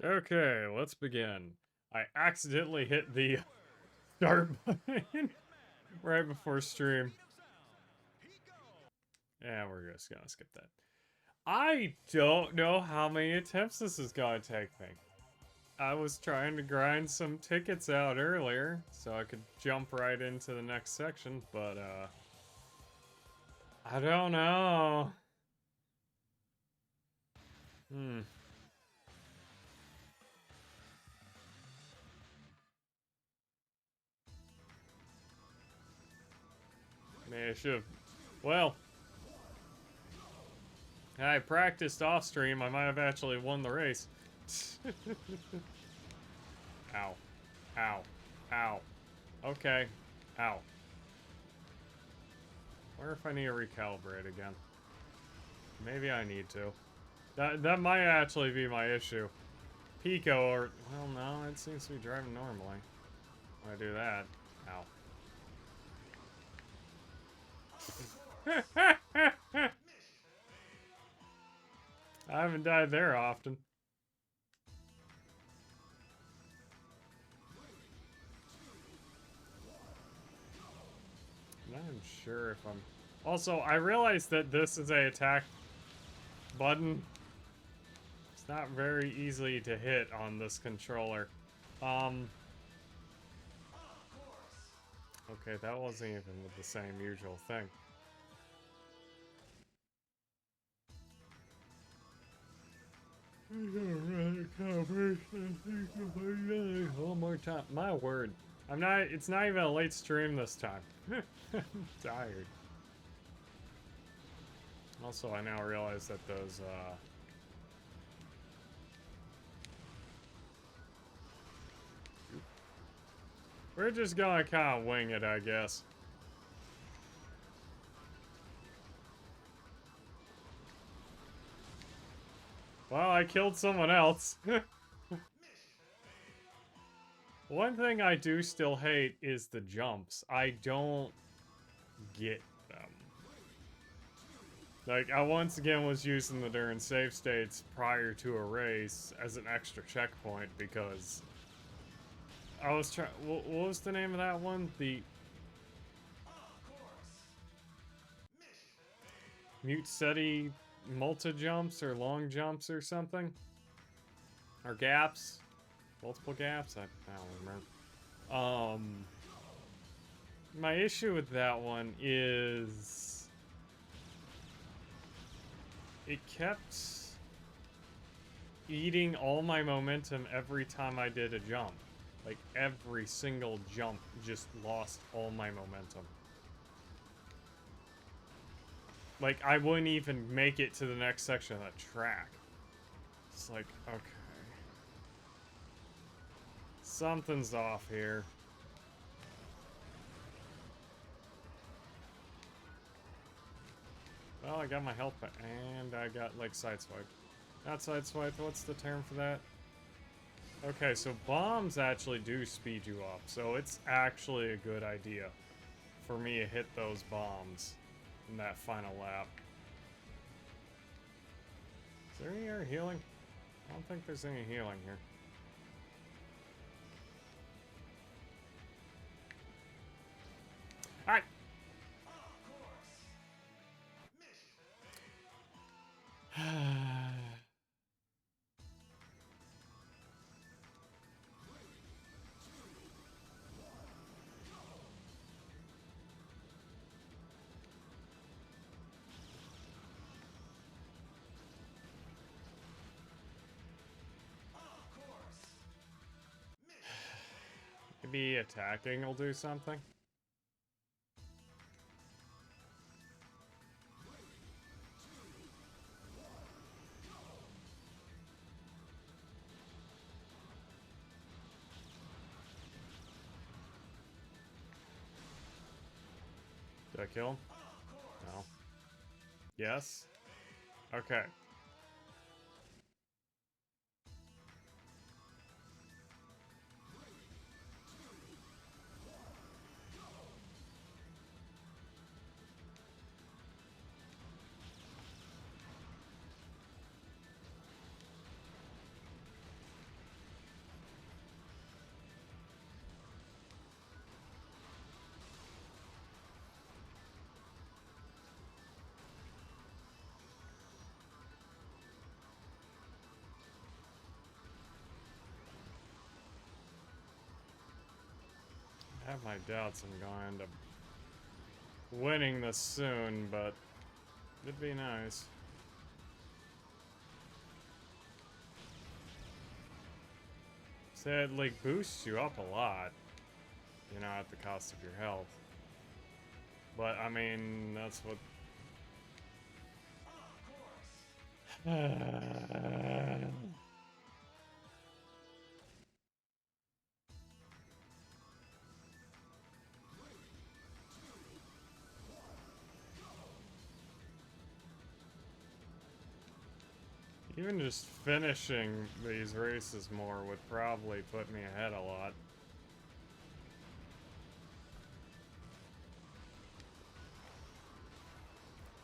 Okay, let's begin. I accidentally hit the start button right before stream. Yeah, we're just gonna skip that. I don't know how many attempts this is gonna take me. I was trying to grind some tickets out earlier so I could jump right into the next section, but I don't know. Hmm. Maybe I should have. Well, I practiced off stream. I might have actually won the race. Ow. Ow. Ow. Okay. Ow. Wonder if I need to recalibrate again. Maybe I need to. That might actually be my issue. Pico or... Well, no, it seems to be driving normally. When I do that. Ow. I haven't died there often. I'm not even sure if I'm... Also, I realize that this is a attack button. It's not very easy to hit on this controller. Okay, that wasn't even with the same usual thing. One more time. My word. I'm not, it's not even a late stream this time. I'm tired. Also, I now realize that those, we're just gonna kind of wing it, I guess. Well, I killed someone else. One thing I do still hate is the jumps. I don't get them. Like, I once again was using the during save states prior to a race as an extra checkpoint because I was trying. What was the name of that one? The Mute SETI multi jumps or long jumps or something? Or gaps? Multiple gaps? I don't remember. My issue with that one is it kept eating all my momentum every time I did a jump. Like every single jump just lost all my momentum. Like I wouldn't even make it to the next section of the track. It's like, okay. Something's off here. Well, I got my health back, and I got, like, sideswiped. Not sideswiped, what's the term for that? Okay, so bombs actually do speed you up, so it's actually a good idea for me to hit those bombs in that final lap. Is there any air healing? I don't think there's any healing here. Alright! Maybe attacking will do something? Did I kill him? No. Yes? Okay. have my doubts I'm going to end up winning this soon, but it'd be nice. So it like boosts you up a lot, you know, at the cost of your health. But I mean, that's what. Even just finishing these races more would probably put me ahead a lot.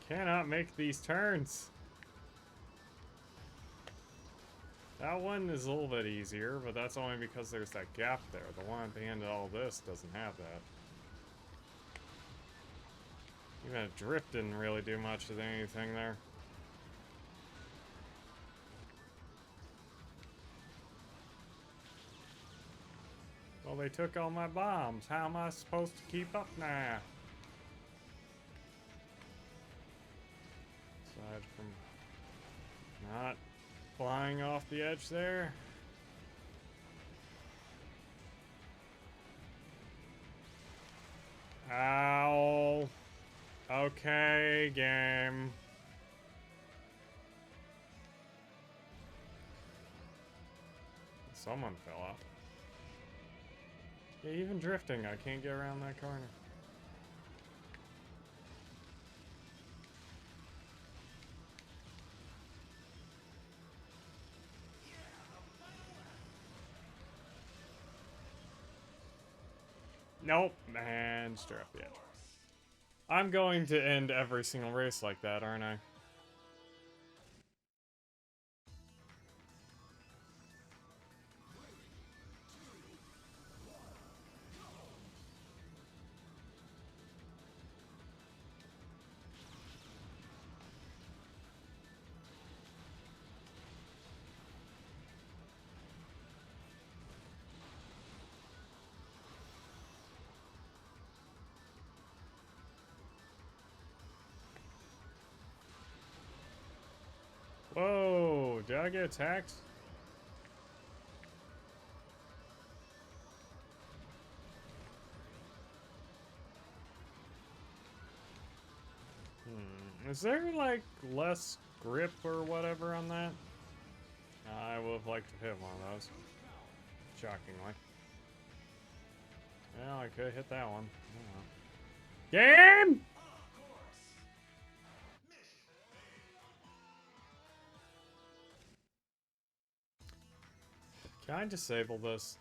Cannot make these turns. That one is a little bit easier, but that's only because there's that gap there. The one at the end of all this doesn't have that. Even a drift didn't really do much of anything there. Well, they took all my bombs. How am I supposed to keep up now? Aside from not flying off the edge there. Ow. Okay, game. Someone fell off. Yeah, even drifting, I can't get around that corner. Nope, man, straight off the edge. I'm going to end every single race like that, aren't I? Whoa, did I get attacked? Is there, like, less grip or whatever on that? I would have liked to hit one of those. Shockingly. Well, I could hit that one. Game! Can I disable this?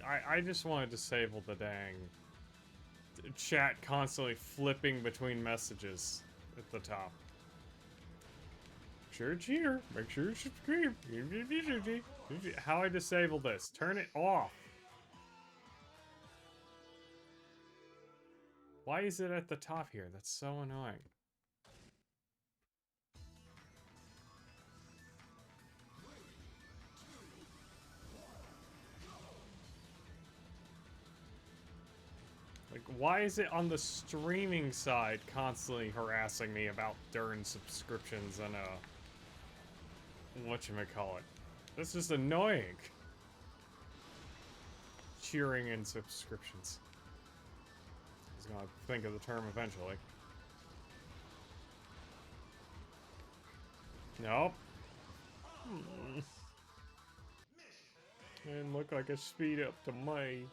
I just want to disable the dang chat constantly flipping between messages at the top. Make sure it's here. Make sure you subscribe. How I disable this? Turn it off. Why is it at the top here? That's so annoying. Like, why is it on the streaming side constantly harassing me about darn subscriptions and, whatchamacallit? This is annoying. Cheering in subscriptions. I was gonna think of the term eventually. Nope. Didn't look like a speed up to me.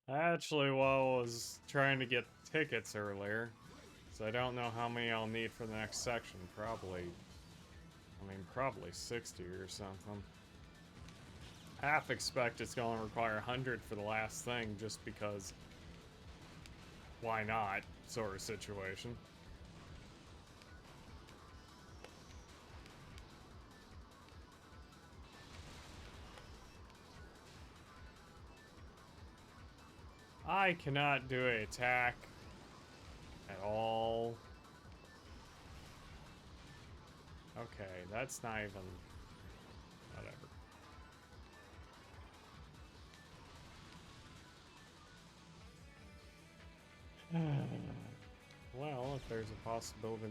Actually, while I was trying to get tickets earlier, so I don't know how many I'll need for the next section. Probably 60 or something. Half expect it's going to require 100 for the last thing, just because why not, sort of situation. I cannot do an attack at all. Okay, that's not even... whatever. Well, if there's a possibility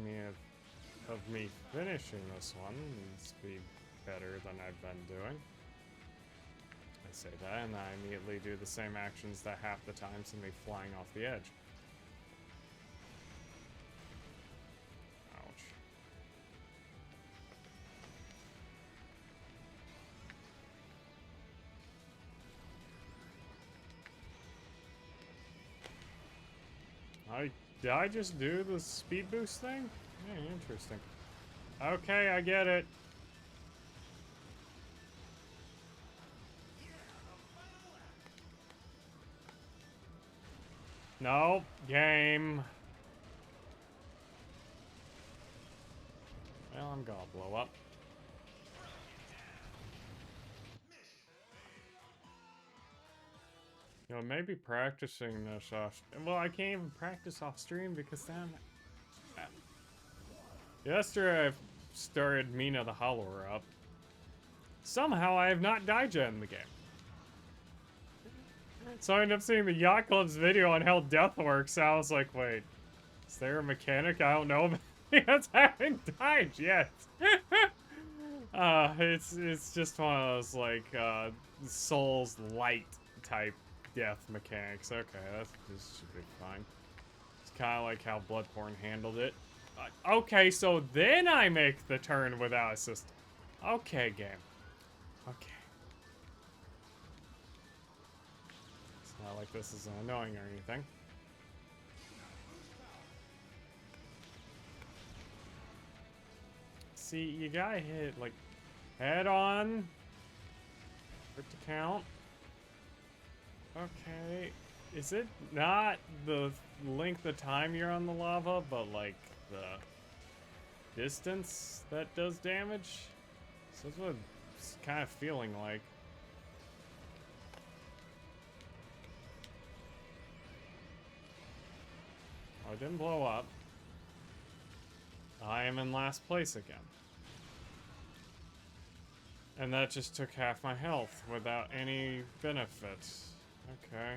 of me finishing this one, it needs to be better than I've been doing. I say that, and I immediately do the same actions that half the time send me flying off the edge. Ouch. Did I just do the speed boost thing? Yeah, interesting. Okay, I get it. No, game. Well, I'm gonna blow up. You know, maybe practicing this off. Well, I can't even practice off stream because then. Yesterday, I started Mina the Hollower up. Somehow, I have not died yet in the game. So I ended up seeing the Yacht Club's video on how death works. So I was like, wait, is there a mechanic I don't know about? Because I haven't died yet. It's just one of those like Souls light type death mechanics. Okay, this should be fine. It's kind of like how Bloodborne handled it. Okay, so then I make the turn without assist. Okay, game. Okay. It's not like this is annoying or anything. See, you gotta hit, like, head on. For it to count. Okay. Is it not the length of time you're on the lava, but, like, the distance that does damage? So that's what it's kind of feeling like. Oh, it didn't blow up. I am in last place again. And that just took half my health without any benefits. Okay.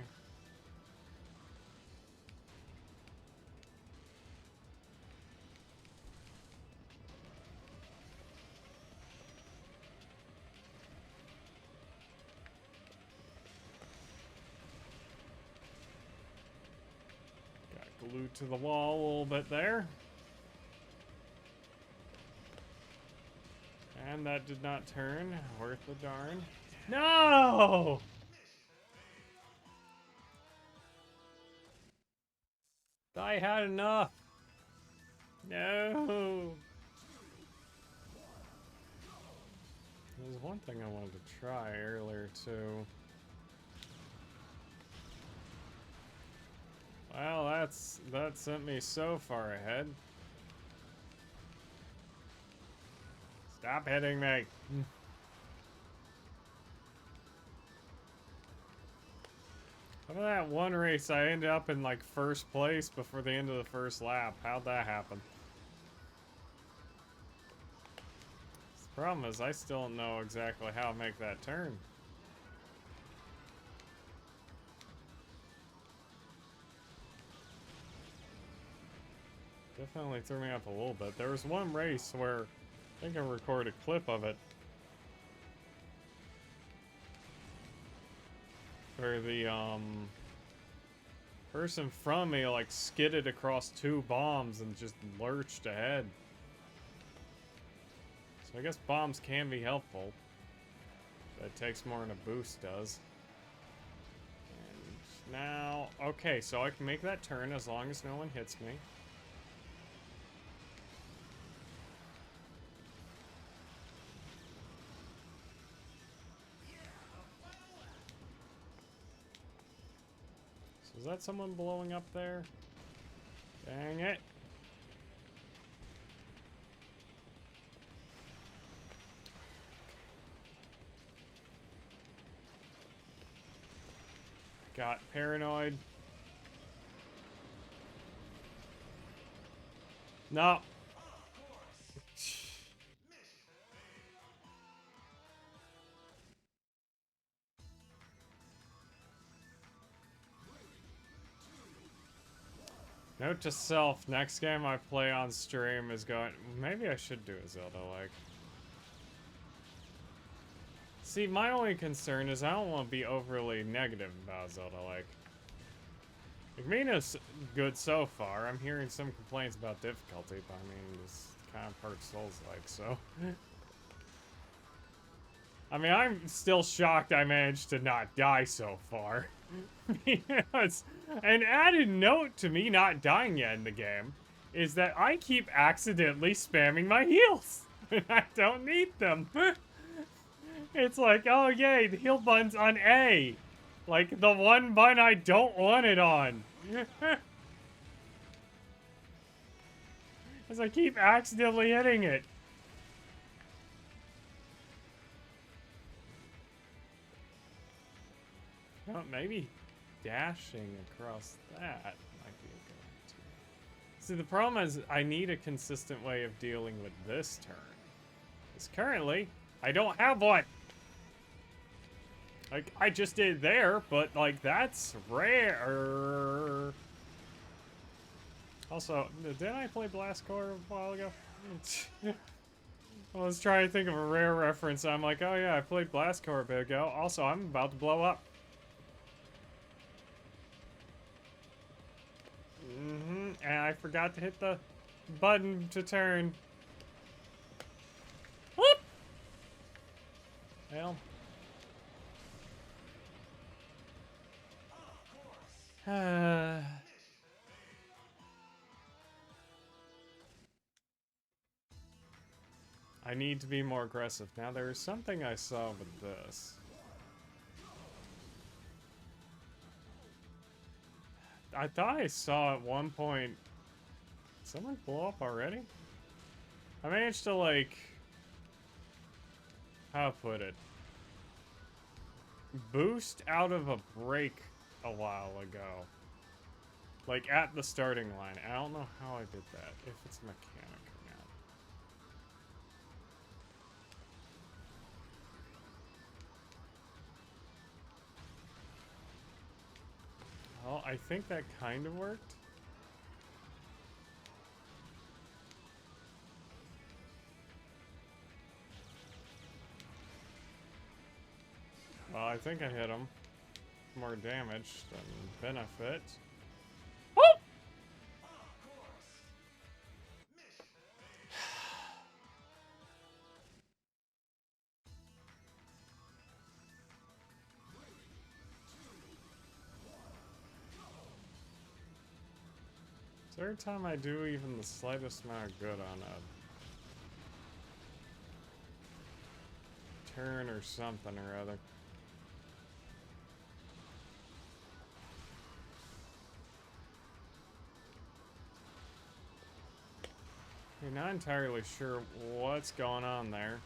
Got glued to the wall a little bit there. And that did not turn. Worth the darn. No! I had enough. No. There's one thing I wanted to try earlier too. Well, that sent me so far ahead. Stop hitting me. How about that one race I ended up in like first place before the end of the first lap? How'd that happen? The problem is I still don't know exactly how to make that turn. Definitely threw me up a little bit. There was one race where I think I recorded a clip of it where the person from me like skidded across 2 bombs and just lurched ahead. So I guess bombs can be helpful. But it takes more than a boost does. And now, okay, so I can make that turn as long as no one hits me. So is that someone blowing up there? Dang it. Got paranoid. No. Note to self, next game I play on stream is going... Maybe I should do a Zelda, like... See, my only concern is I don't want to be overly negative about Zelda, like... Mina's good so far. I'm hearing some complaints about difficulty, but I mean, it's kind of part Souls-like, so... I mean, I'm still shocked I managed to not die so far. Yes. An added note to me not dying yet in the game is that I keep accidentally spamming my heals. And I don't need them. It's like, oh yay, the heal button's on A. Like, the one button I don't want it on. As I keep accidentally hitting it. Well, maybe dashing across that might be a good idea. See, the problem is I need a consistent way of dealing with this turn. Because currently, I don't have one. Like, I just did there, but, like, that's rare. Also, didn't I play Blast Core a while ago? I was trying to think of a rare reference. I'm like, oh yeah, I played Blast Core a bit ago. Also, I'm about to blow up. And I forgot to hit the button to turn. Whoop! Well. I need to be more aggressive. Now, there is something I saw with this. I thought I saw at one point... Did someone blow up already? I managed to, like... How to put it? Boost out of a break a while ago. Like, at the starting line. I don't know how I did that. If it's a mechanic or not. Well, I think that kind of worked. Well, I think I hit him. More damage than benefit. Woo! So every time I do even the slightest amount of good on a turn or something or other. You're not entirely sure what's going on there.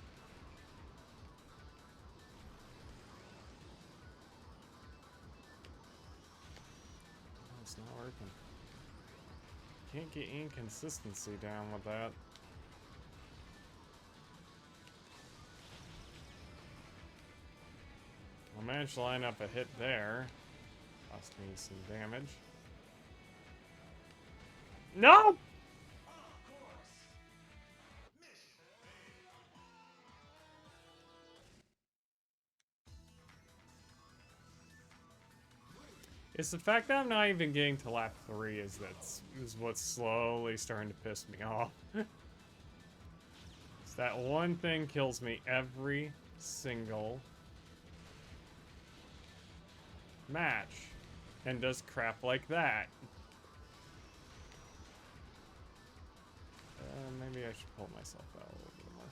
Oh, it's not working. Can't get inconsistency down with that. I managed to line up a hit there. Cost me some damage. No! It's the fact that I'm not even getting to lap 3 is what's slowly starting to piss me off. It's that one thing kills me every single match and does crap like that. Maybe I should pull myself out a little bit more.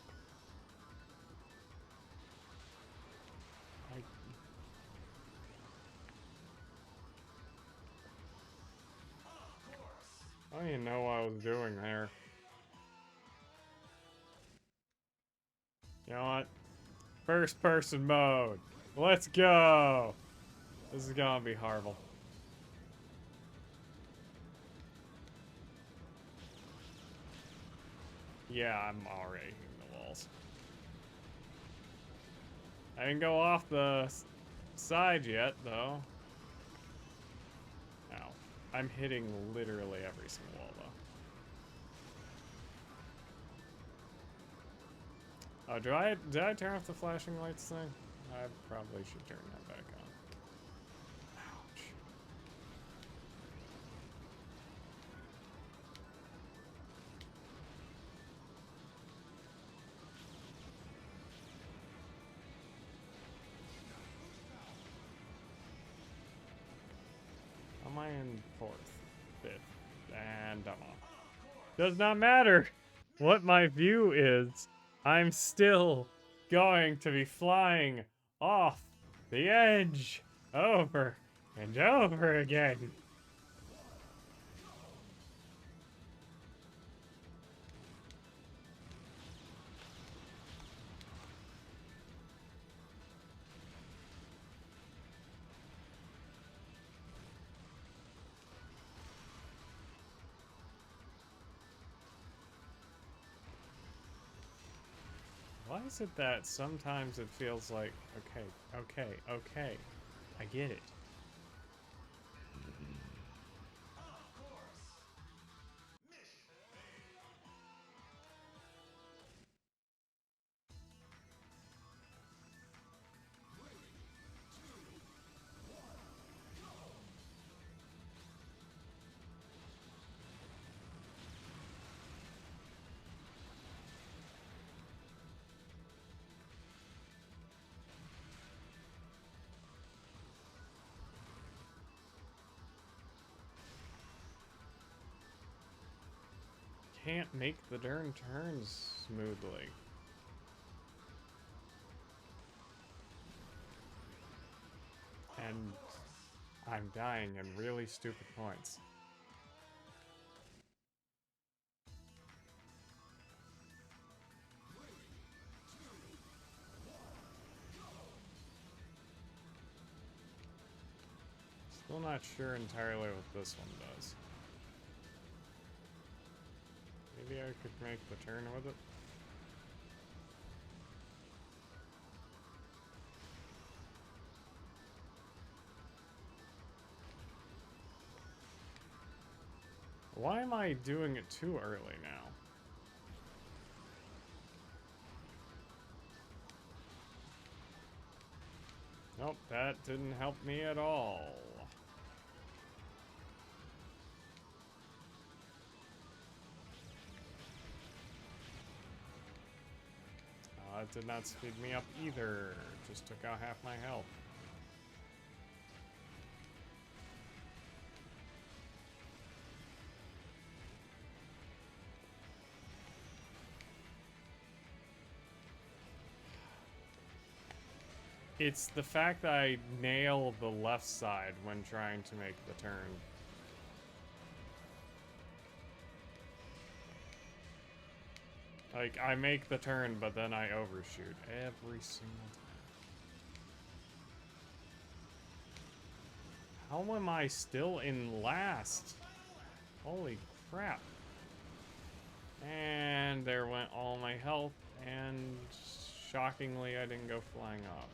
I don't even know what I was doing there. You know what? First person mode. Let's go. This is gonna be horrible. Yeah, I'm already hitting the walls. I didn't go off the side yet, though. Ow. I'm hitting literally every single wall, though. Oh, did I turn off the flashing lights thing? I probably should turn that back on. Ouch. Am I in 4th, 5th, and I'm off. Does not matter what my view is. I'm still going to be flying off the edge over and over again. Why is it that sometimes it feels like, okay, I get it. Can't make the darn turns smoothly. And I'm dying in really stupid points. Still not sure entirely what this one does. Maybe I could make the turn with it. Why am I doing it too early now? Nope, that didn't help me at all. It did not speed me up either. Just took out half my health. It's the fact that I nail the left side when trying to make the turn. Like, I make the turn, but then I overshoot every single time. How am I still in last? Holy crap. And there went all my health, and shockingly, I didn't go flying off.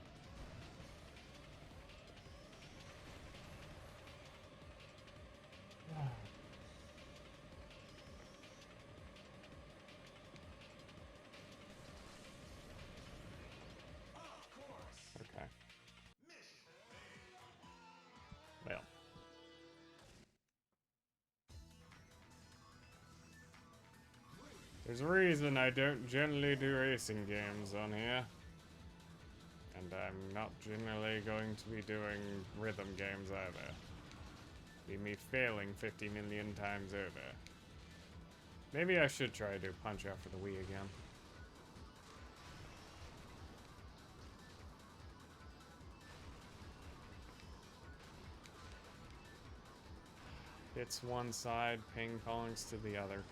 Okay. Well. There's a reason I don't generally do racing games on here. And I'm not generally going to be doing rhythm games either. Be me failing 50 million times over. Maybe I should try to punch out for the Wii again. Hits one side, ping pongs to the other.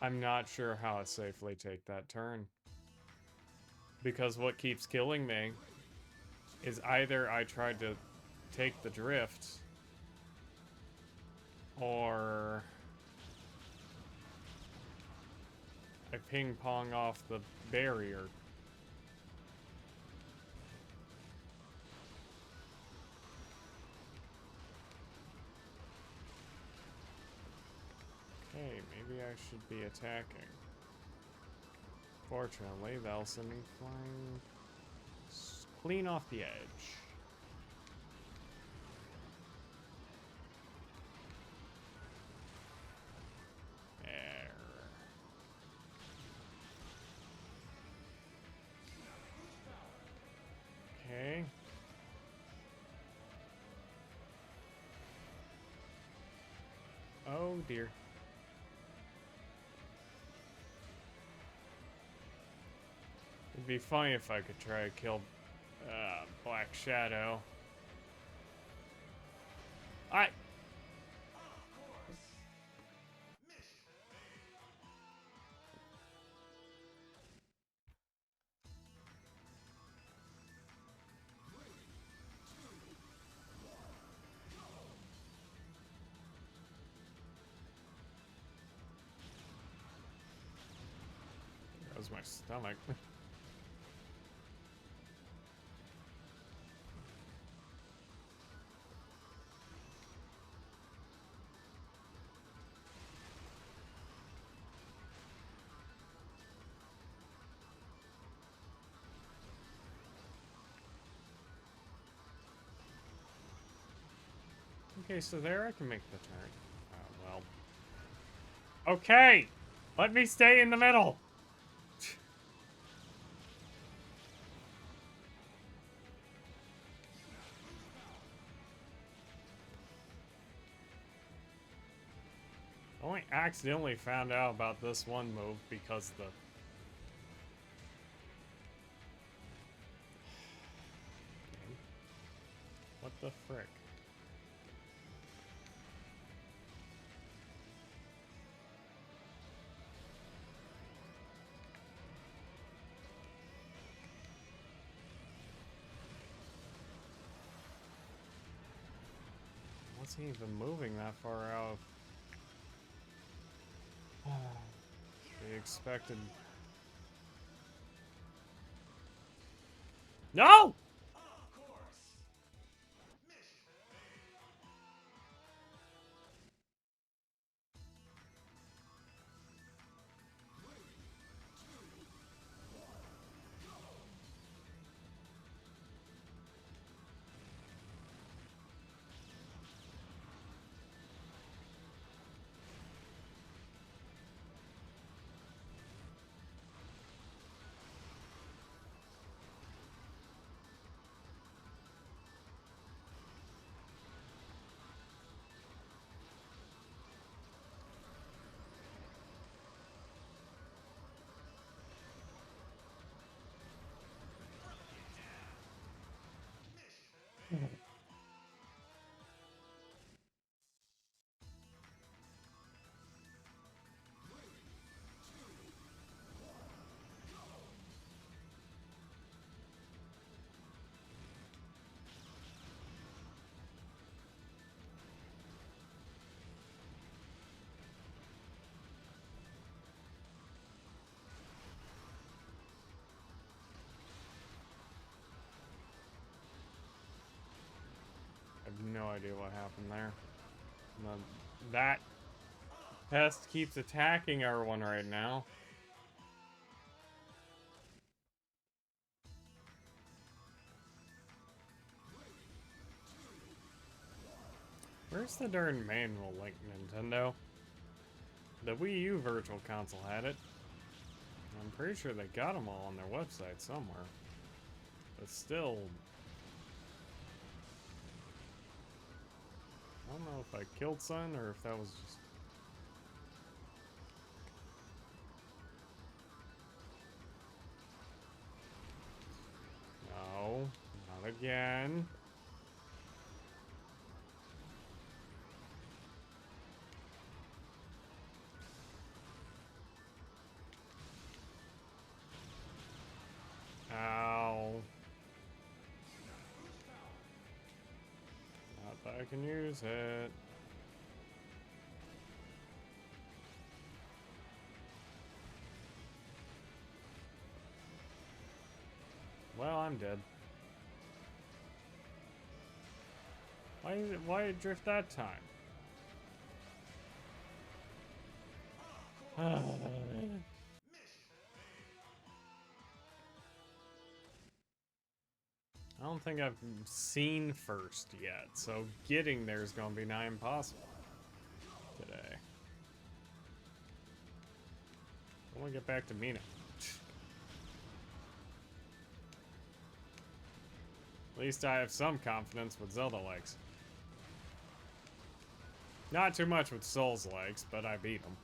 I'm not sure how to safely take that turn. Because what keeps killing me is either I tried to take the drift, or I ping pong off the barrier. Okay, maybe I should be attacking. Fortunately, that'll send me flying clean off the edge. There. Okay. Oh dear. It'd be funny if I could try to kill Black Shadow. That was my stomach. Okay, so there I can make the turn. Oh, well. Okay! Let me stay in the middle! I only accidentally found out about this one move because the... What the frick? Wasn't even moving that far out. They expected... No! I have no idea what happened there. That pest keeps attacking everyone right now. Where's the darn manual link, Nintendo? The Wii U Virtual Console had it. I'm pretty sure they got them all on their website somewhere. But still... I don't know if I killed Sun or if that was just... No, not again. can use it. Well, I'm dead. Why did it drift that time? I don't think I've seen first yet, so getting there is going to be nigh impossible today. I want to get back to Mina. At least I have some confidence with Zelda legs. Not too much with Souls legs, but I beat them.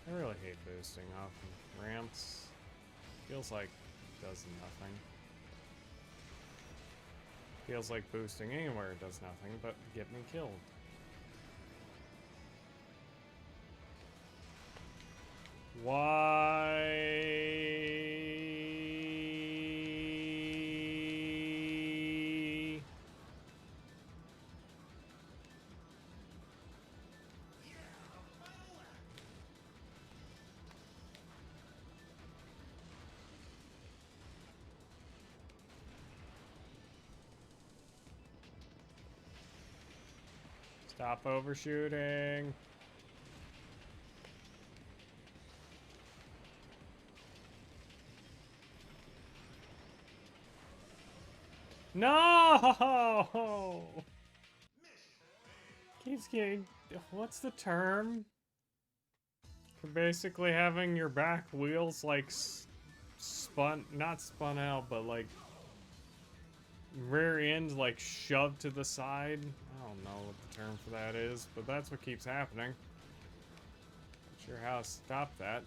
I really hate boosting off of ramps. Feels like it does nothing. Feels like boosting anywhere does nothing but get me killed. Why? Stop overshooting. No! Keeps getting... What's the term? For basically having your back wheels, like, spun... Not spun out, but, like... rear end, like, shoved to the side. I don't know what the term for that is, but that's what keeps happening. Not sure how to stop that.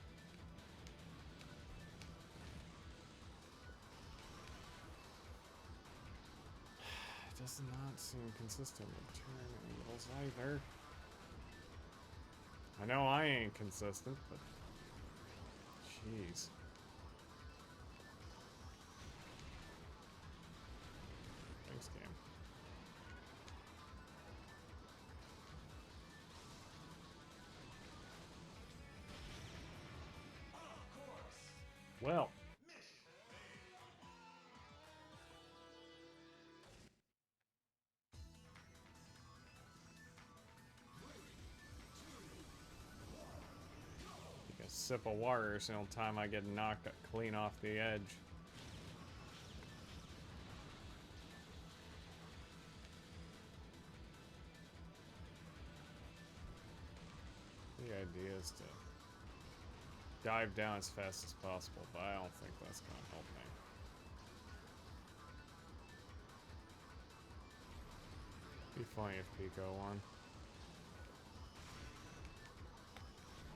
It does not seem consistent with turn angles either. I know I ain't consistent, but... Jeez. Thanks, game. Well. Take a sip of water every single time I get knocked clean off the edge. The idea is to dive down as fast as possible, but I don't think that's going to help me. Be funny if Pico won.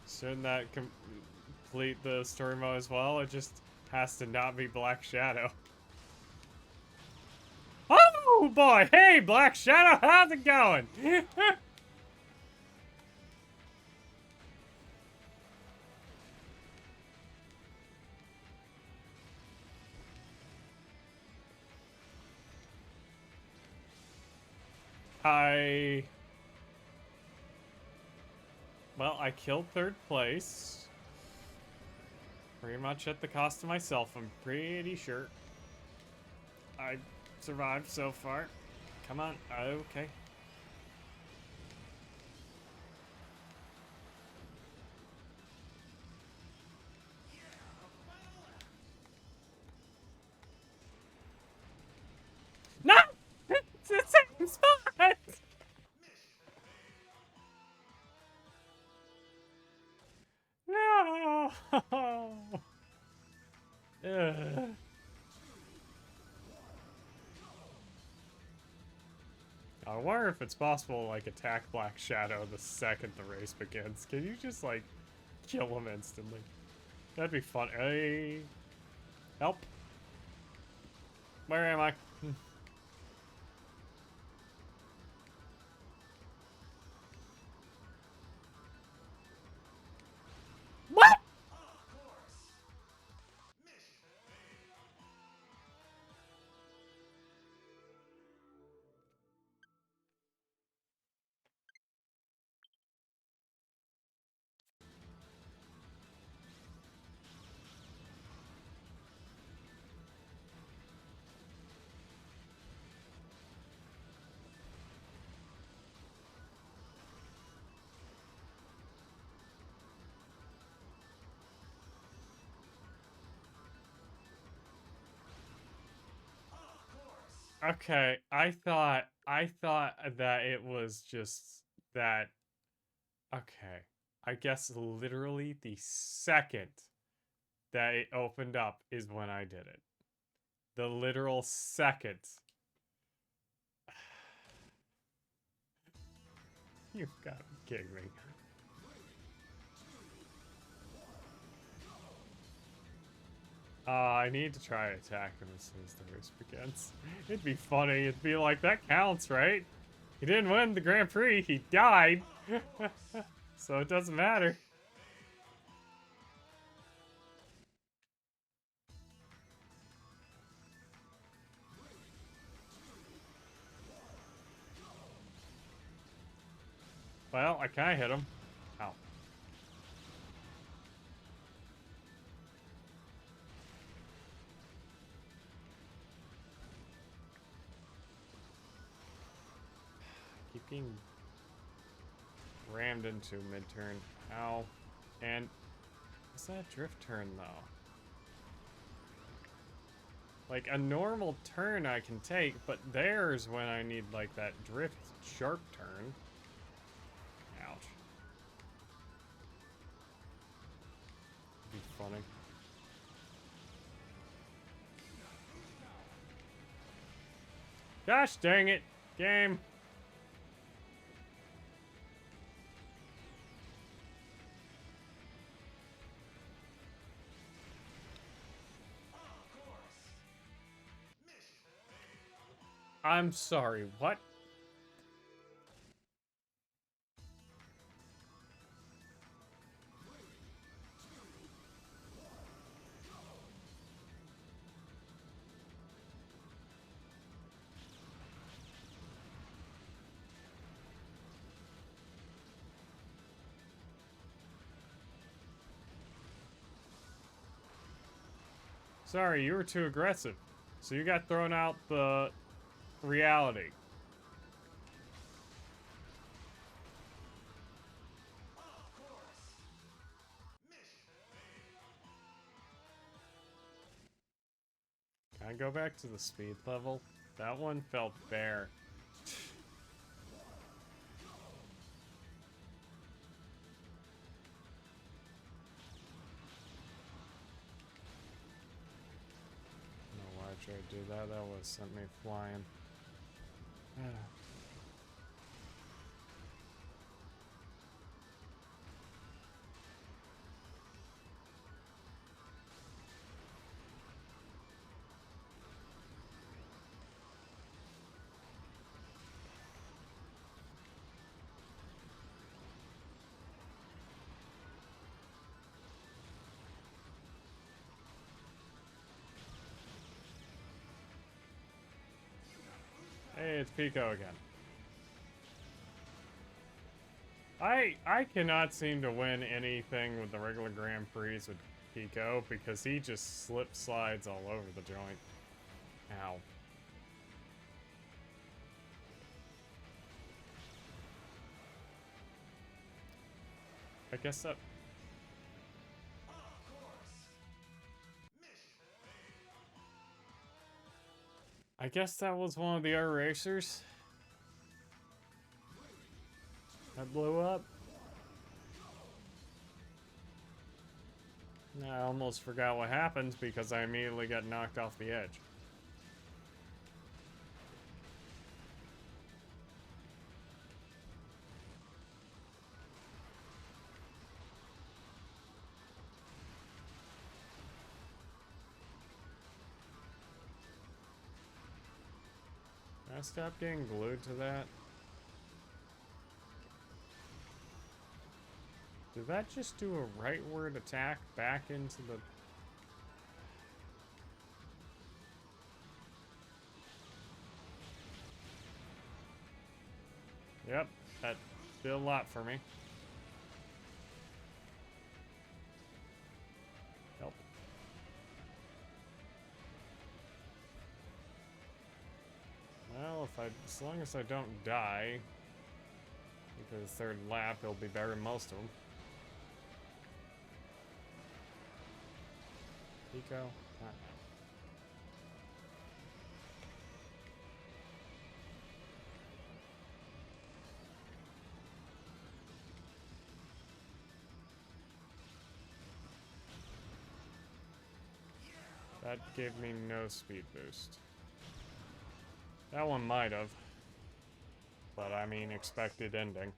Shouldn't that complete the story mode as well? It just has to not be Black Shadow. Oh boy! Hey, Black Shadow, how's it going? Well, I killed third place. Pretty much at the cost of myself, I'm pretty sure. I survived so far. Come on. Okay. No! It's the same spot! No! Ugh. wonder if it's possible to, like, attack Black Shadow the second the race begins. Can you just, like, kill him instantly? That'd be fun. Hey, help. Where am I? What? Okay, I thought that it was just that. Okay, I guess literally the second that it opened up is when I did it. The literal second. You've got to be kidding me. I need to try to attack him as soon as the race begins. It'd be funny. It'd be like, that counts, right? He didn't win the Grand Prix. He died. So it doesn't matter. Well, I kind of hit him. Ow. Keep getting rammed into mid-turn. Ow. And what's that drift turn, though? Like, a normal turn I can take, but there's when I need, like, that drift sharp turn. Ouch. Be funny. Gosh dang it, game. I'm sorry, what? Sorry, you were too aggressive. So you got thrown out the reality. Can I go back to the speed level? That one felt fair. No, why should I do that? That would have sent me flying. Hey, it's Pico again. I cannot seem to win anything with the regular Grand Prix with Pico because he just slip slides all over the joint. Ow. I guess that... I guess that was one of the other racers that blew up. I almost forgot what happened because I immediately got knocked off the edge. I stop getting glued to that? Did that just do a rightward attack back into the... Yep, that did a lot for me. Help. Well, as long as I don't die, because the third lap, he'll be better than most of them. Pico? That gave me no speed boost. That one might have. But I mean, expected ending.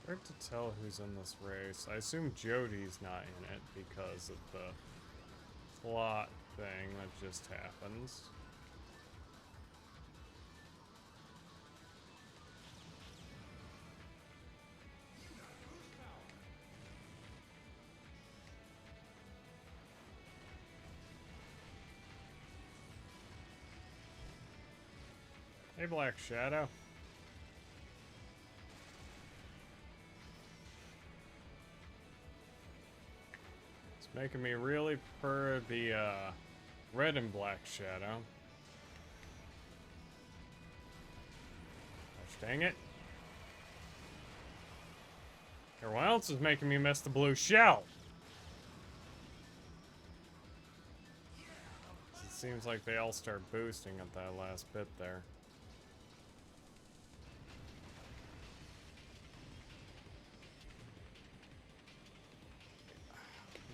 Hard to tell who's in this race. I assume Jody's not in it because of the plot thing that just happens. Hey, Black Shadow. Making me really prefer the red and black shadow. Gosh dang it. Everyone else is making me miss the blue shell. It seems like they all start boosting at that last bit there.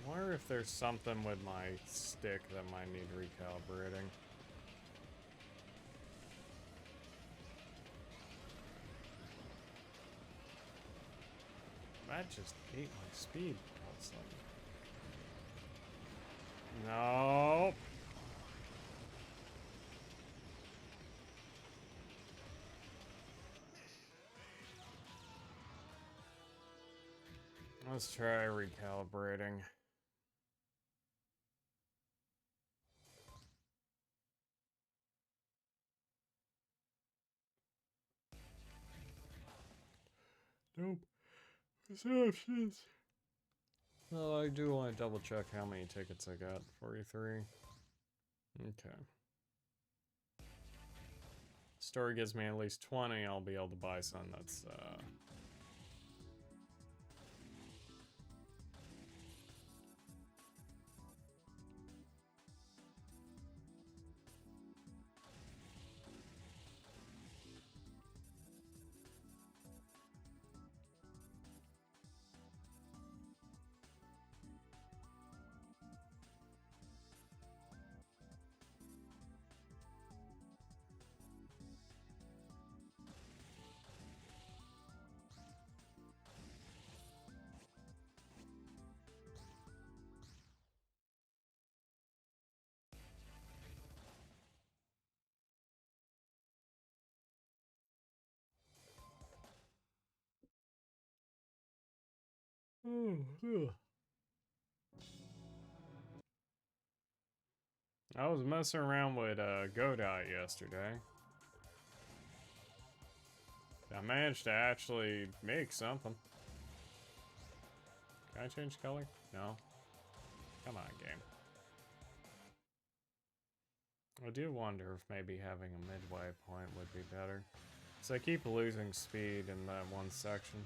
I wonder if there's something with my stick that might need recalibrating. That just ate my speed. No. Let's try recalibrating. Nope. Perceptions. Well, I do want to double check how many tickets I got. 43. Okay. Store gives me at least 20. I'll be able to buy some. That's I was messing around with Godot yesterday. I managed to actually make something. Can I change color? No. Come on, game. I do wonder if maybe having a midway point would be better. So I keep losing speed in that one section.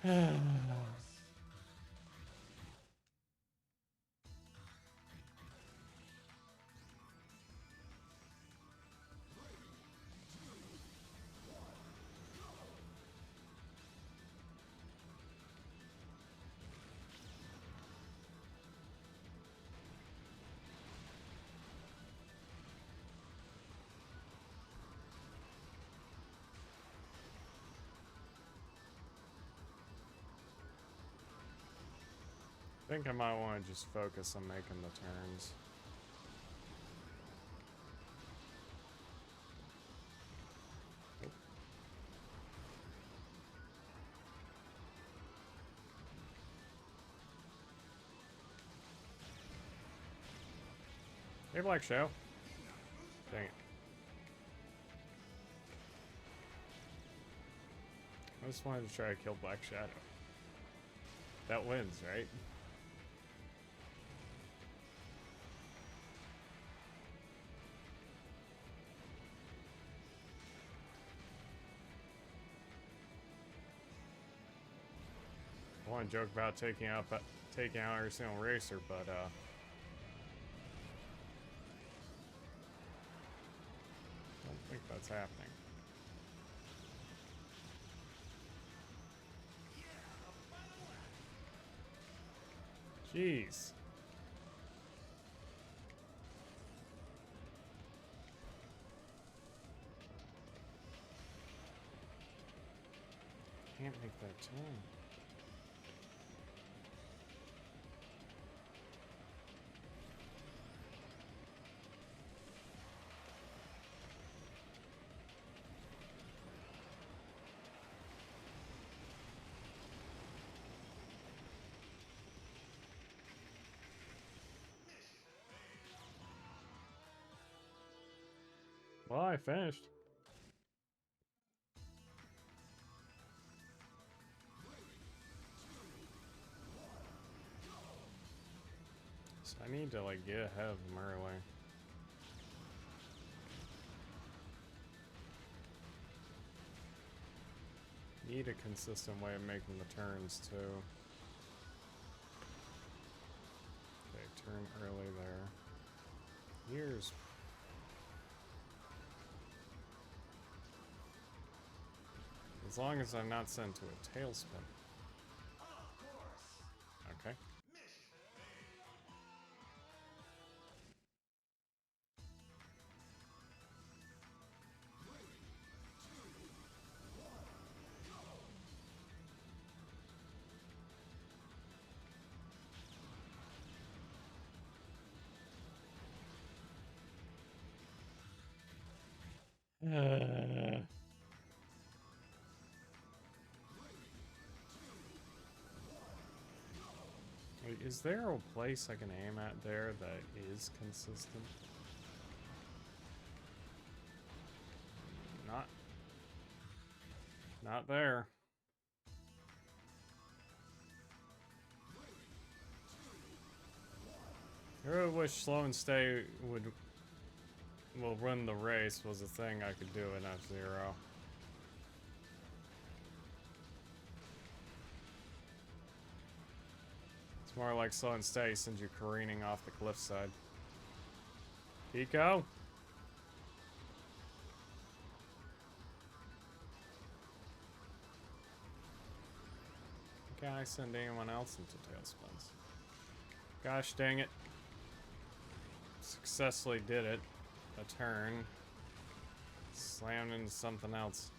I think I might want to just focus on making the turns. Hey, Black Shadow. Dang it. I just wanted to try to kill Black Shadow. That wins, right? I want to joke about taking out every single racer, but don't think that's happening. Jeez. Can't make that turn. Well, I finished. So I need to, like, get ahead of them early. Need a consistent way of making the turns, too. Okay, turn early there. Here's... As long as I'm not sent to a tailspin. Okay. Wait, is there a place I can aim at there that is consistent? Not there. I really wish slow and stay will run the race was a thing I could do in F-Zero. It's more like slow and stay sends you careening off the cliffside. Pico? Can I send anyone else into tailspins? Gosh dang it. Successfully did it. A turn. Slammed into something else.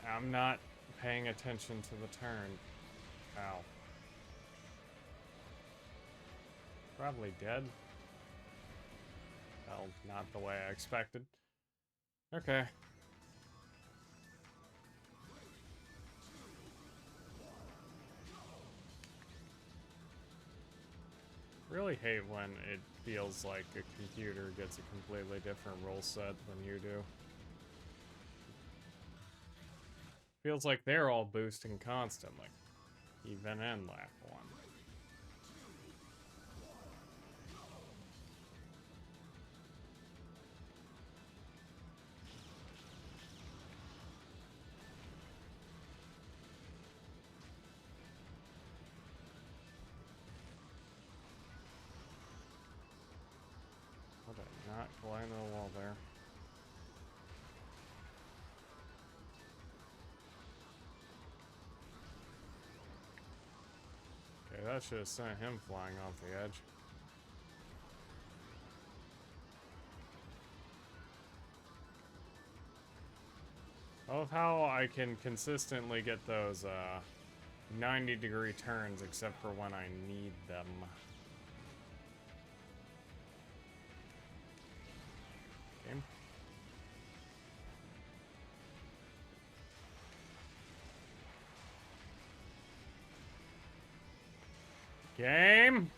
I'm not paying attention to the turn. Ow. Probably dead. Well, not the way I expected. Okay. Really hate when it feels like a computer gets a completely different rule set than you do. Feels like they're all boosting constantly, even in lap 1. What did I not collide into the wall there? Okay, that should have sent him flying off the edge. I love how I can consistently get those 90-degree turns except for when I need them. Game. Game.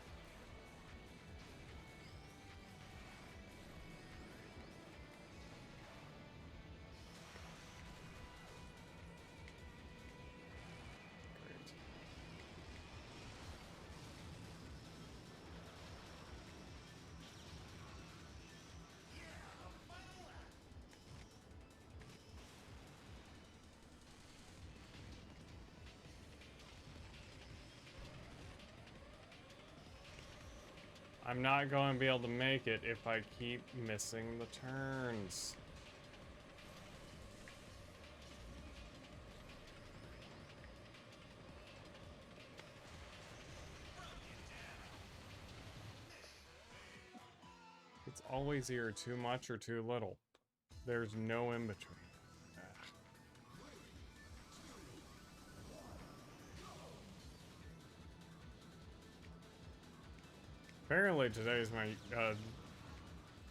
I'm not going to be able to make it if I keep missing the turns. It's always either too much or too little. There's no in between. Apparently today's my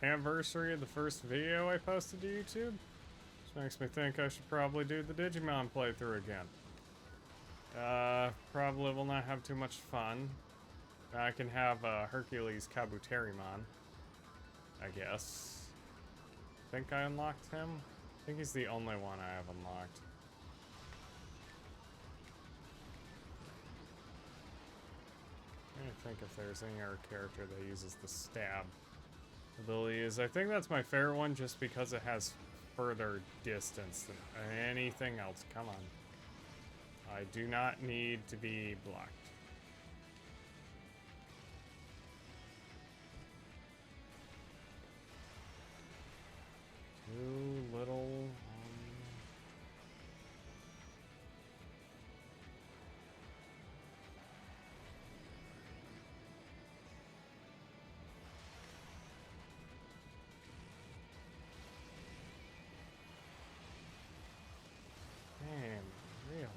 anniversary of the first video I posted to YouTube. Which makes me think I should probably do the Digimon playthrough again. Probably will not have too much fun. I can have Hercules Kabuterimon, I guess. Think I unlocked him? I think he's the only one I have unlocked. I'm trying to think if there's any other character that uses the stab abilities. I think that's my favorite one just because it has further distance than anything else. Come on. I do not need to be blocked. Too little. Man, really?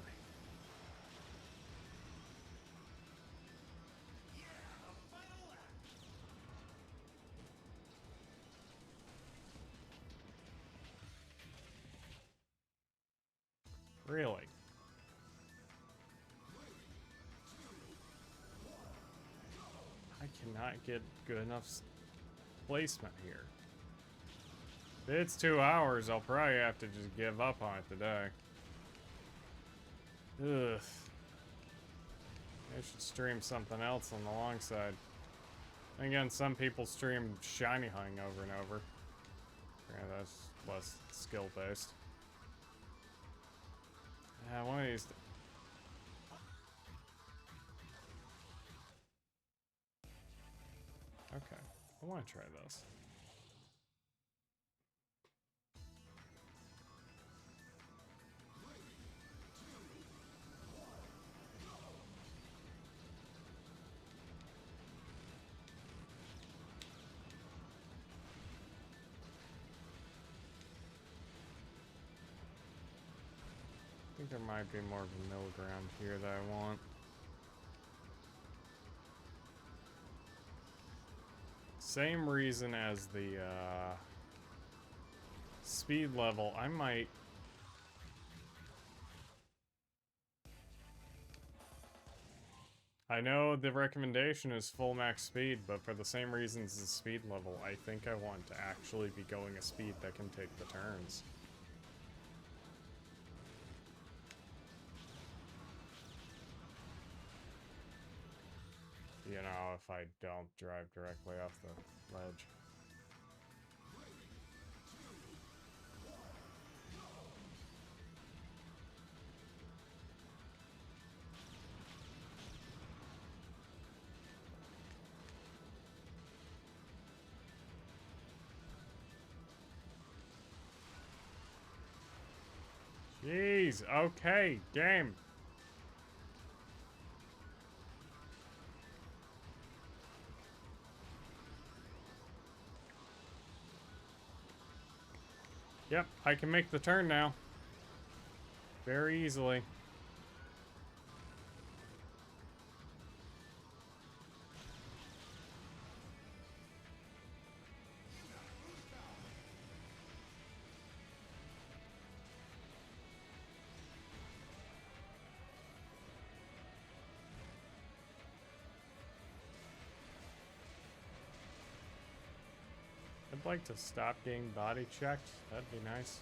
Really? I cannot get good enough placement here. If it's 2 hours, I'll probably have to just give up on it today. Ugh. I should stream something else on the long side. Again, some people stream Shiny Hung over and over. Yeah, that's less skill-based. Yeah, one of these... Okay, I want to try this. I think there might be more of a middle ground here that I want. Same reason as the speed level, I might... I know the recommendation is full max speed, but for the same reasons as the speed level, I think I want to actually be going a speed that can take the turns. You know, if I don't drive directly off the ledge. Jeez, okay, game. Yep, I can make the turn now. Very easily. I'd like to stop getting body checked. That'd be nice.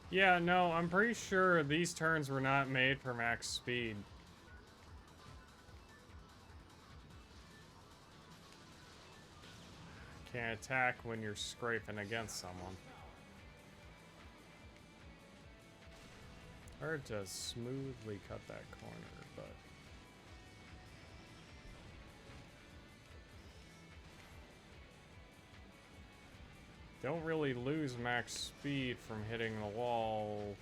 Yeah, no, I'm pretty sure these turns were not made for max speed. Can't attack when you're scraping against someone. Hard to smoothly cut that corner, but... Don't really lose max speed from hitting the wall.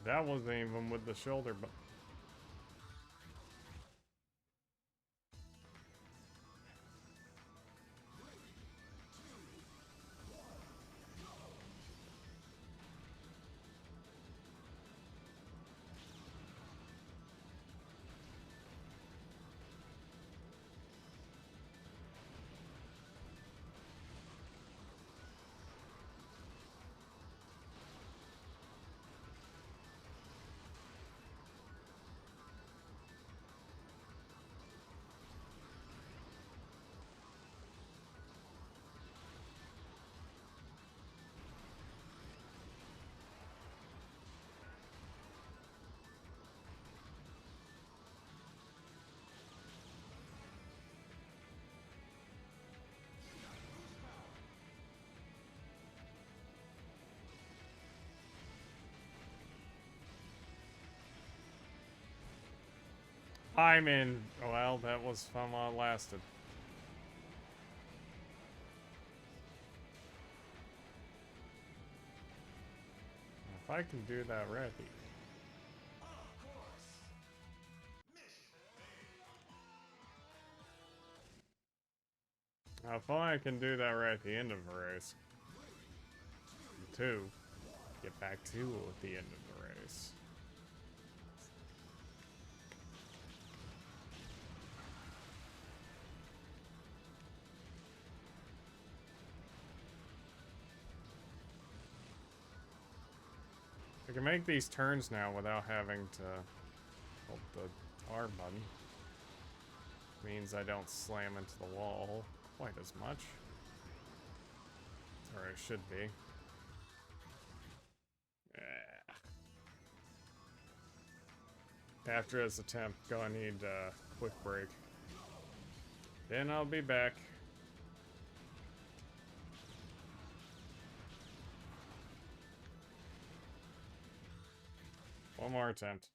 That wasn't even with the shoulder, but... I'm in. Well, that was fun while it lasted. If I can do that right. Now, if only I can do that right at the end of the race. 2. Get back to at the end of the race. I can make these turns now without having to hold the R button. Means I don't slam into the wall quite as much. Or it should be. After his attempt, gonna need a quick break. Then I'll be back. One more attempt.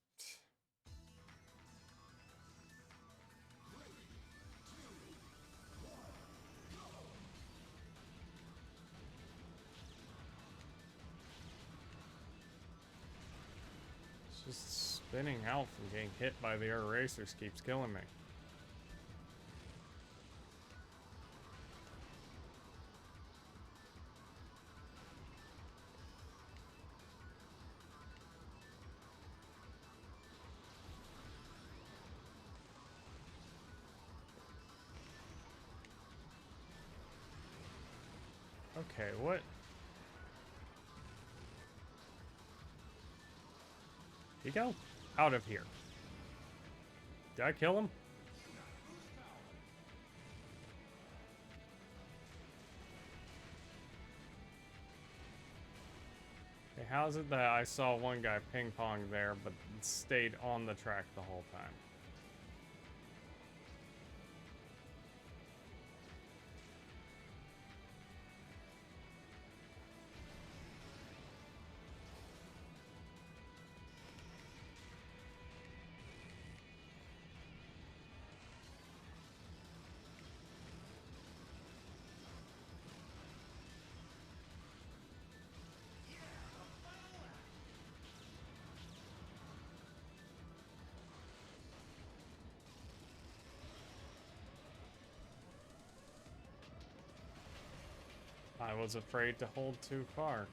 Just spinning out from getting hit by the erasers keeps killing me. Okay, what? He go out of here. Did I kill him? Okay, how is it that I saw one guy ping pong there, but stayed on the track the whole time? I was afraid to hold too far.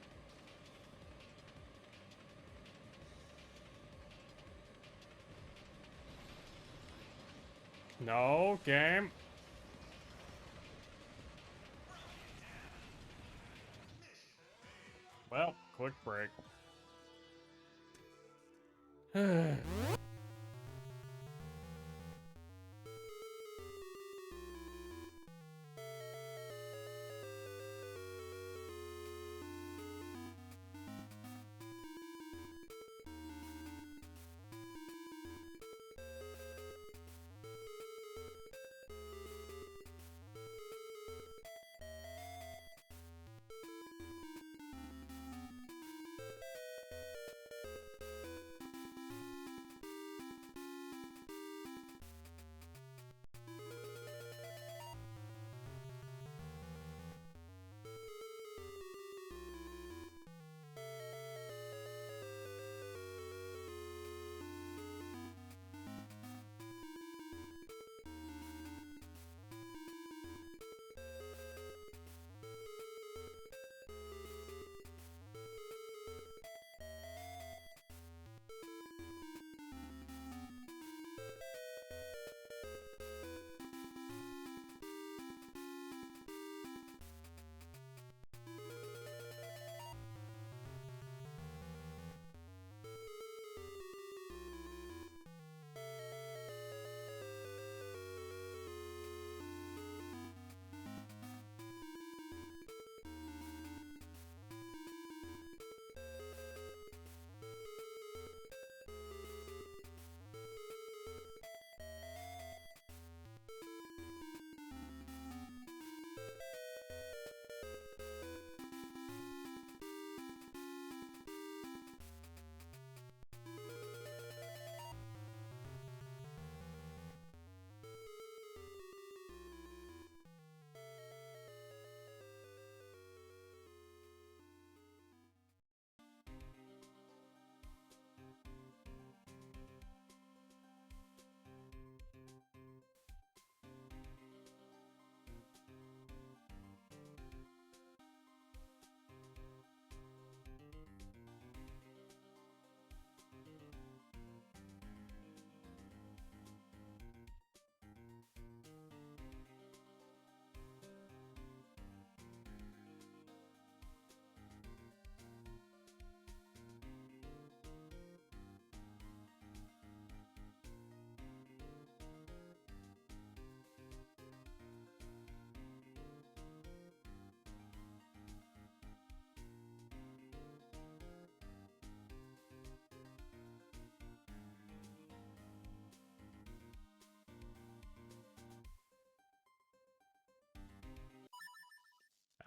No, game. Well, quick break.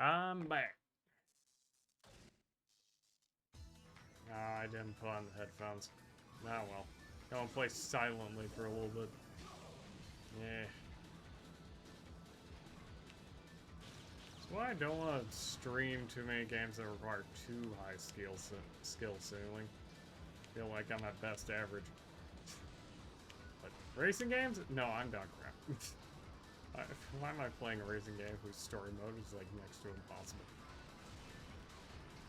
I'm back. Oh, I didn't put on the headphones. Oh well. Gonna play silently for a little bit. Yeah. That's why I don't want to stream too many games that require too high skill ceiling. Feel like I'm at best average. But racing games? No, I'm done crap. Why am I playing a racing game whose story mode is like next to impossible?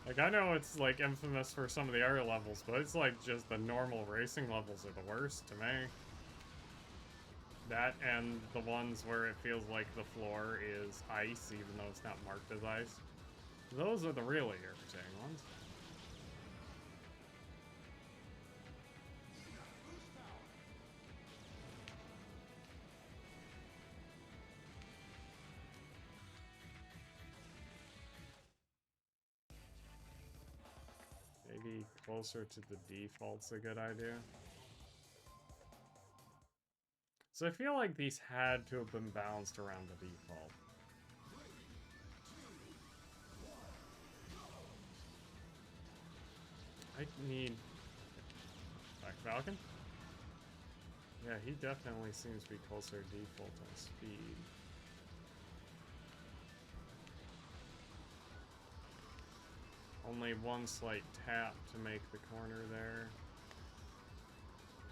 Like, I know it's like infamous for some of the other levels, but it's like just the normal racing levels are the worst to me. That and the ones where it feels like the floor is ice, even though it's not marked as ice. Those are the really irritating ones. Maybe closer to the default's a good idea. So I feel like these had to have been balanced around the default. I need... Black Falcon? Yeah, he definitely seems to be closer to default on speed. Only one slight tap to make the corner there.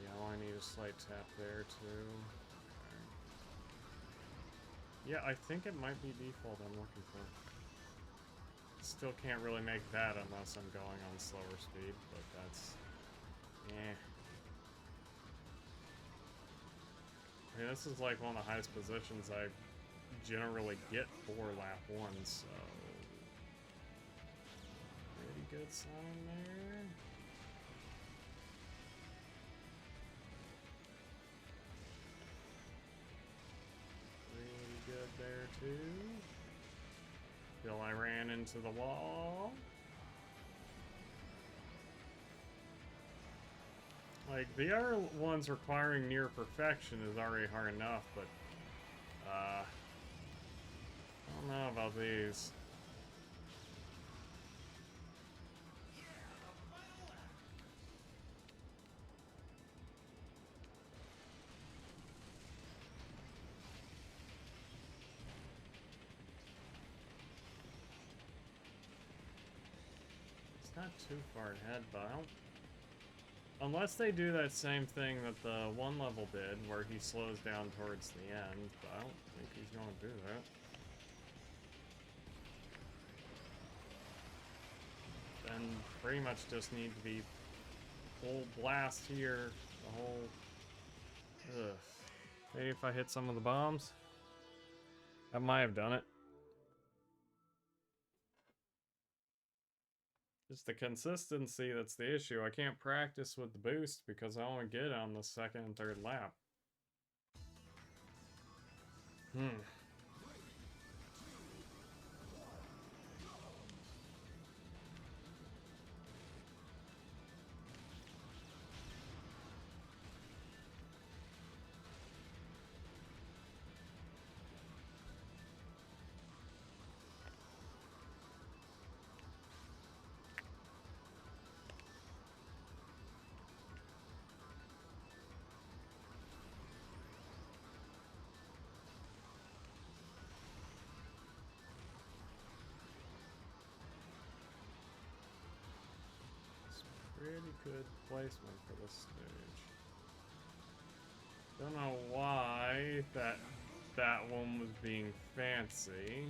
Yeah, I need a slight tap there too. Okay. Yeah, I think it might be default I'm looking for. Still can't really make that unless I'm going on slower speed, but that's... eh. I mean, this is like one of the highest positions I generally get for lap 1, so... pretty good sign there. Really good there too. Till I ran into the wall. Like, the other ones requiring near perfection is already hard enough, but I don't know about these. It's not too far ahead, but I don't... unless they do that same thing that the one level did, where he slows down towards the end, but I don't think he's going to do that. Then pretty much just need to be full blast here, the whole... ugh. Maybe if I hit some of the bombs? That might have done it. Just the consistency that's the issue. I can't practice with the boost because I only get it on the second and third lap. Pretty good placement for this stage. Don't know why that one was being fancy.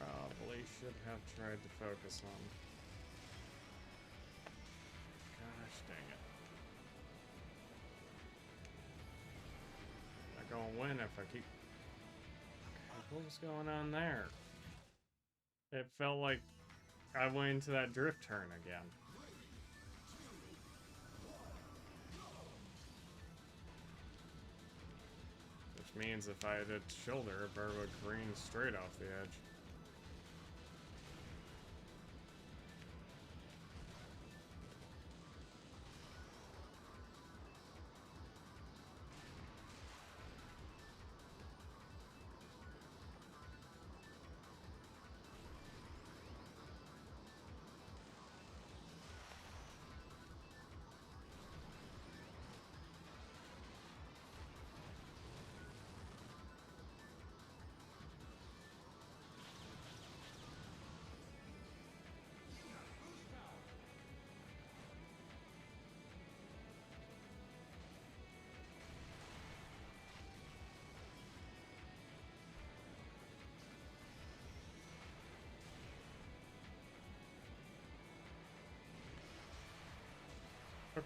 Probably should have tried to focus on. Gosh dang it. I'm not gonna win if I keep... what was going on there? It felt like I went into that drift turn again. Which means if I had a shoulder, I would careen straight off the edge.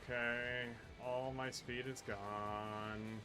Okay, all my speed is gone.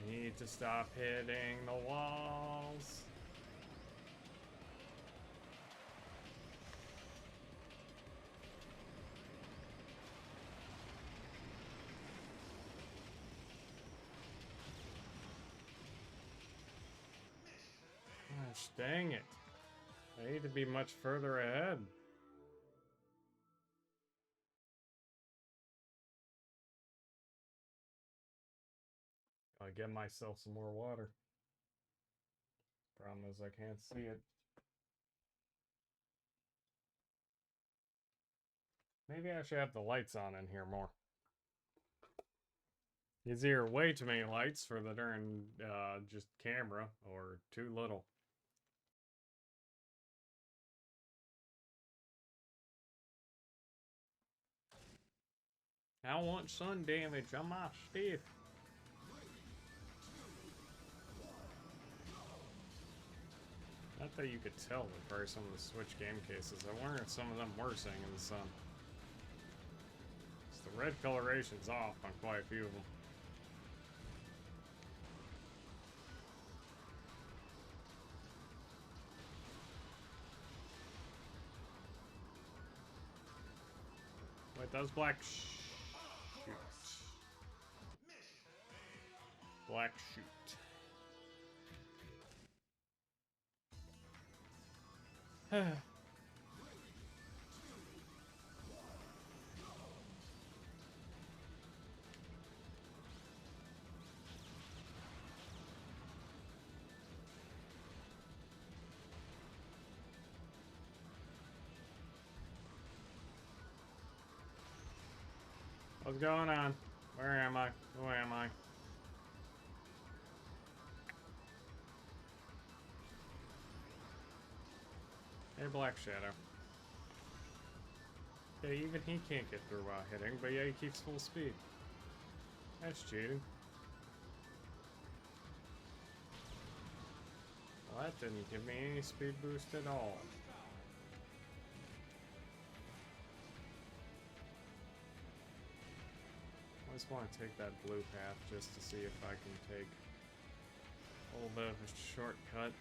I need to stop hitting the walls. Gosh, dang it. I need to be much further ahead. I'll get myself some more water. Problem is I can't see it. Maybe I should have the lights on in here more. Is either way too many lights for the darn just camera or too little. I want sun damage on my stuff. Not that you could tell with probably some of the Switch game cases. I wonder if some of them were saying in the sun. The red coloration's off on quite a few of them. Wait, that was black shoot. Black shoot. What's going on? Where am I? Who am I? Hey, Black Shadow. Yeah, even he can't get through while hitting, but yeah, he keeps full speed. That's cheating. Well, that didn't give me any speed boost at all. I just want to take that blue path just to see if I can take a little bit of a shortcut.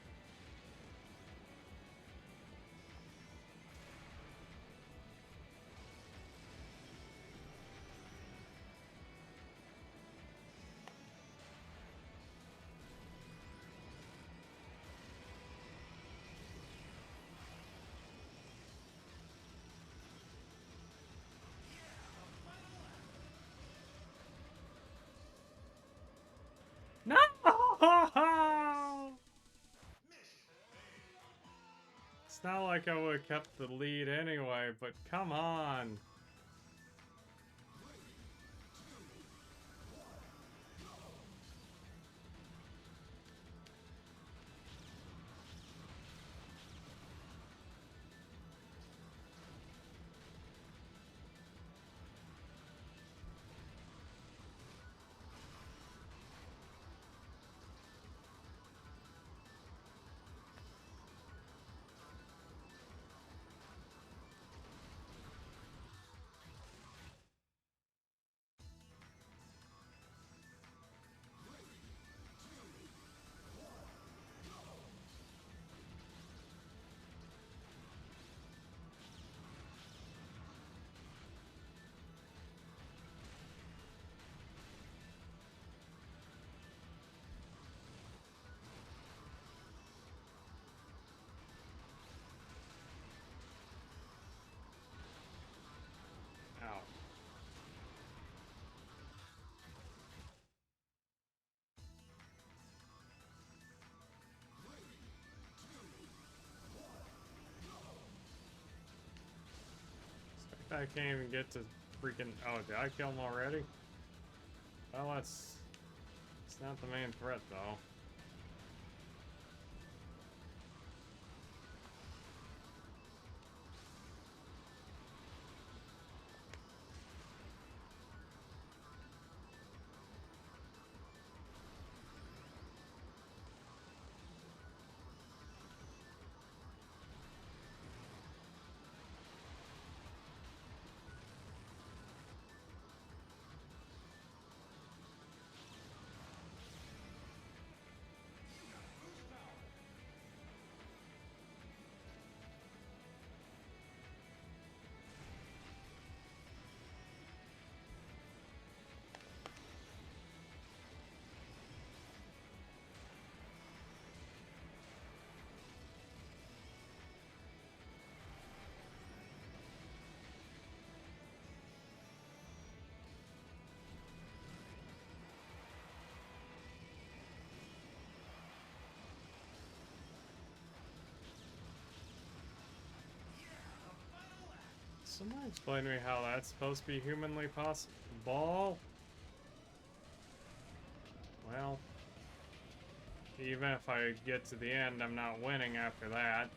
No! It's not like I would have kept the lead anyway, but come on. I can't even get to freaking... Oh, did I kill him already? Well, it's not the main threat, though. Someone explain to me how that's supposed to be humanly possible. Ball? Well, even if I get to the end, I'm not winning after that.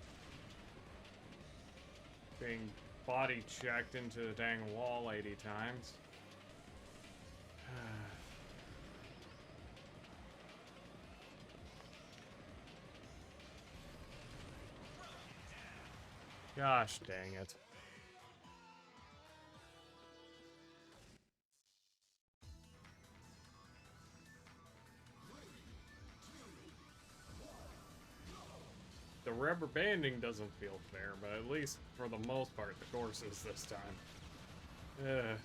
Being body checked into the dang wall 80 times. Gosh dang it. The rubber banding doesn't feel fair, but at least for the most part, the course is this time. Ugh.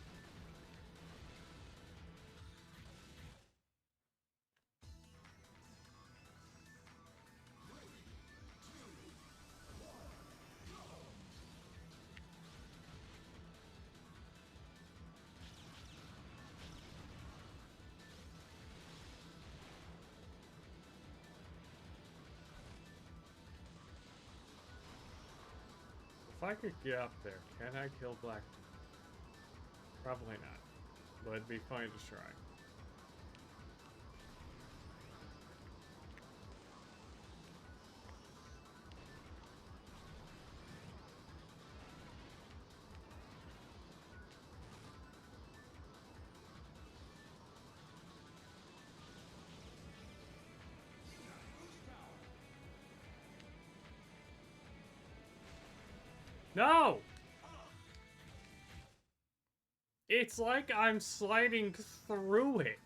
If I could get up there, can I kill Black? Probably not, but it'd be fun to try. No! It's like I'm sliding through it.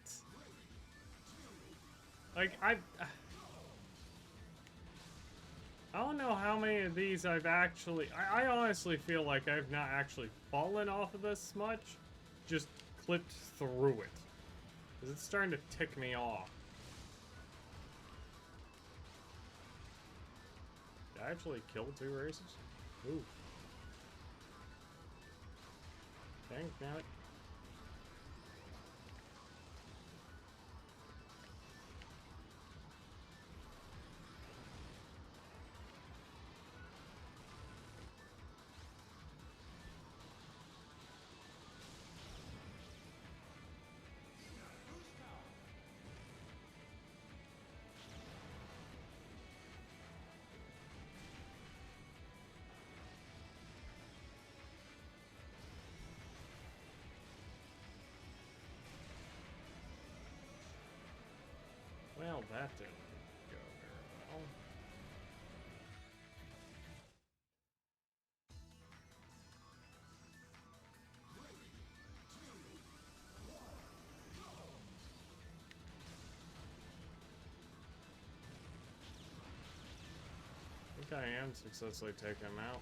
Like, I don't know how many of these I've actually... I honestly feel like I've not actually fallen off of this much. Just clipped through it. Because it's starting to tick me off. Did I actually kill 2 races? Ooh. Dang, damn it. Well, that didn't go very well. I think I am successfully taking him out.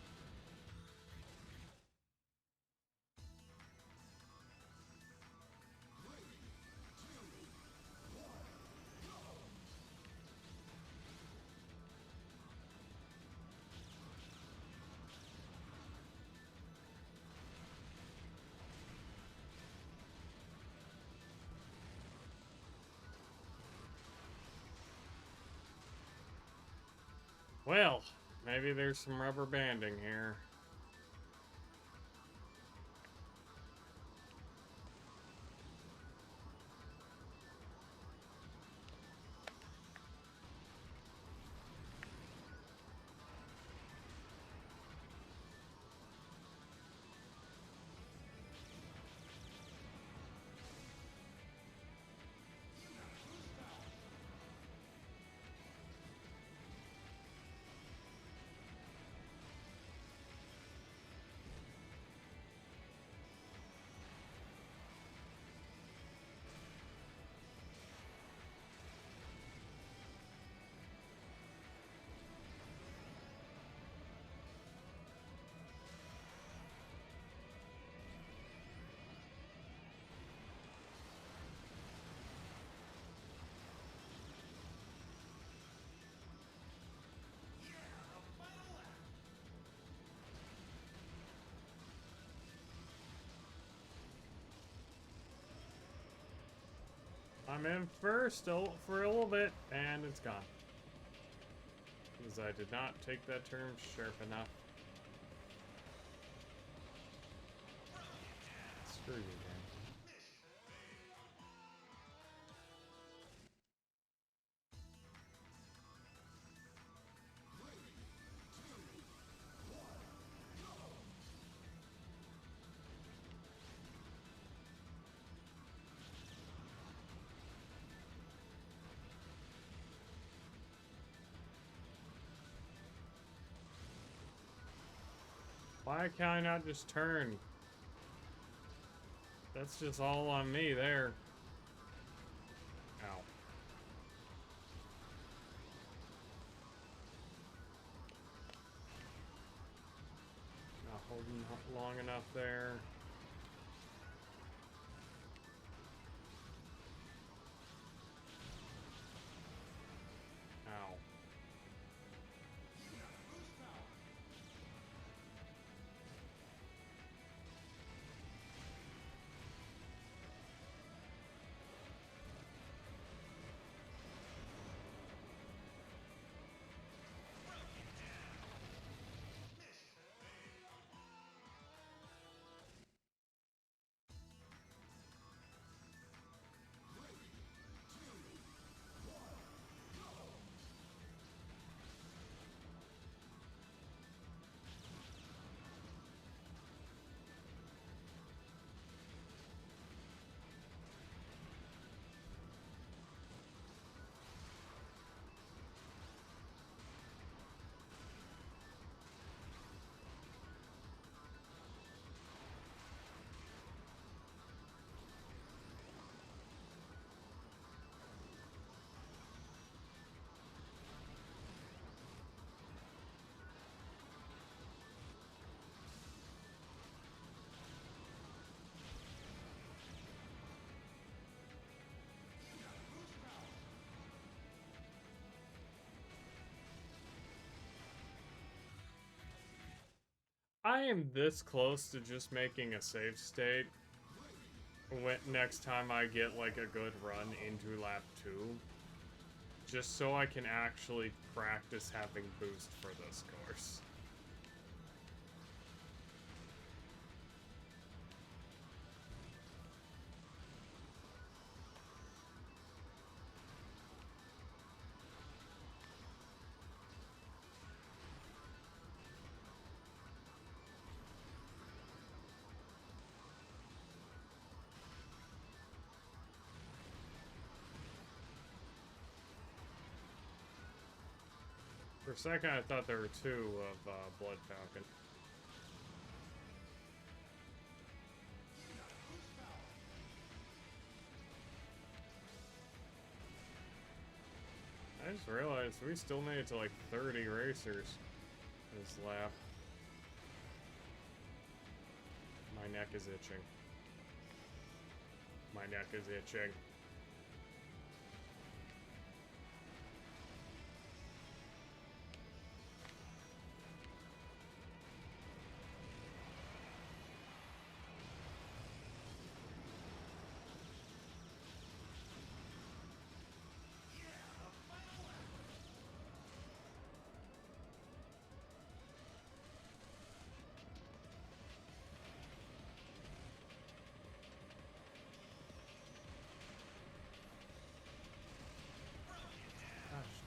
Well, maybe there's some rubber banding here. I'm in first for a little bit, and it's gone. Because I did not take that turn sharp enough. Screw you, man. Why can I not just turn? That's just all on me there. Ow. Not holding long enough there. Ow. I am this close to just making a save state next time I get like a good run into lap 2. Just so I can actually practice having boost for this course. For a second, I thought there were two of Blood Falcon. I just realized we still made it to like 30 racers this lap. My neck is itching. My neck is itching.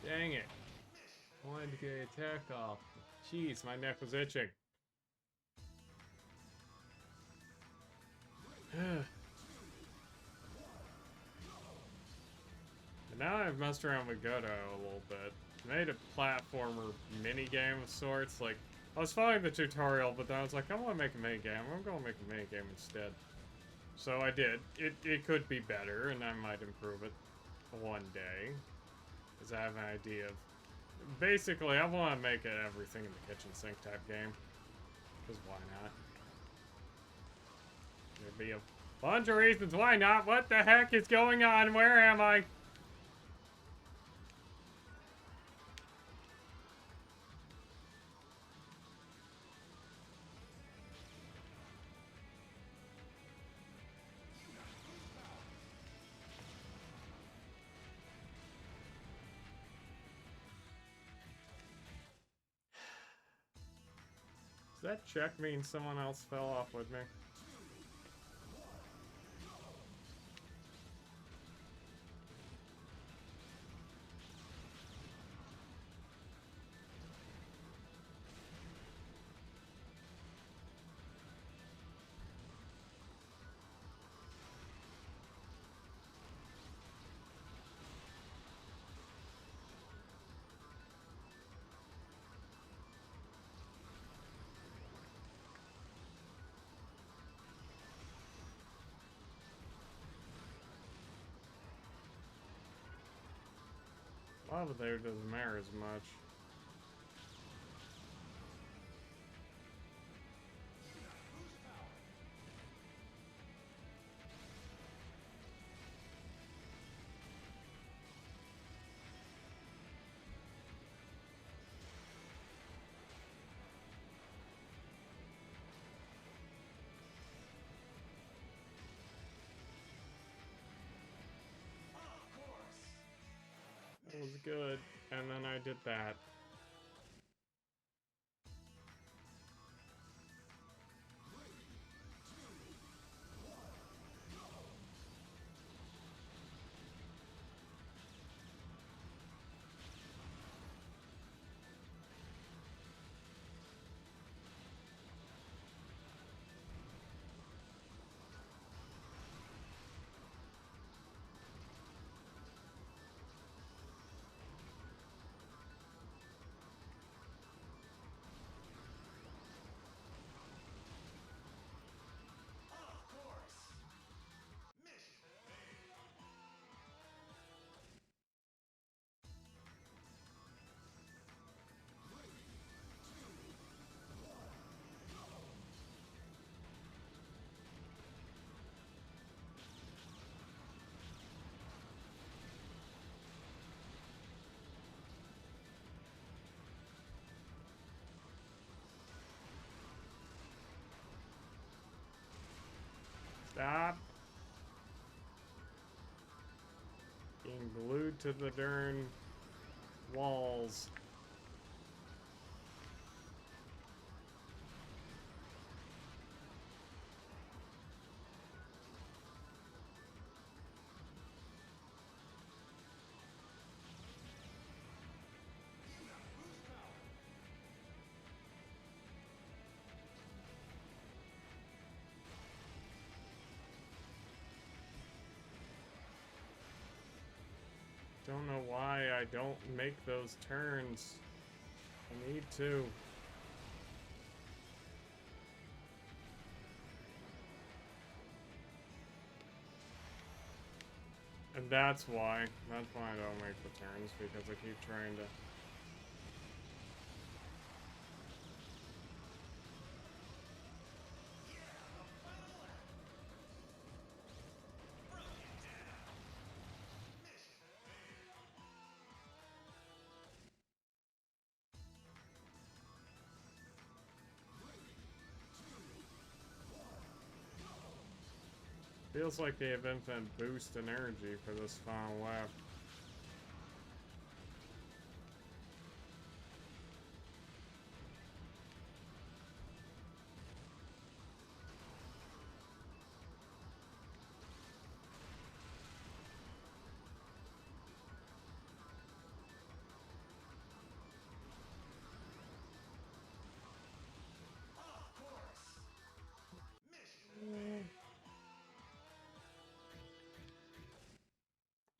Dang it. I wanted to get an attack off. Jeez, my neck was itching. And now I've messed around with Godot a little bit. Made a platformer mini-game of sorts. Like, I was following the tutorial, but then I was like, I want to make a mini-game. I'm going to make a mini-game instead. So I did. It could be better, and I might improve it one day. Because I have an idea of... Basically, I want to make it everything in the kitchen sink type game. Because why not? There'd be a bunch of reasons why not. What the heck is going on? Where am I? that check mean someone else fell off with me? Lava there doesn't matter as much. That was good. And then I did that. Stop. Being glued to the darn walls. Don't know why I don't make those turns. I need to. And that's why. That's why I don't make the turns, because I keep trying to... Feels like they have infinite boost in energy for this final lap.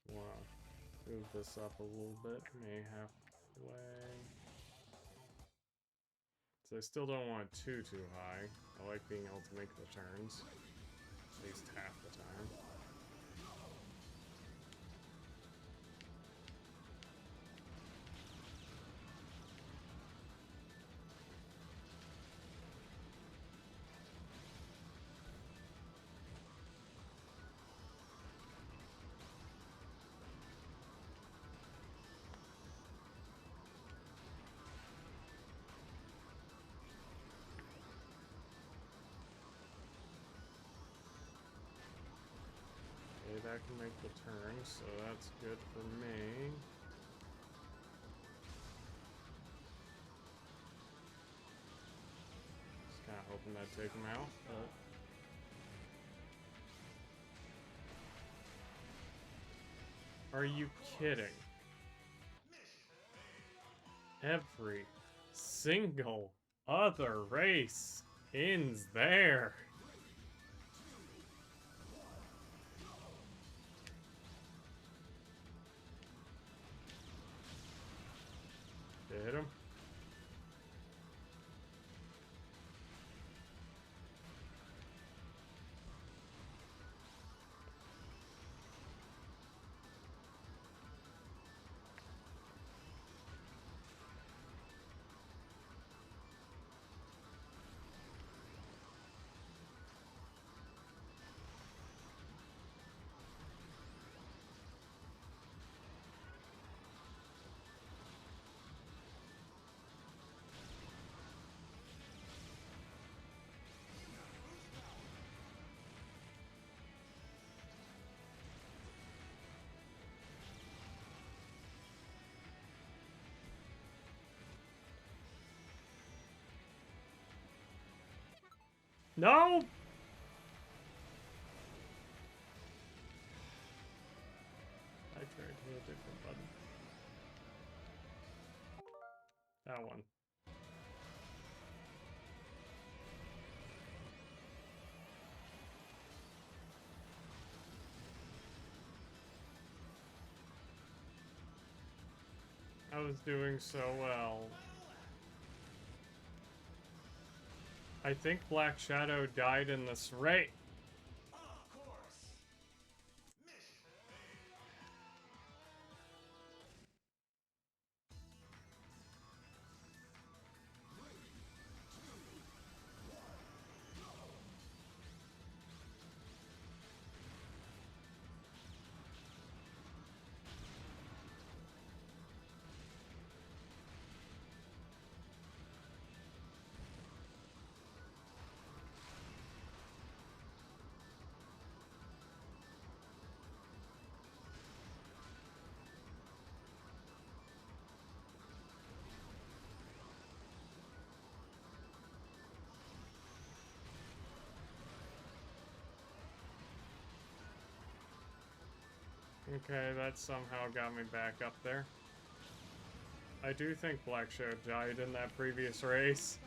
Wow. Move this up a little bit, maybe halfway. So I still don't want it too high. I like being able to make the turns, at least half the time. That can make the turn, so that's good for me. hoping that'd take him out, but... Are you kidding? Every single other race ends there. Hit him. No! I tried to hit a different button. That one. I was doing so well. I think Black Shadow died in this race. Okay, that somehow got me back up there. I do think Black Shadow died in that previous race.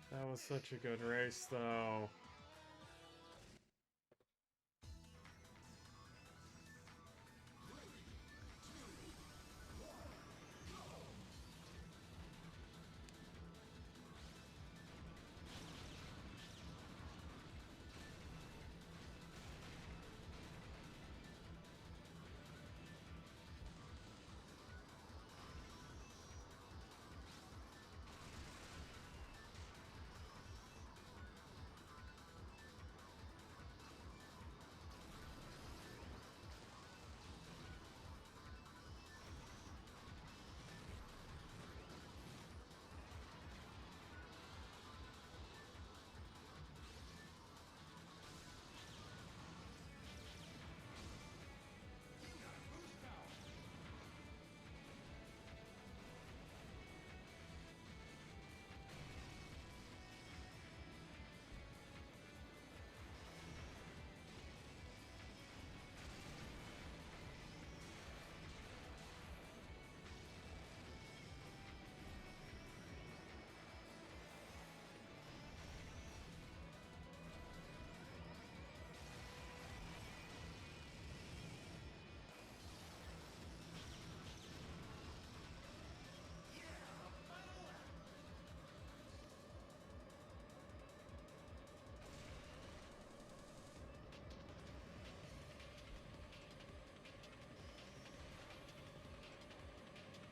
That was such a good race, though.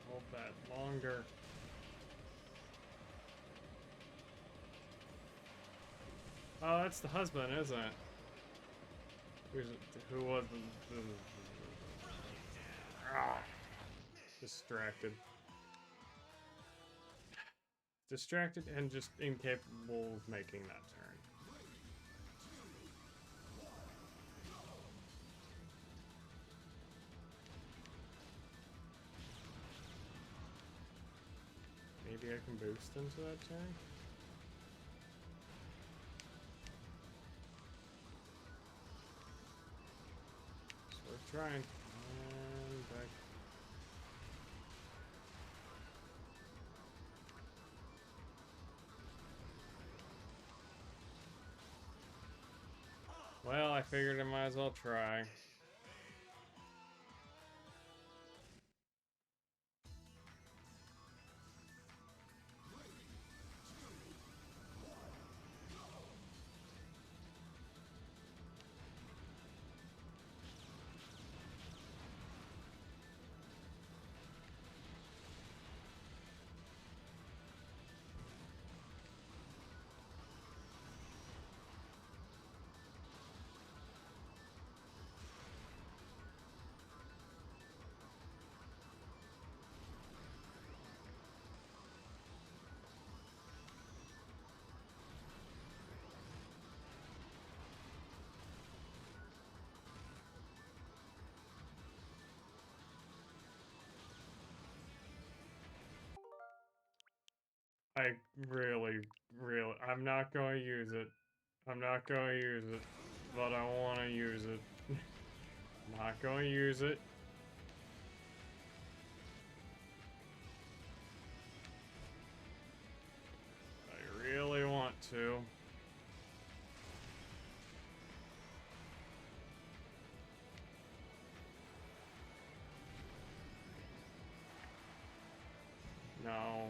Hold that longer. Oh, that's the husband, isn't it? Who was Ah, distracted. Distracted and just incapable of making that turn. Maybe I can boost into that turn? It's worth trying. And back. Well, I figured I might as well try. I really, I'm not going to use it. I'm not going to use it, but I want to use it. I'm not going to use it. I really want to. No.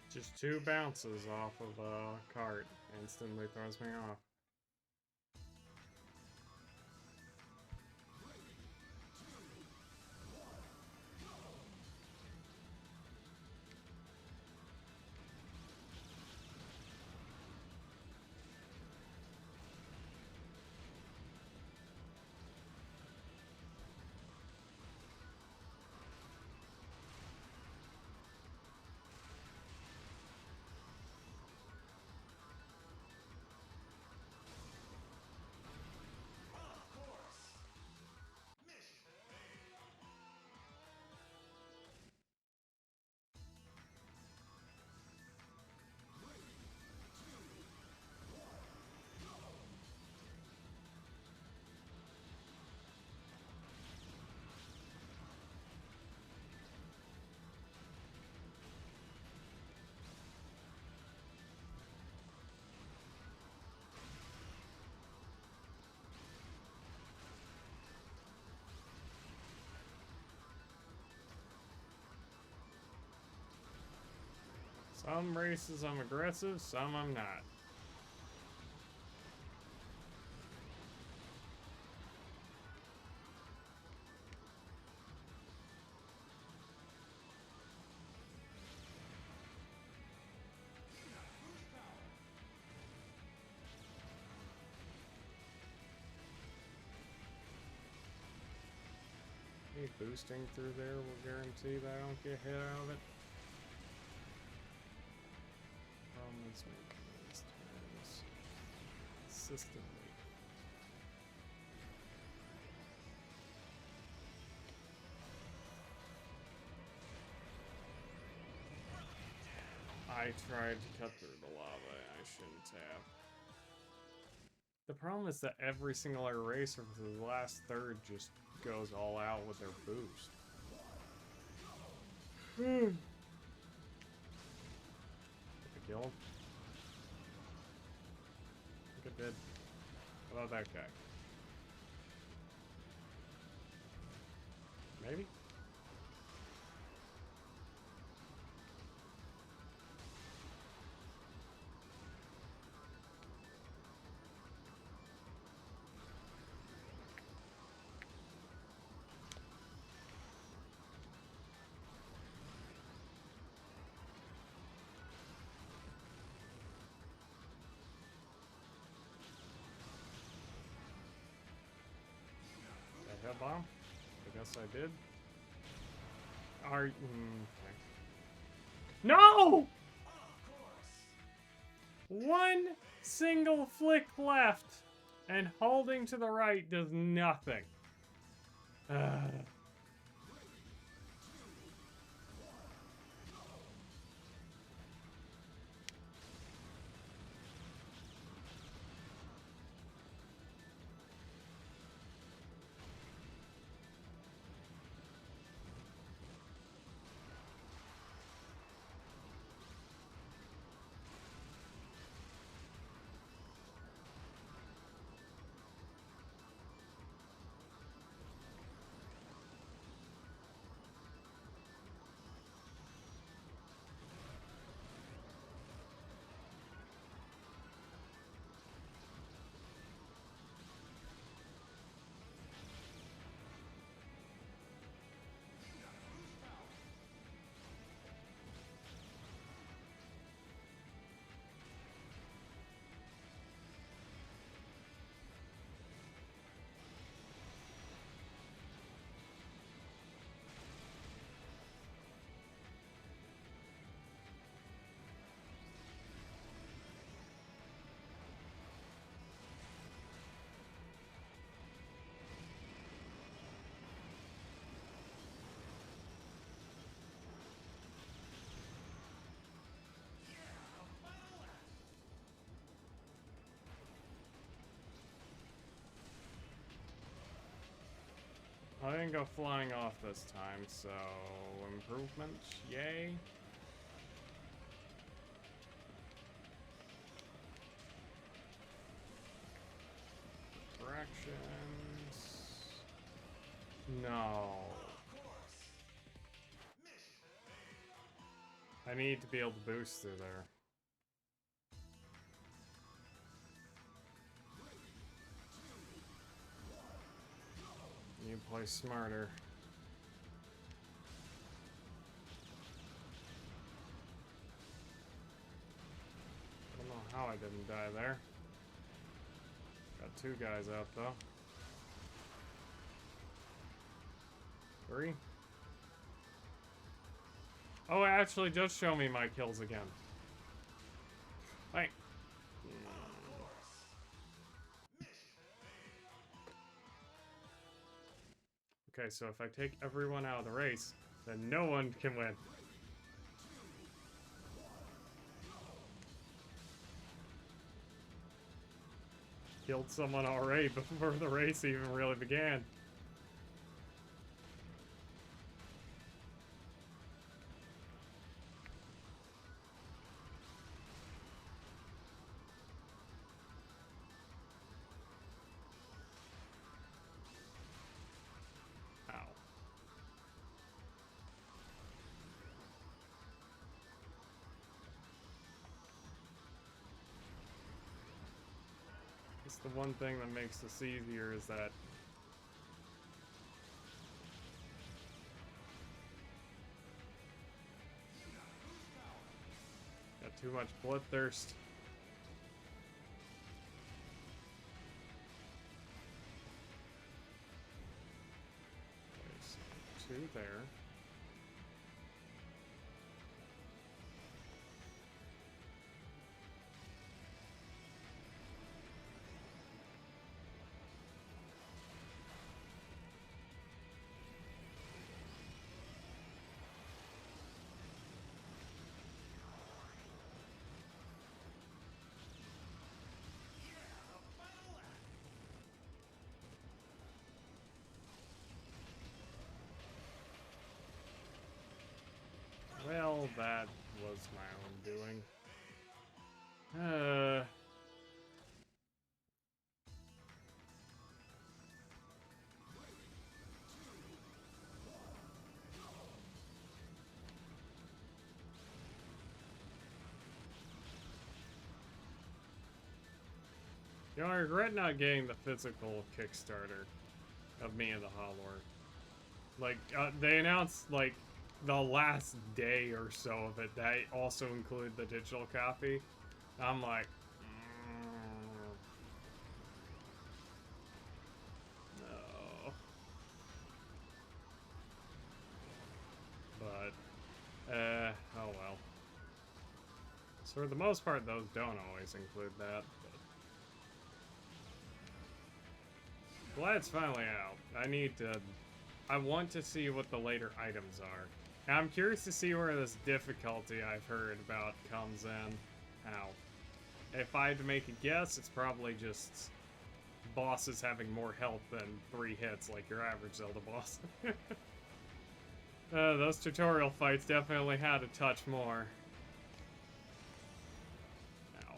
Just 2 bounces off of a cart instantly throws me off. Some races I'm aggressive, some I'm not. Maybe boosting through there will guarantee that I don't get hit out of it. Let's make these turns consistently. I tried to cut through the lava. I shouldn't have. The problem is that every single eraser for the last third just goes all out with their boost. Did I kill him? I think I did. How about that guy? Maybe? That bomb? I guess I did. Okay. No! One single flick left, and holding to the right does nothing. I didn't go flying off this time, so improvement, yay. Corrections. No. I need to be able to boost through there. You play smarter. I don't know how I didn't die there. Got 2 guys out though. 3. Oh, it actually just show me my kills again. Right. Okay, so if I take everyone out of the race, then no one can win. Killed someone already before the race even really began. The one thing that makes this easier is that got too much bloodthirst. Okay, so 2 there. that was my own doing. You know, I regret not getting the physical Kickstarter of me and the Hollor. Like, they announced, like, the last day or so of it that also included the digital copy. I'm like, no. But, oh well. So for the most part, those don't always include that. But glad it's finally out. I want to see what the later items are. And I'm curious to see where this difficulty I've heard about comes in. How? If I had to make a guess, it's probably just bosses having more health than 3 hits, like your average Zelda boss. Those tutorial fights definitely had a touch more. Ow.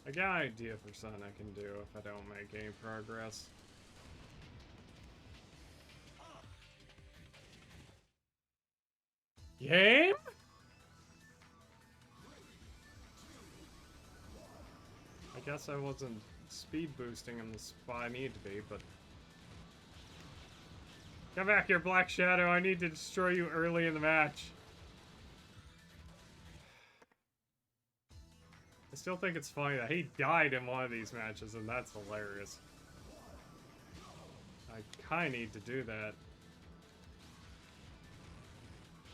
I got an idea for something I can do if I don't make any progress. Game? I guess I wasn't speed boosting in the spot I need to be, but... Come back here, Black Shadow. I need to destroy you early in the match. I still think it's funny that he died in one of these matches, and that's hilarious. I kinda need to do that.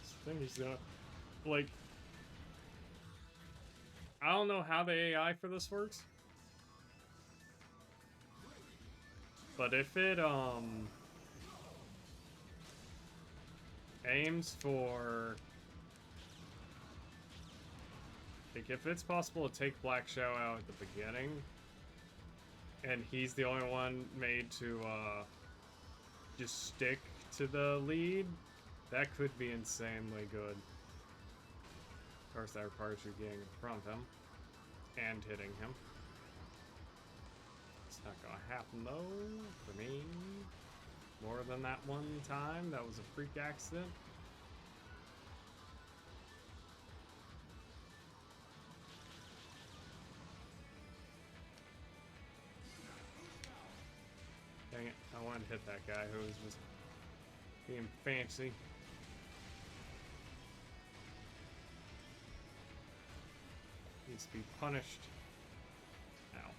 I think he's not... Like... I don't know how the AI for this works. But if it, aims for... Like, if it's possible to take Black Shadow out at the beginning, and he's the only one made to, just stick to the lead, that could be insanely good. Of course, that requires you getting in front of him, and hitting him. It's not gonna happen, though, for me. More than that one time, that was a freak accident. Dang it, I wanted to hit that guy who was just being fancy. Needs to be punished. Ow.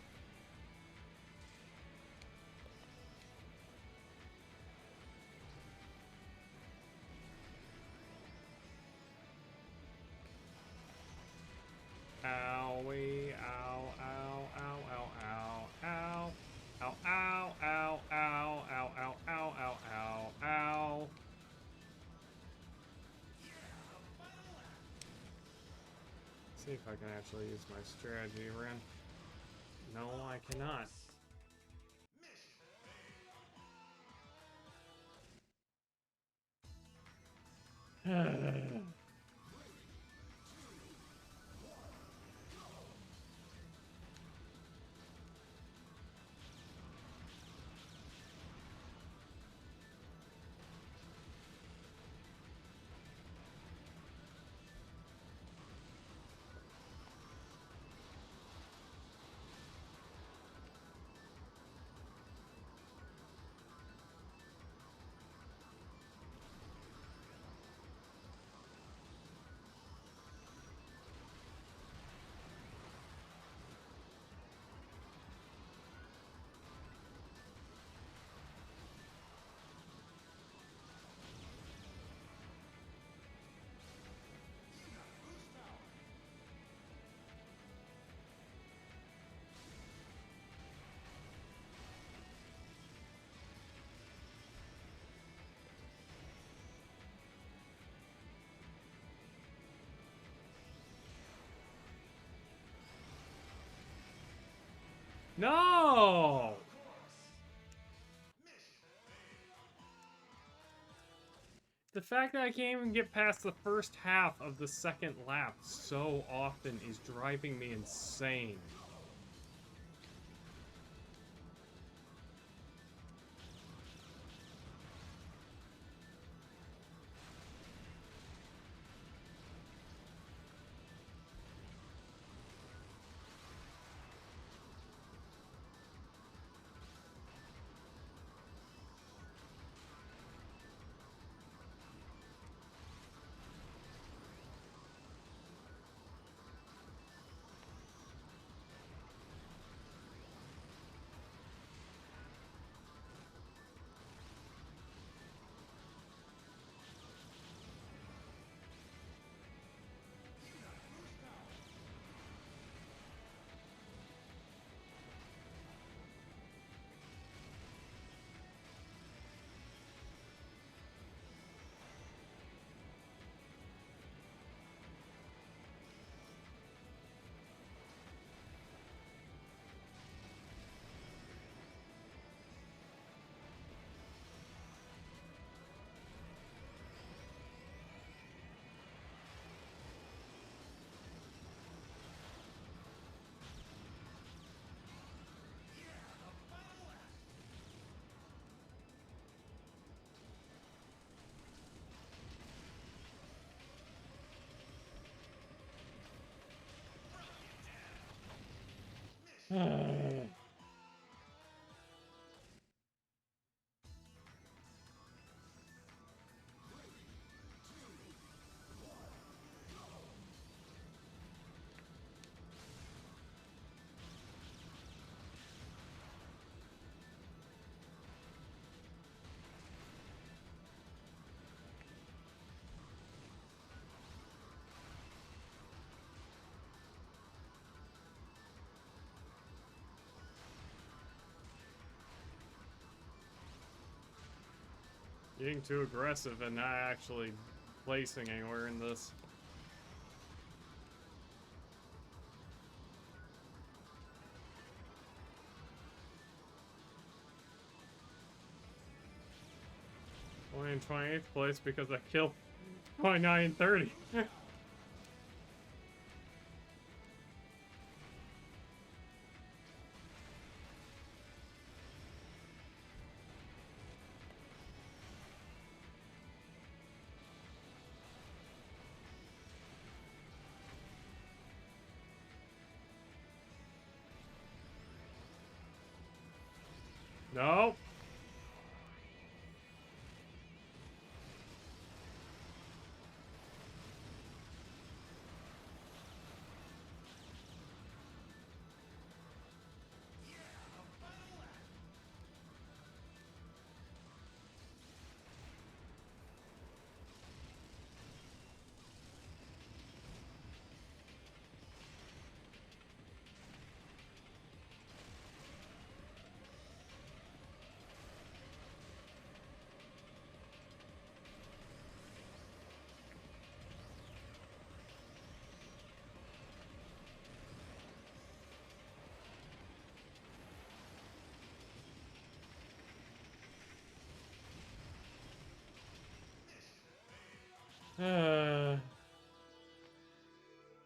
Owie, ow, ow, ow, ow, ow, ow. Ow, ow, ow, ow, ow, ow, ow, ow, ow, ow. See if I can actually use my strategy, Ren. No, I cannot. No! The fact that I can't even get past the first half of the second lap so often is driving me insane. Being too aggressive and not actually placing anywhere in this. Only in 28th place because I killed 29 and 30. No.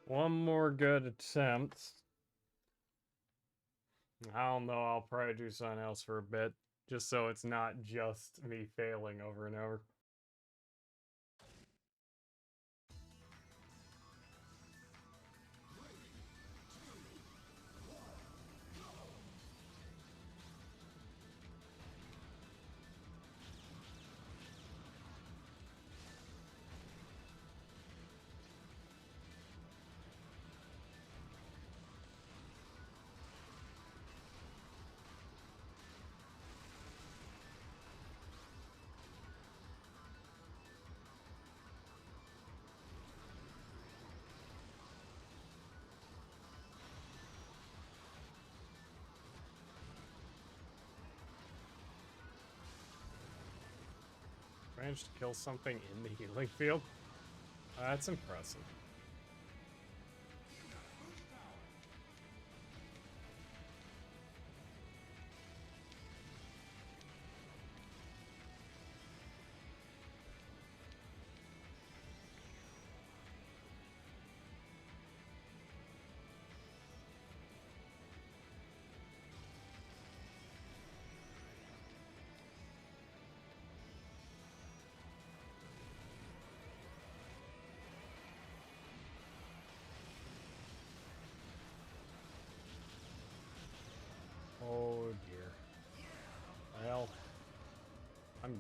One more good attempt. I don't know, I'll probably do something else for a bit, just so it's not just me failing over and over. Managed to kill something in the healing field? That's impressive.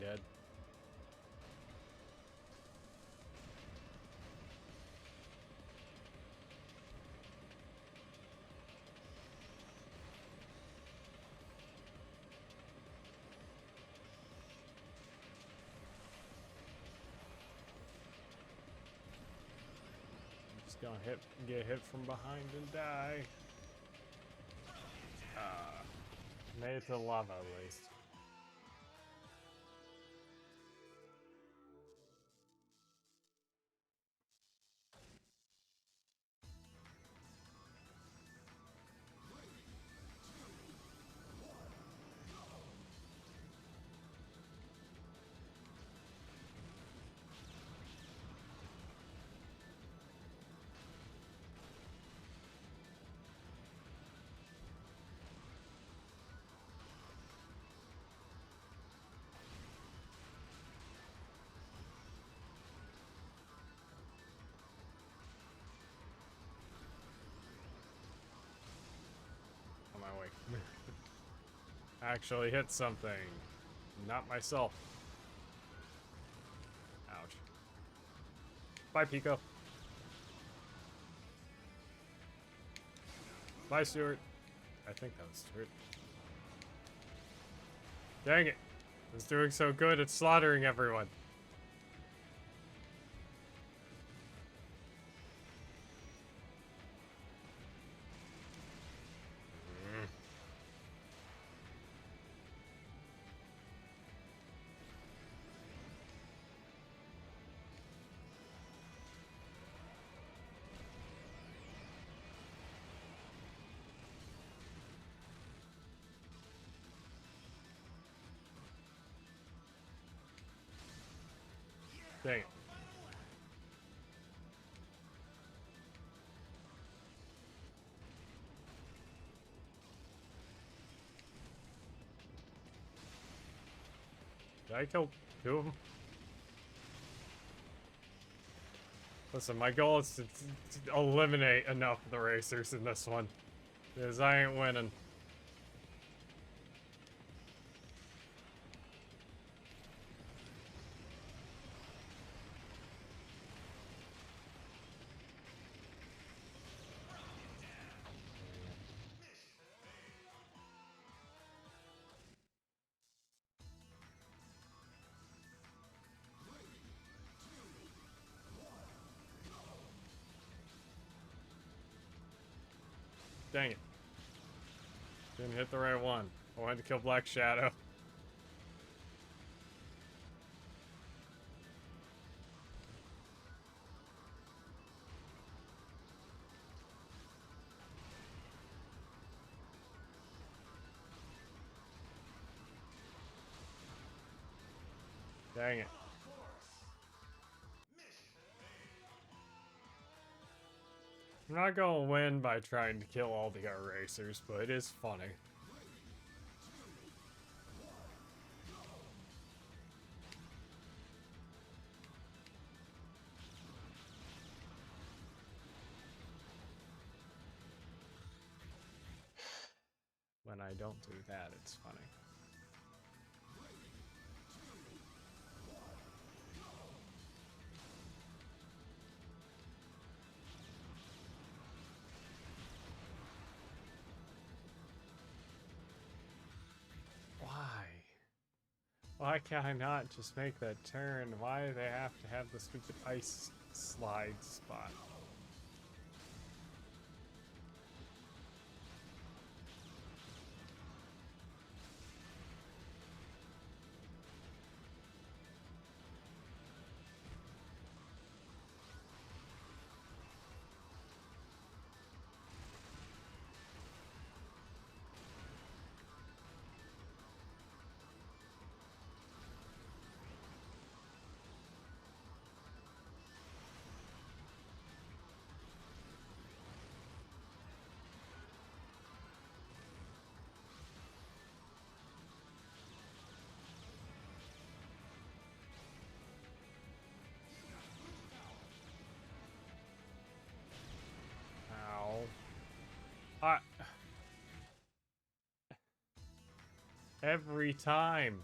dead. Just gonna get hit from behind and die. Made it to the lava at least. On my way. Actually hit something. Not myself. Ouch. Bye, Pico. Bye, Stuart. I think that was Stuart. Dang it. It's doing so good, it's slaughtering everyone. Dang it. Did I kill two of them? Listen, my goal is to eliminate enough of the racers in this one. Because I ain't winning. Dang it. Didn't hit the right one. I wanted to kill Black Shadow. Dang it. I'm not gonna win by trying to kill all the racers, but it is funny. When I don't do that, it's funny. Why can I not just make that turn? Why do they have to have the stupid ice slide spot? Every time.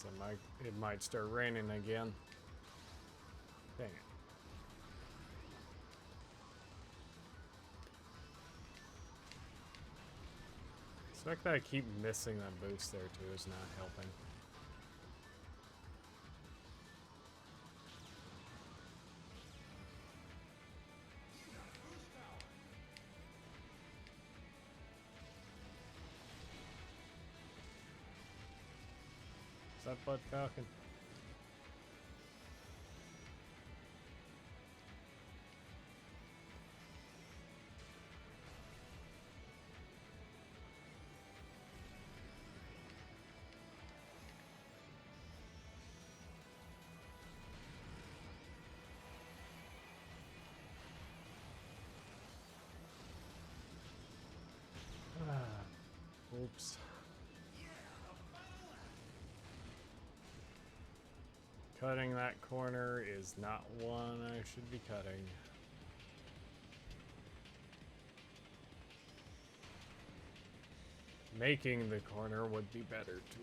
means it might start raining again. Dang it. The fact that I keep missing that boost there too is not helping. Is that Bud Falcon? Oops. Cutting that corner is not one I should be cutting. Making the corner would be better too.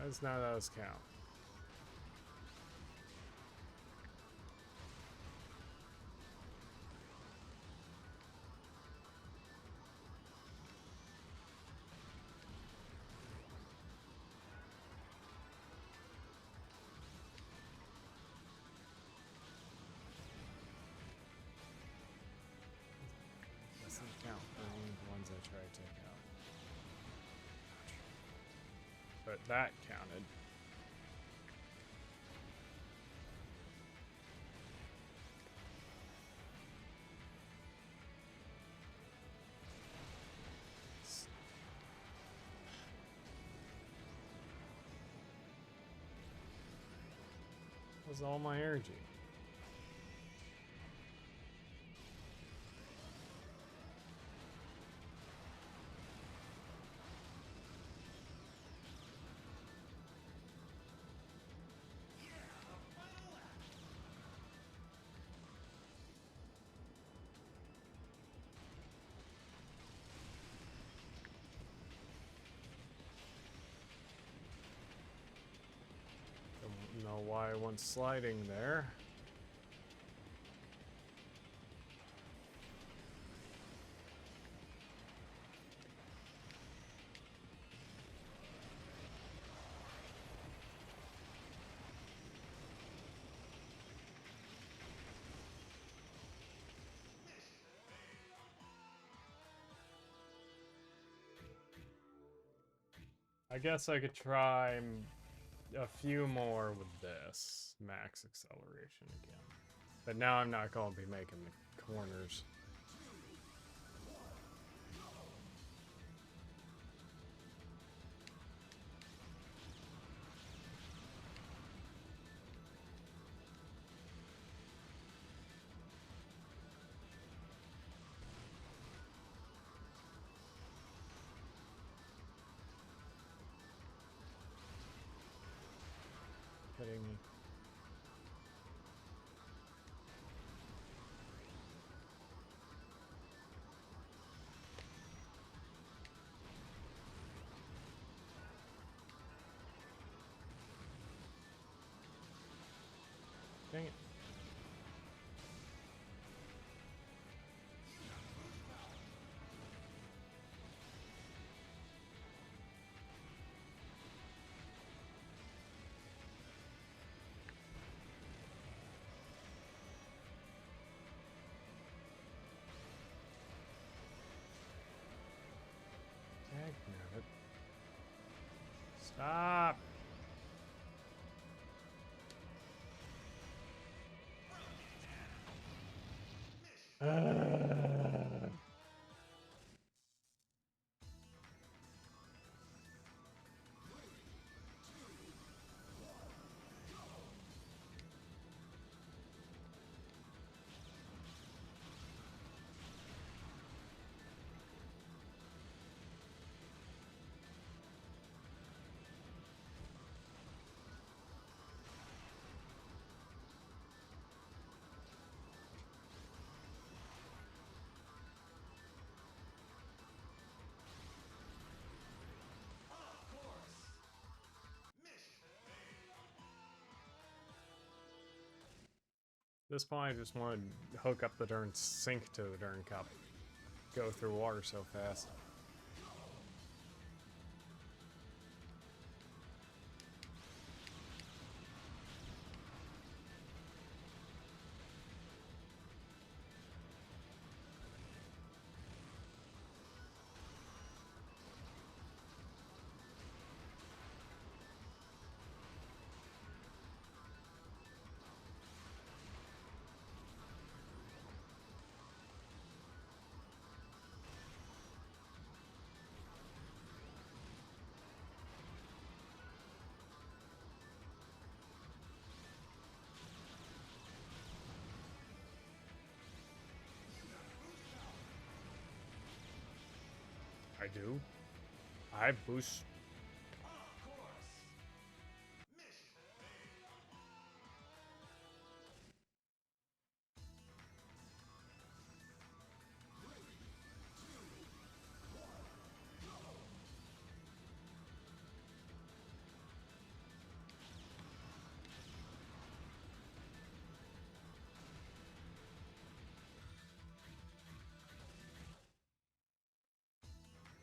That's not those count. Doesn't count for any of the ones I try to take out. But that counted. That was all my energy. Don't know why I went sliding there. I guess I could try a few more with this max acceleration again. But now I'm not going to be making the corners. Kidding me. This point, I just want to hook up the darn sink to the darn cup. Go through water so fast. I do. I boost.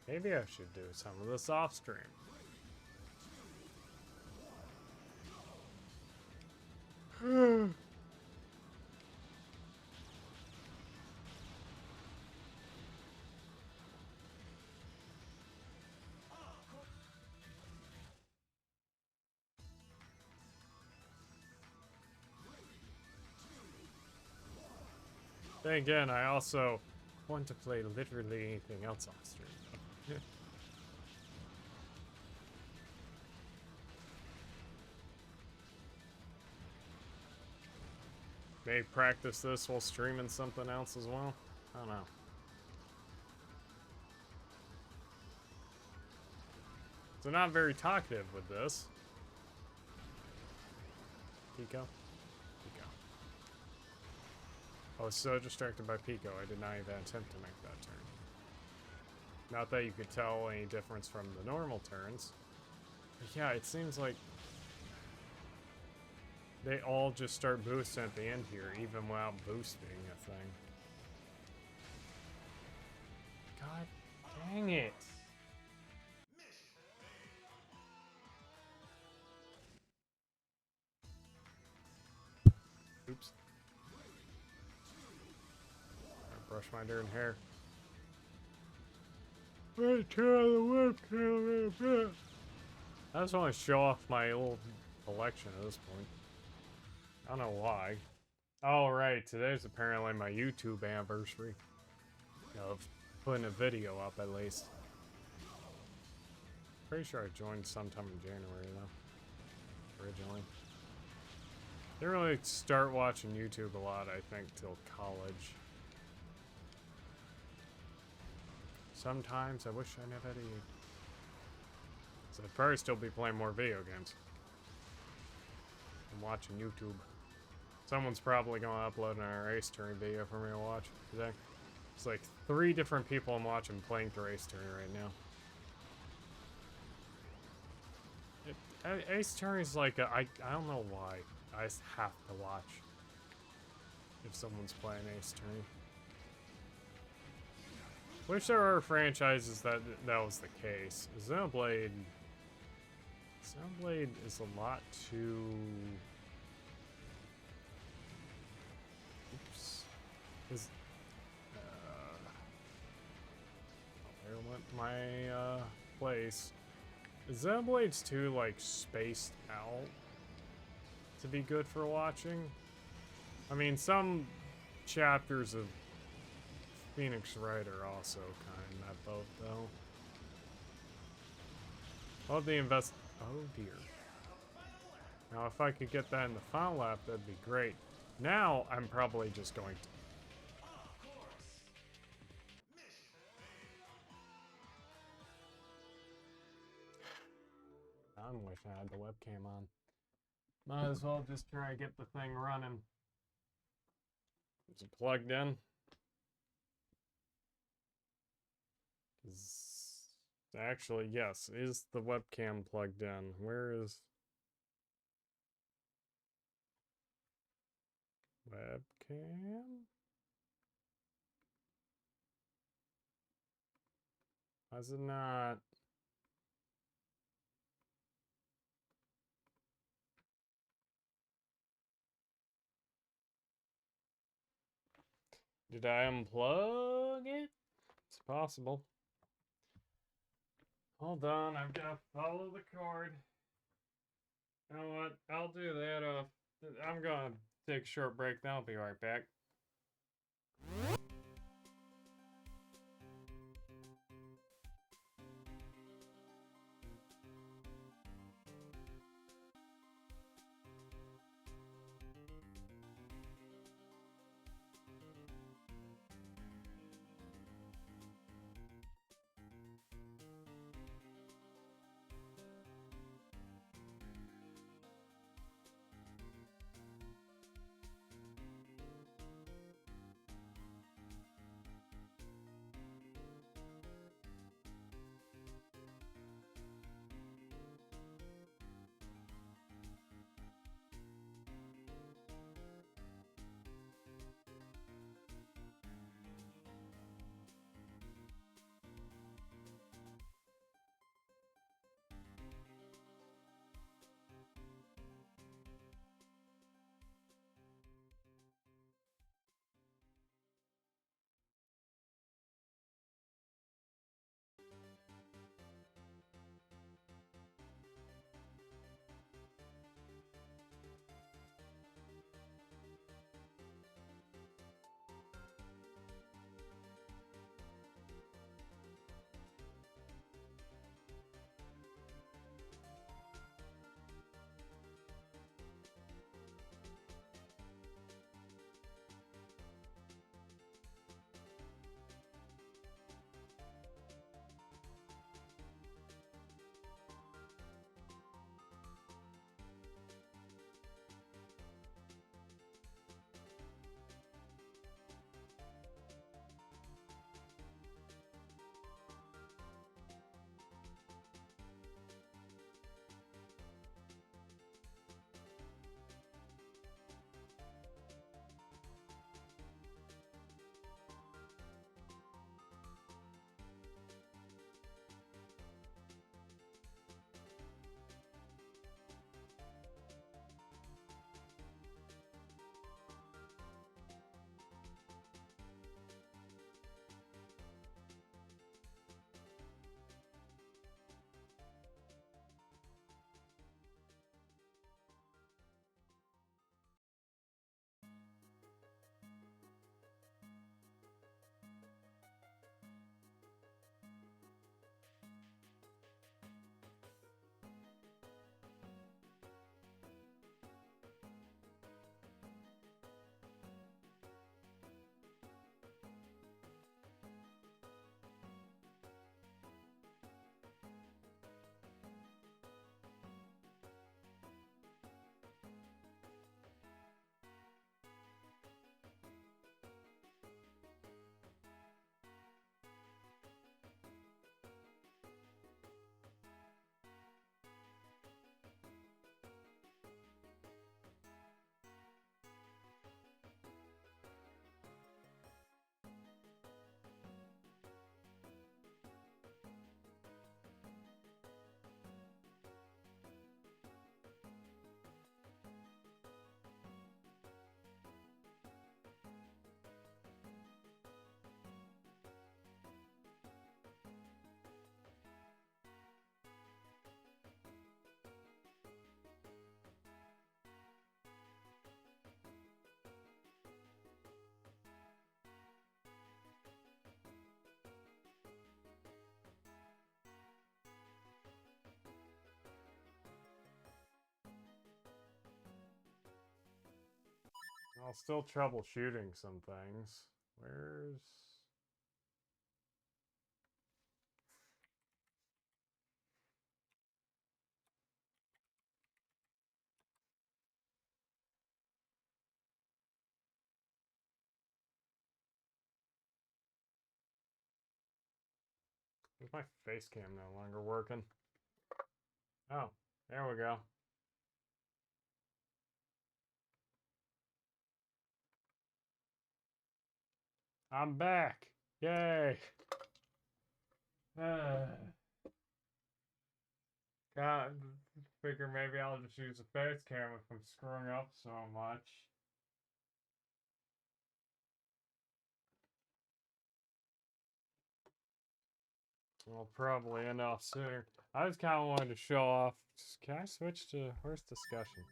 Maybe I should do some of this off stream. Then again, I also want to play literally anything else off stream. Maybe practice this while streaming something else as well. I don't know. So not very talkative with this. Pico? Pico. I was so distracted by Pico, I did not even attempt to make that turn. Not that you could tell any difference from the normal turns. But yeah, it seems like they all just start boosting at the end here, even without boosting a thing. God dang it! Oops. I brush my darn hair. Right to the webcam a bit. I just want to show off my old collection at this point. I don't know why. Oh, right. Today's apparently my YouTube anniversary of putting a video up, at least. Pretty sure I joined sometime in January, though. Originally. Didn't really start watching YouTube a lot, I think, till college. Sometimes I wish I never did. So I'd probably still be playing more video games. And watching YouTube. Someone's probably going to upload an Ace Attorney video for me to watch today. It's like 3 different people I'm watching playing through Ace Attorney right now. Ace Attorney's like, I don't know why. I just have to watch if someone's playing Ace Attorney. Wish there were franchises that was the case. Xenoblade is a lot too... Oops. I went my place. Xenoblade's too, like, spaced out to be good for watching. I mean, some chapters of Phoenix Wright are also kind of in that boat, though. Love the invest. Oh dear. Now, if I could get that in the final lap, that'd be great. Now, I'm probably just going to. I'm wishing I had the webcam on. Might as well just try to get the thing running. Is it plugged in? Actually, yes. Is the webcam plugged in? Where is webcam? Why is it not? Did I unplug it? It's possible. Hold on, I've got to follow the cord. You know what? I'll do that. I'm gonna take a short break. Then I'll be right back. I'll still troubleshooting some things. Where's my face cam no longer working? Oh, there we go. I'm back. Yay. God, figure maybe I'll just use the face cam if I'm screwing up so much. We'll probably end off sooner. I just kind of wanted to show off. Can I switch to where's discussion?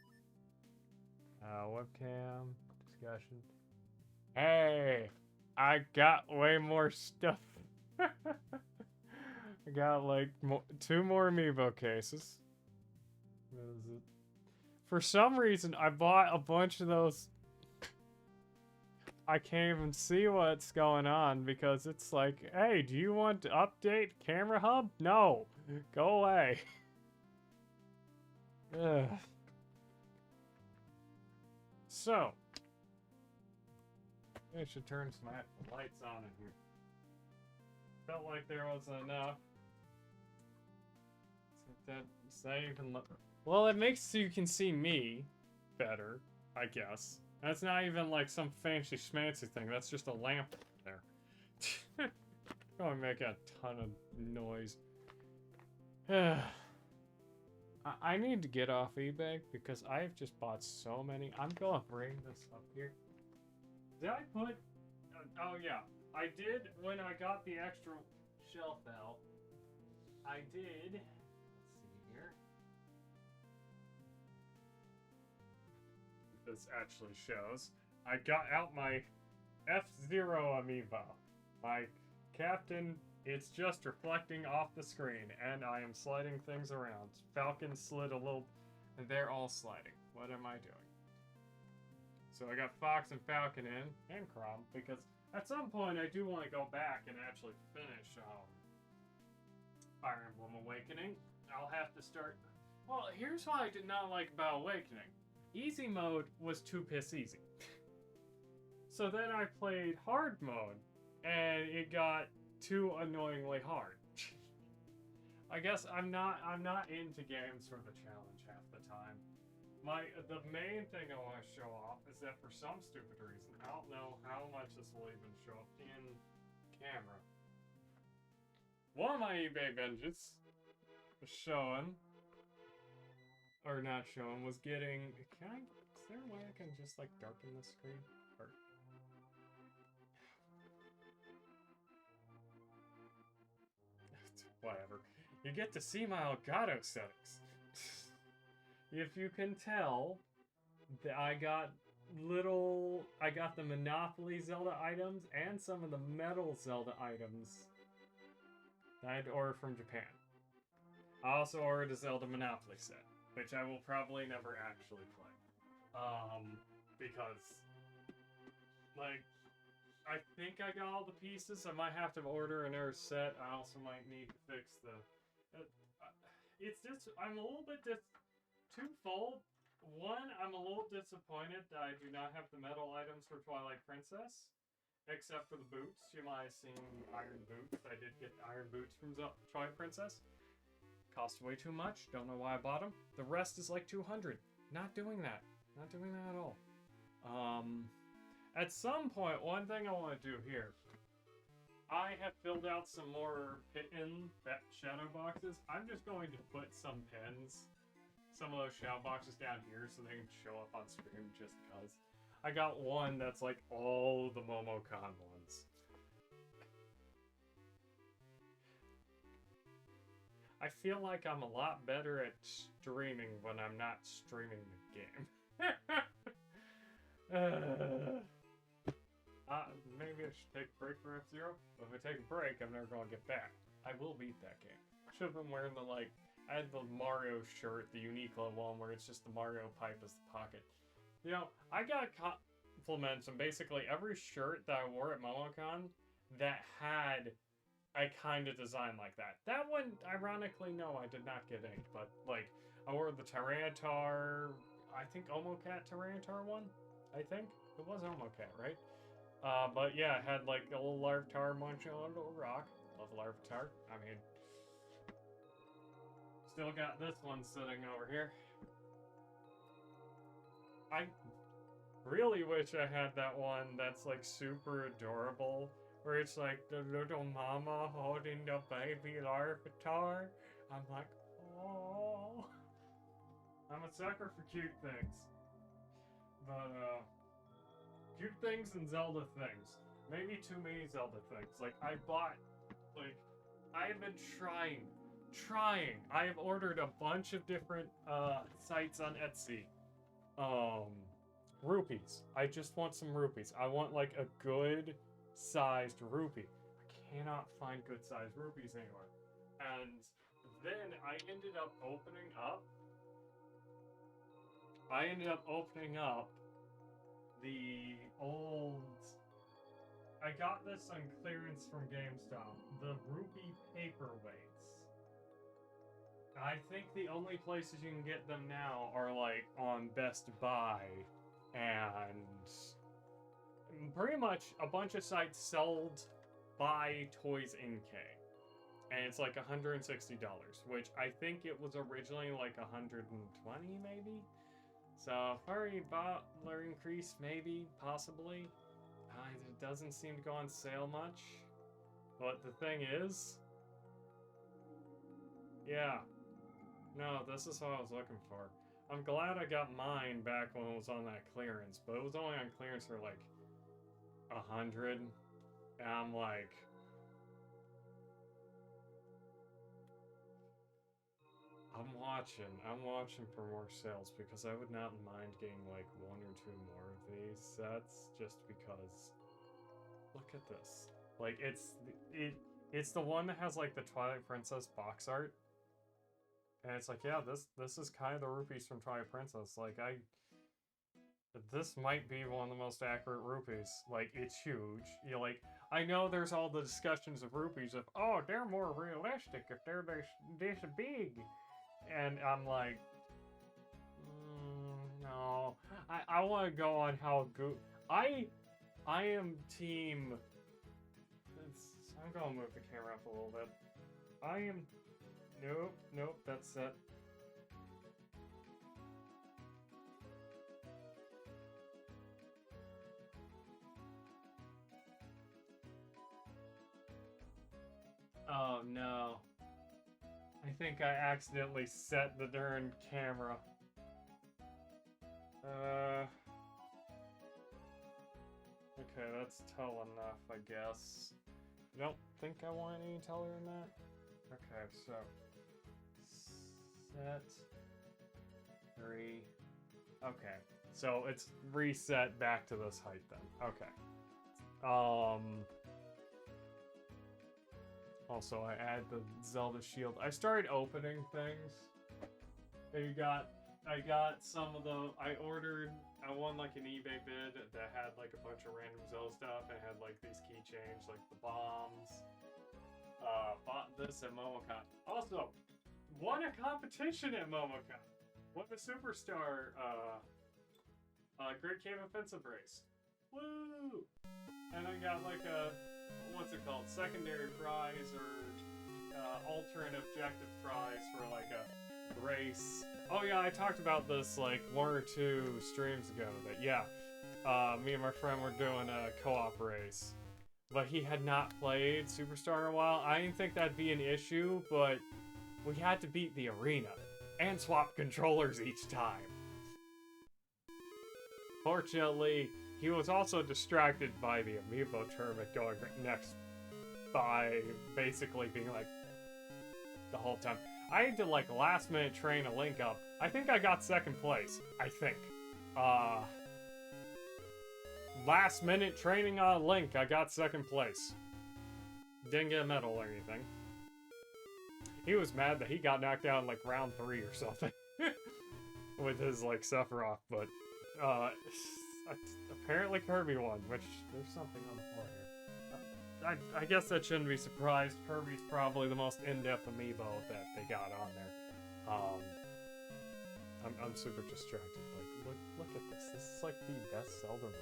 Webcam discussion. Hey, I got way more stuff. I got like 2 more amiibo cases. For some reason, I bought a bunch of those. I can't even see what's going on because it's like, hey, do you want to update Camera Hub? No, go away. Ugh. So, I should turn some lights on in here. Felt like there wasn't enough. Is that even well, it makes so you can see me better, I guess. That's not even like some fancy schmancy thing. That's just a lamp there. Gonna make a ton of noise. I need to get off eBay because I've just bought so many. I'm gonna bring this up here. Did I put? Oh yeah, I did when I got the extra shelf out. I did. Let's see here. This actually shows. I got out my F-Zero amiibo. My captain, it's just reflecting off the screen, and I am sliding things around. Falcon slid a little, and they're all sliding. What am I doing? So I got Fox and Falcon in, and Crom, because at some point I do want to go back and actually finish Fire Emblem Awakening. I'll have to start... Well, here's what I did not like about Awakening. Easy mode was too piss easy. So then I played hard mode, and it got too annoyingly hard. I guess I'm not into games for the challenge half the time. The main thing I want to show off is that for some stupid reason, I don't know how much this will even show up in camera. One of my eBay binges was showing, or not showing, was getting. Is there a way I can just like darken the screen? Or whatever. You get to see my Elgato settings. If you can tell, I got the Monopoly Zelda items and some of the Metal Zelda items that I had to order from Japan. I also ordered a Zelda Monopoly set, which I will probably never actually play. Because, like, I think I got all the pieces. I might have to order another set. I also might need to fix the... it's just... I'm a little bit twofold. One, I'm a little disappointed that I do not have the metal items for Twilight Princess. Except for the boots. You might have seen the iron boots. I did get the iron boots from Twilight Princess. Cost way too much. Don't know why I bought them. The rest is like 200. Not doing that. Not doing that at all. At some point, one thing I want to do here. I have filled out some more pin shadow boxes. I'm just going to put some pins, some of those shadow boxes down here so they can show up on screen just because. I got one that's like all the Momocon ones. I feel like I'm a lot better at streaming when I'm not streaming the game. Maybe I should take a break for F-Zero. If I take a break, I'm never gonna get back. I will beat that game. Should have been wearing the, like, I had the Mario shirt, the Uniqlo one, where it's just the Mario pipe as the pocket. You know, I got implements and basically every shirt that I wore at MomoCon that had a kind of design like that. That one, ironically, no, I did not get inked, but like I wore the Tyranitar, I think Omocat Tyranitar one. I think it was Omocat, right? But yeah, it had like a little Larvitar munching on a little rock. Love Larvitar. I mean, still got this one sitting over here. I really wish I had that one that's like super adorable, where it's like the little mama holding the baby Larvitar. I'm like, oh, I'm a sucker for cute things. But cute things and Zelda things. Maybe too many Zelda things. Like I have been trying. I have ordered a bunch of different sites on Etsy. Rupees. I just want some rupees. I want like a good sized rupee. I cannot find good sized rupees anywhere. And then I ended up opening up the old. I got this on clearance from GameStop. The rupee paperweights. I think the only places you can get them now are like on Best Buy and pretty much a bunch of sites sold by Toys NK. And it's like $160, which I think it was originally like $120 maybe. So furry bottler increase, maybe, possibly. It doesn't seem to go on sale much. But the thing is, yeah, no, this is what I was looking for. I'm glad I got mine back when it was on that clearance, but it was only on clearance for like 100, and I'm like, I'm watching for more sales because I would not mind getting like 1 or 2 more of these sets just because. Look at this. Like it's the one that has like the Twilight Princess box art. And it's like, yeah, this is kind of the rupees from Twilight Princess. Like this might be one of the most accurate rupees. Like it's huge. You like I know there's all the discussions of rupees of, oh, they're more realistic if they're this big. And I'm like, no. I want to go on how good. I am team. I'm gonna move the camera up a little bit. I am. Nope, that's it. Oh no. I think I accidentally set the darn camera. Okay, that's tall enough, I guess. I don't think I want any taller than that. Okay, so set 3. Okay, so it's reset back to this height then. Okay. Also, I add the Zelda shield. I started opening things. I got some of the. I won like an eBay bid that had like a bunch of random Zelda stuff and had like these keychains, like the bombs. Bought this at MomoCon. Also, won a competition at MomoCon. Won the Superstar Great Cave Offensive race. Woo! And I got like a, what's it called, secondary prize or alternate objective prize for like a race. Oh yeah, I talked about this like 1 or 2 streams ago that yeah, me and my friend were doing a co-op race. But he had not played Superstar in a while. I didn't think that'd be an issue, but we had to beat the arena and swap controllers each time. Fortunately, he was also distracted by the amiibo tournament going next by basically being like the whole time. I had to like last minute train a Link up. I think I got 2nd place. I think. Last minute training on a Link, I got 2nd place. Didn't get a medal or anything. He was mad that he got knocked out in like round 3 or something. With his like Sephiroth, but apparently Kirby won, which there's something on the floor here. I guess that shouldn't be surprised. Kirby's probably the most in-depth amiibo that they got on there. I'm super distracted. Like, look at this. This is like the best Zelda movie.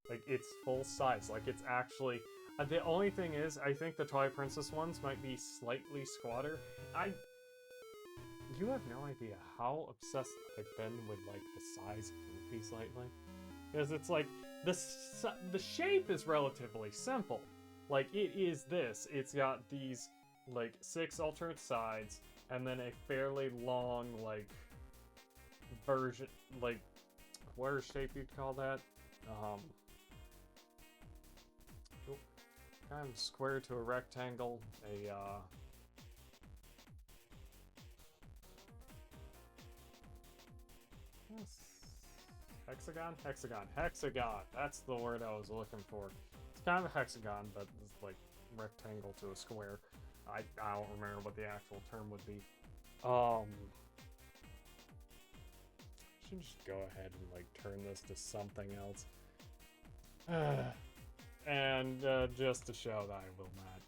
Like, it's full size. Like, it's actually... the only thing is, I think the Twilight Princess ones might be slightly squatter. You have no idea how obsessed I've been with, like, the size of movies lately. Because it's like, the shape is relatively simple. Like, it is this. It's got these, like, 6 alternate sides, and then a fairly long, like, version, like, square shape you'd call that? Kind of square to a rectangle, hexagon, that's the word I was looking for. It's kind of a hexagon, but it's like rectangle to a square. I don't remember what the actual term would be. I should just go ahead and like turn this to something else. And just to show that I will not.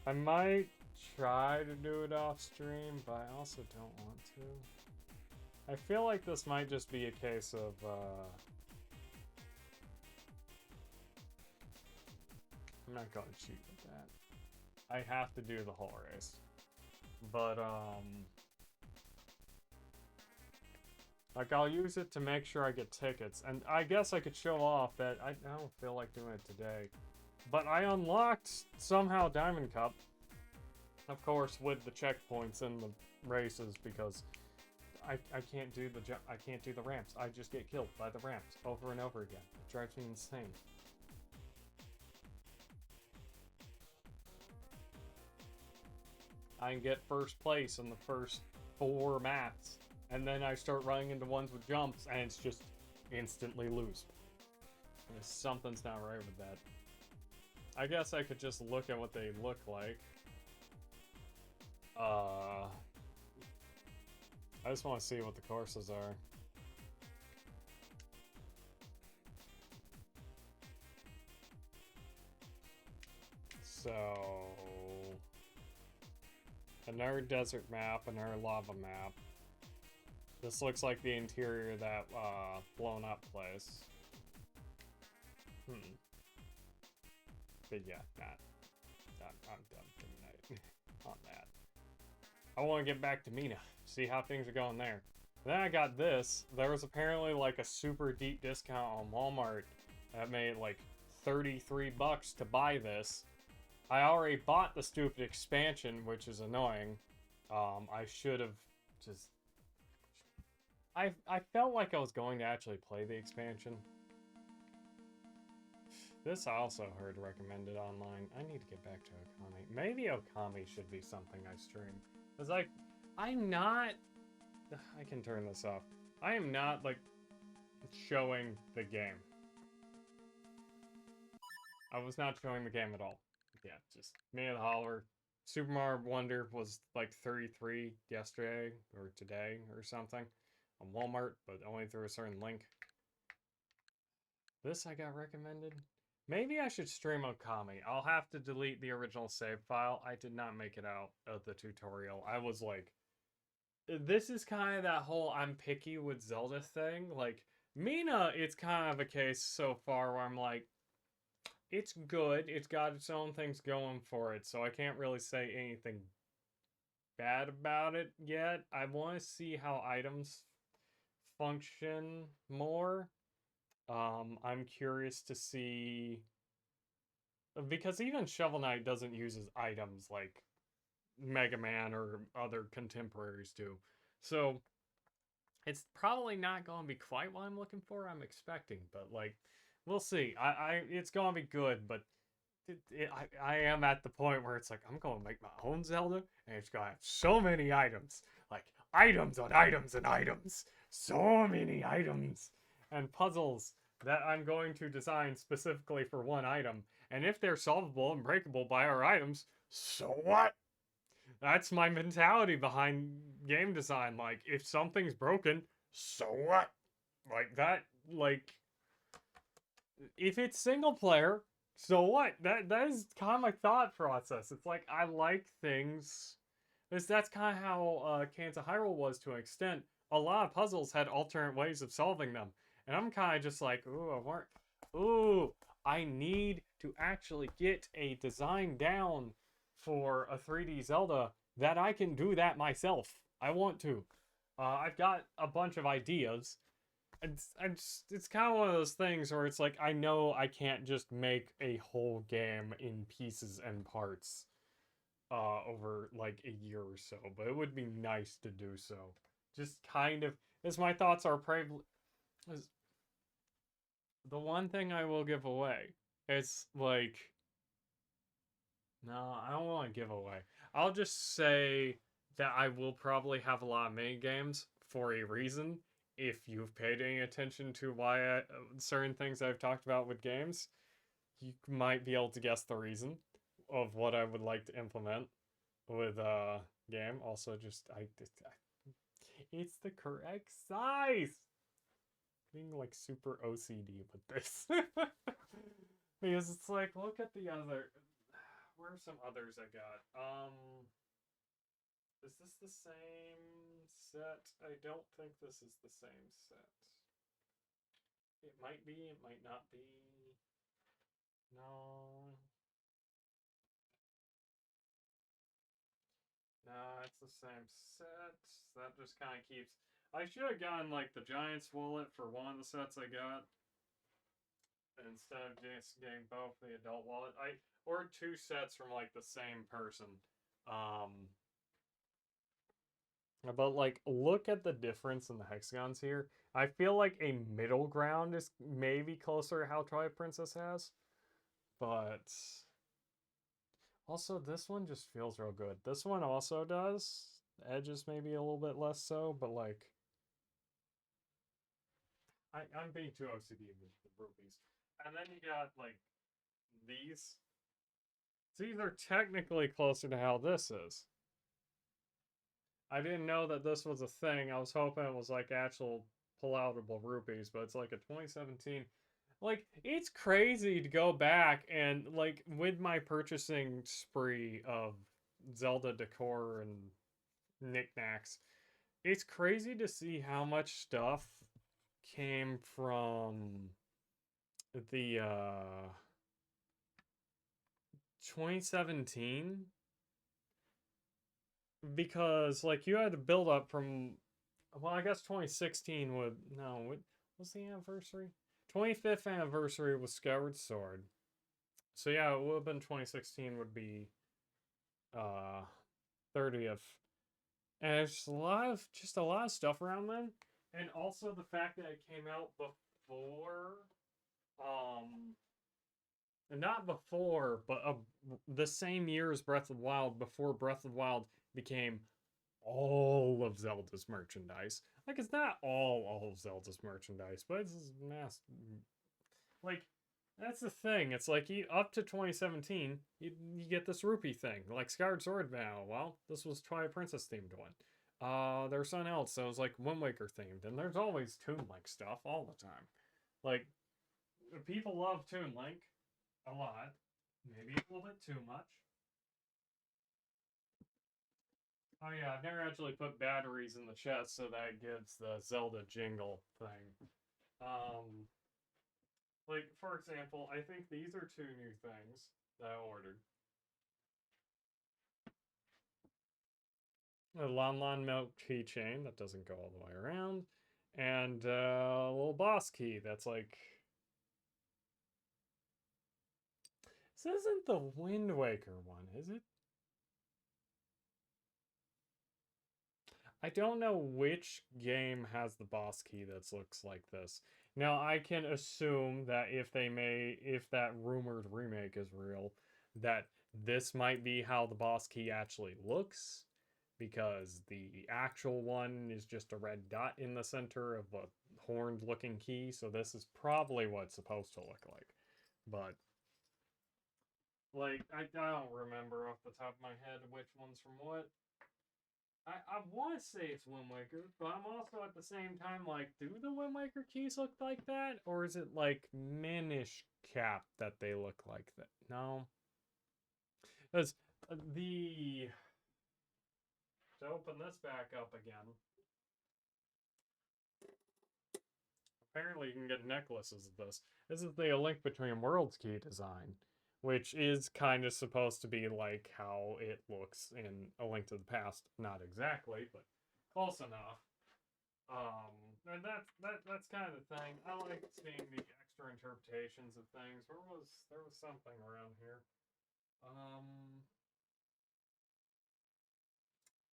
I might try to do it off stream, but I also don't want to. I feel like this might just be a case of, I'm not going to cheat with that. I have to do the whole race. But, like, I'll use it to make sure I get tickets. And I guess I could show off that I don't feel like doing it today. But I unlocked, somehow, Diamond Cup. Of course, with the checkpoints and the races, because I can't do the ramps. I just get killed by the ramps over and over again. It drives me insane. I can get first place in the first 4 maps. And then I start running into ones with jumps, and it's just instantly lose. Something's not right with that. I guess I could just look at what they look like. I just want to see what the courses are. So... another desert map, another lava map. This looks like the interior of that blown up place. But yeah, I'm done for the night on that. I want to get back to Mina, see how things are going there. Then I got this. There was apparently like a super deep discount on Walmart that made like 33 bucks to buy this. I already bought the stupid expansion, which is annoying. I should have just... I felt like I was going to actually play the expansion. This I also heard recommended online. I need to get back to Okami. Maybe Okami should be something I stream. Because I'm not... I can turn this off. I am not, like, showing the game. I was not showing the game at all. Yeah, just me and the Holler. Super Mario Wonder was like 33 yesterday or today or something on Walmart, but only through a certain link. This I got recommended. Maybe I should stream Okami. I'll have to delete the original save file. I did not make it out of the tutorial. I was like, this is kind of that whole I'm picky with Zelda thing. Like, Mina, it's kind of a case so far where I'm like, it's good. It's got its own things going for it, so I can't really say anything bad about it yet. I want to see how items function more. I'm curious to see... because even Shovel Knight doesn't use his items like Mega Man or other contemporaries do. So, it's probably not going to be quite what I'm looking for, I'm expecting, but like... we'll see. It's gonna be good, but I am at the point where it's like, I'm gonna make my own Zelda, and it's gonna have so many items. Like, items on items and items. So many items. And puzzles that I'm going to design specifically for one item. And if they're solvable and breakable by our items, so what? That's my mentality behind game design. Like, if something's broken, so what? Like that, like if it's single player, so what? That is kind of my thought process. It's like I like things. That's kind of how Cans of Hyrule was to an extent. A lot of puzzles had alternate ways of solving them, and I'm kind of just like, ooh, ooh, I need to actually get a design down for a 3D Zelda that I can do that myself. I want to. I've got a bunch of ideas, it's kind of one of those things where it's like I know I can't just make a whole game in pieces and parts over like a year or so, but it would be nice to do so. Just kind of as my thoughts are probably the one thing I will give away. It's like no, I don't want to give away. I'll just say that I will probably have a lot of mini games for a reason. If you've paid any attention to why certain things I've talked about with games, you might be able to guess the reason of what I would like to implement with a game. Also, it's the correct size. Being like super OCD with this because it's like look at the other. Where are some others I got? Is this the same set? I don't think this is the same set. It might be, it might not be. No. No, it's the same set. That just kind of keeps. I should have gotten like the Giant's wallet for one of the sets I got instead of just getting both the adult wallet. I ordered two sets from like the same person. Um, but like, look at the difference in the hexagons here. I feel like a middle ground is maybe closer to how Twilight Princess has, but also this one just feels real good. This one also does. Edges maybe a little bit less so, but like, I'm being too OCD with the rupees. And then you got like these. These are technically closer to how this is. I didn't know that this was a thing. I was hoping it was like actual pull-outable rupees, but it's like a 2017. Like, it's crazy to go back and, like, with my purchasing spree of Zelda decor and knickknacks, it's crazy to see how much stuff came from the 2017 because like you had to build up from well, I guess 2016 would no, what was the anniversary? 25th anniversary was Skyward Sword. So yeah, it would have been 2016 would be uh 30th. And it's just a lot of stuff around then. And also the fact that it came out before um not before, but the same year as Breath of the Wild, before Breath of the Wild became all of Zelda's merchandise. Like it's not all of Zelda's merchandise, but it's mass. Like that's the thing. It's like up to 2017, you get this rupee thing, like Skyward Sword now. Well, this was Twilight Princess themed one. There's something else that was like Wind Waker themed, and there's always Toon Link stuff all the time. Like people love Toon Link a lot, maybe a little bit too much. Oh yeah, I've never actually put batteries in the chest, so that gives the Zelda jingle thing. Um, like for example, I think these are two new things that I ordered. A Lon Lon Milk keychain that doesn't go all the way around, and a little boss key that's like. This isn't the Wind Waker one, is it? I don't know which game has the boss key that looks like this. Now I can assume that if that rumored remake is real, that this might be how the boss key actually looks, because the actual one is just a red dot in the center of a horned looking key, so this is probably what it's supposed to look like. But Like, I don't remember off the top of my head which one's from what. I want to say it's Wind Waker, but I'm also at the same time like, do the Wind Waker keys look like that? Or is it like Minish Cap that they look like that? No. Because the. To open this back up again, apparently you can get necklaces of this. This is the A Link Between Worlds key design, which is kind of supposed to be like how it looks in A Link to the Past. Not exactly, but close enough. And that's kind of the thing. I like seeing the extra interpretations of things. There was something around here?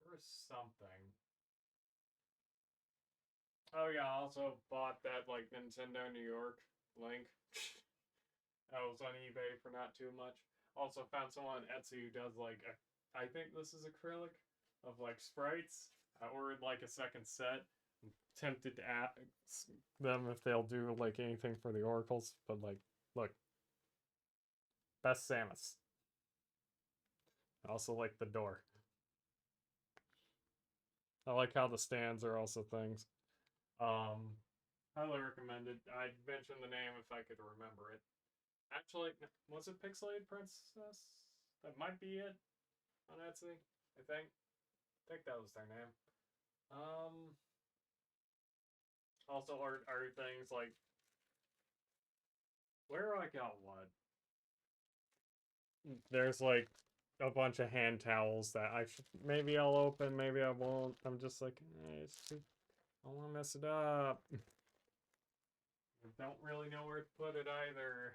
There was something. Oh yeah, I also bought that like Nintendo New York link. I was on eBay for not too much. Also found someone on Etsy who does like I think this is acrylic of like sprites. I ordered like a second set. I'm tempted to ask them if they'll do like anything for the oracles, but like, look, best Samus. I also like the door. I like how the stands are also things. Um, Highly recommended. I'd mention the name if I could remember it. Actually, was it Pixelated Princess? That might be it on Etsy. I think. I think that was their name. Um. Also, are things like where I got what? There's like a bunch of hand towels that I should maybe I'll open, maybe I won't. I'm just like, I don't want to mess it up. I don't really know where to put it either.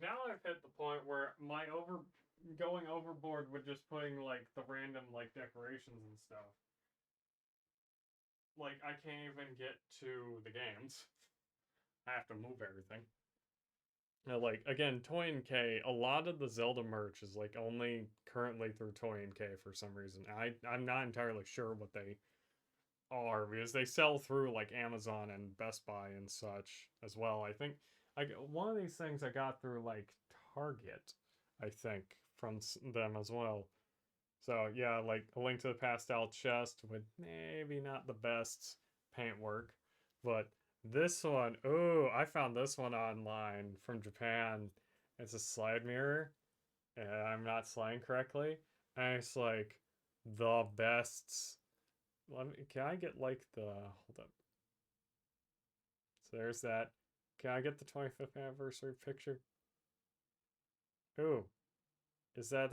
Now I've hit the point where my going overboard with just putting like the random like decorations and stuff. Like I can't even get to the games. I have to move everything. Now, like again, Toy and K. A lot of the Zelda merch is like only currently through Toy and K for some reason. I'm not entirely sure what they are because they sell through like Amazon and Best Buy and such as well. I think like one of these things I got through like Target, I think from them as well. So yeah, like A Link to the Pastel chest with maybe not the best paintwork, but this one, oh, I found this one online from Japan. It's a slide mirror, and I'm not sliding correctly, and it's like the best. Let me. Can I get like the? Hold up. So there's that. Can I get the 25th anniversary picture? Ooh, is that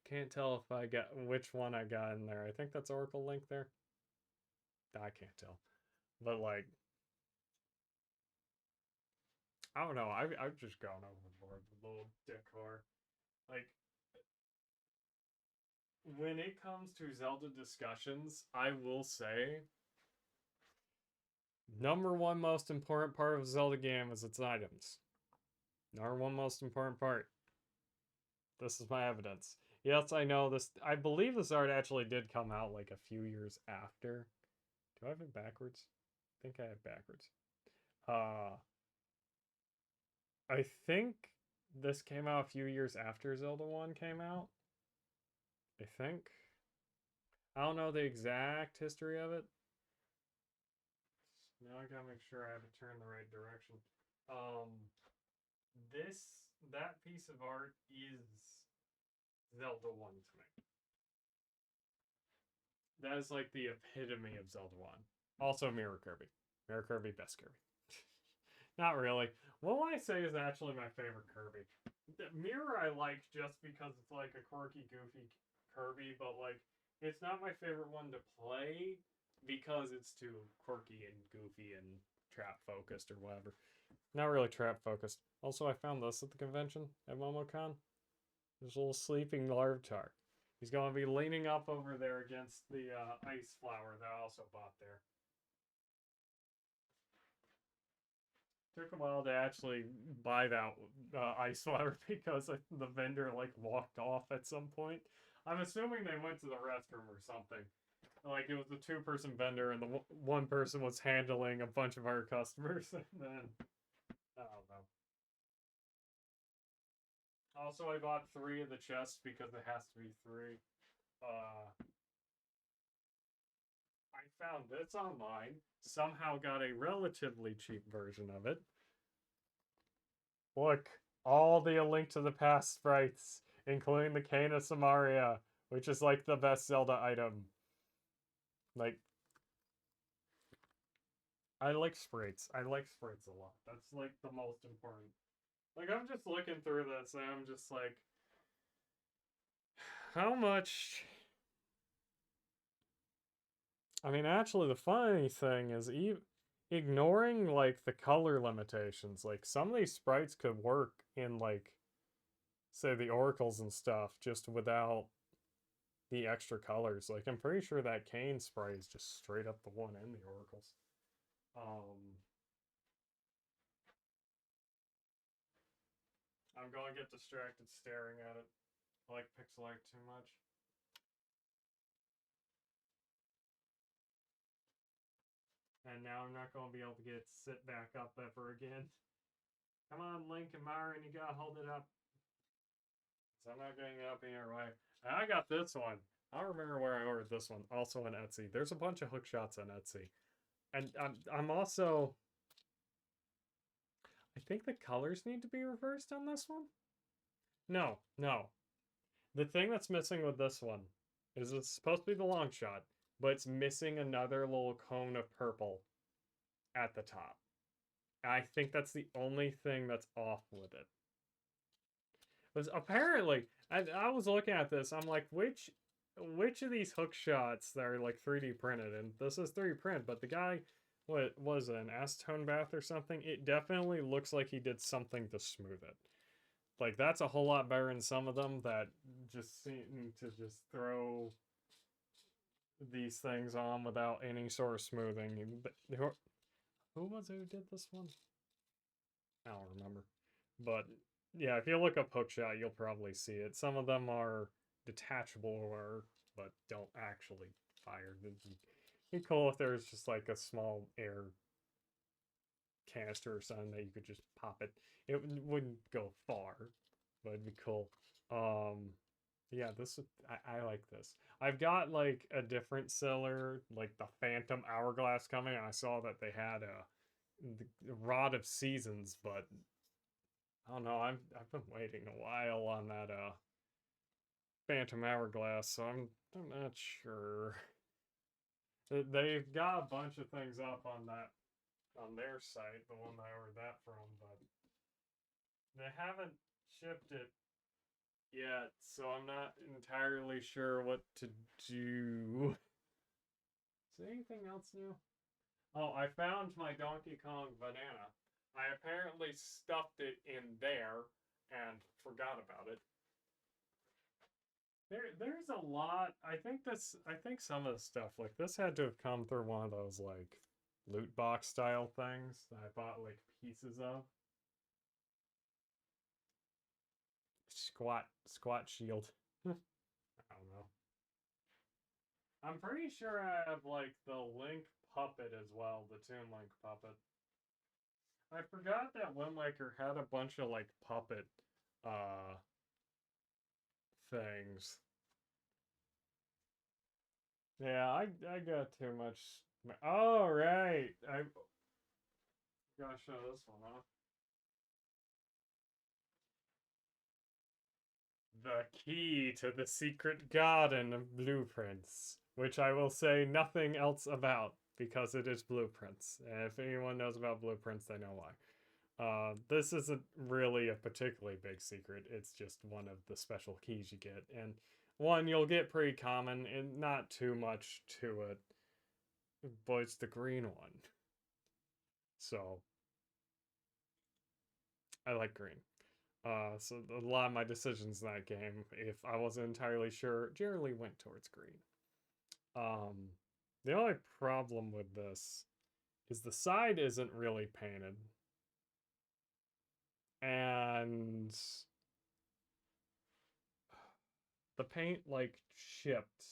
Can't tell if I got which one I got in there. I think that's Oracle Link there. I can't tell. But like I don't know. I've just gone overboard with little decor. Like when it comes to Zelda discussions, I will say number one most important part of a Zelda game is its items. Number one most important part. This is my evidence. Yes, I know this. I believe this art actually did come out like a few years after. Do I have it backwards? I think I have backwards. Uh, I think this came out a few years after Zelda 1 came out. I think. I don't know the exact history of it. Now I gotta make sure I have it turned the right direction. Um, that piece of art is Zelda 1 to me. That is like the epitome of Zelda 1. Also Mirror Kirby. Mirror Kirby, best Kirby. Not really. What will I say is actually my favorite Kirby? The Mirror I like just because it's like a quirky, goofy Kirby, but like it's not my favorite one to play because it's too quirky and goofy and trap focused or whatever. Not really trap focused. Also, I found this at the convention at MomoCon. This little sleeping Larvitar. He's going to be leaning up over there against the ice flower that I also bought there. Took a while to actually buy that ice flower because the vendor like walked off at some point. I'm assuming they went to the restroom or something. Like it was a two-person vendor and the one person was handling a bunch of our customers and then I don't know. Also, I bought 3 of the chests because it has to be 3. I found this online. Somehow got a relatively cheap version of it. Look, all the A Link to the Past sprites, including the Cane of Samaria, which is like the best Zelda item. Like, I like sprites. I like sprites a lot. That's like the most important. Like, I'm just looking through this and I'm just like, how much. I mean, actually, the funny thing is, ignoring like the color limitations, like some of these sprites could work in like, say, the oracles and stuff just without the extra colors. Like, I'm pretty sure that cane sprite is just straight up the one in the oracles. I'm going to get distracted staring at it. I like pixel art too much. And now I'm not going to be able to get it to sit back up ever again. Come on, Link and Myron, you gotta hold it up. So I'm not getting it up either way. And I got this one. I don't remember where I ordered this one. Also on Etsy. There's a bunch of hook shots on Etsy. And I'm also... I think the colors need to be reversed on this one? No, no. The thing that's missing with this one is it's supposed to be the long shot, but it's missing another little cone of purple at the top. I think that's the only thing that's off with it. Was apparently, I was looking at this, I'm like, which of these hook shots that are like 3D printed, and this is 3D print, but the guy, what was it, an acetone bath or something? It definitely looks like he did something to smooth it. Like, that's a whole lot better than some of them that just seem to just throw these things on without any sort of smoothing. Who was it who did this one? I don't remember. But yeah, if you look up hookshot, you'll probably see it. Some of them are detachable or but don't actually fire. It'd be cool if there was just like a small air canister or something that you could just pop it. It wouldn't go far, but it'd be cool. Yeah, this is, I like this. I've got like a different seller, like the Phantom Hourglass coming, and I saw that they had the Rod of Seasons, but I don't know. I've been waiting a while on that Phantom Hourglass, so I'm not sure. They've got a bunch of things up on their site, the one I ordered that from, but they haven't shipped it yet, so I'm not entirely sure what to do. Is there anything else new? Oh, I found my Donkey Kong banana. I apparently stuffed it in there and forgot about it. There's a lot. I think some of the stuff like this had to have come through one of those like loot box style things that I bought like pieces of. Squat shield. I don't know. I'm pretty sure I have like the Link puppet as well, the Toon Link puppet. I forgot that Wind Waker had a bunch of like puppet uh things. Yeah, I got too much. Oh right, I gotta show this one off. The key to the secret garden of blueprints, which I will say nothing else about because it is blueprints. And if anyone knows about blueprints, they know why. This isn't really a particularly big secret. It's just one of the special keys you get, and one you'll get pretty common, and not too much to it. But it's the green one, so I like green. So a lot of my decisions in that game, if I wasn't entirely sure, generally went towards green. Um, the only problem with this is the side isn't really painted. And the paint, like, chipped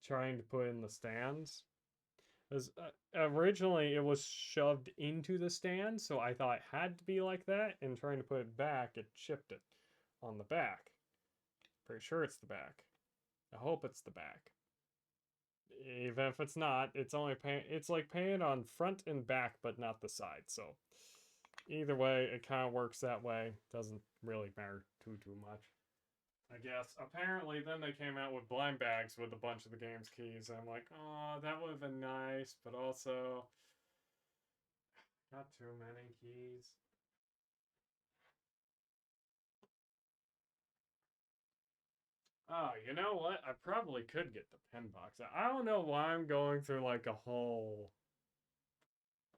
trying to put in the stands. Because originally it was shoved into the stand, so I thought it had to be like that, and trying to put it back, it chipped it. on the back. Pretty sure it's the back. I hope it's the back. Even if it's not, it's only it's like painted on front and back, but not the side. So either way, it kind of works that way. Doesn't really matter too much, I guess. Apparently, then they came out with blind bags with a bunch of the game's keys. I'm like, oh, that would have been nice, but also not too many keys. Oh, you know what? I probably could get the pen box. I don't know why I'm going through like a whole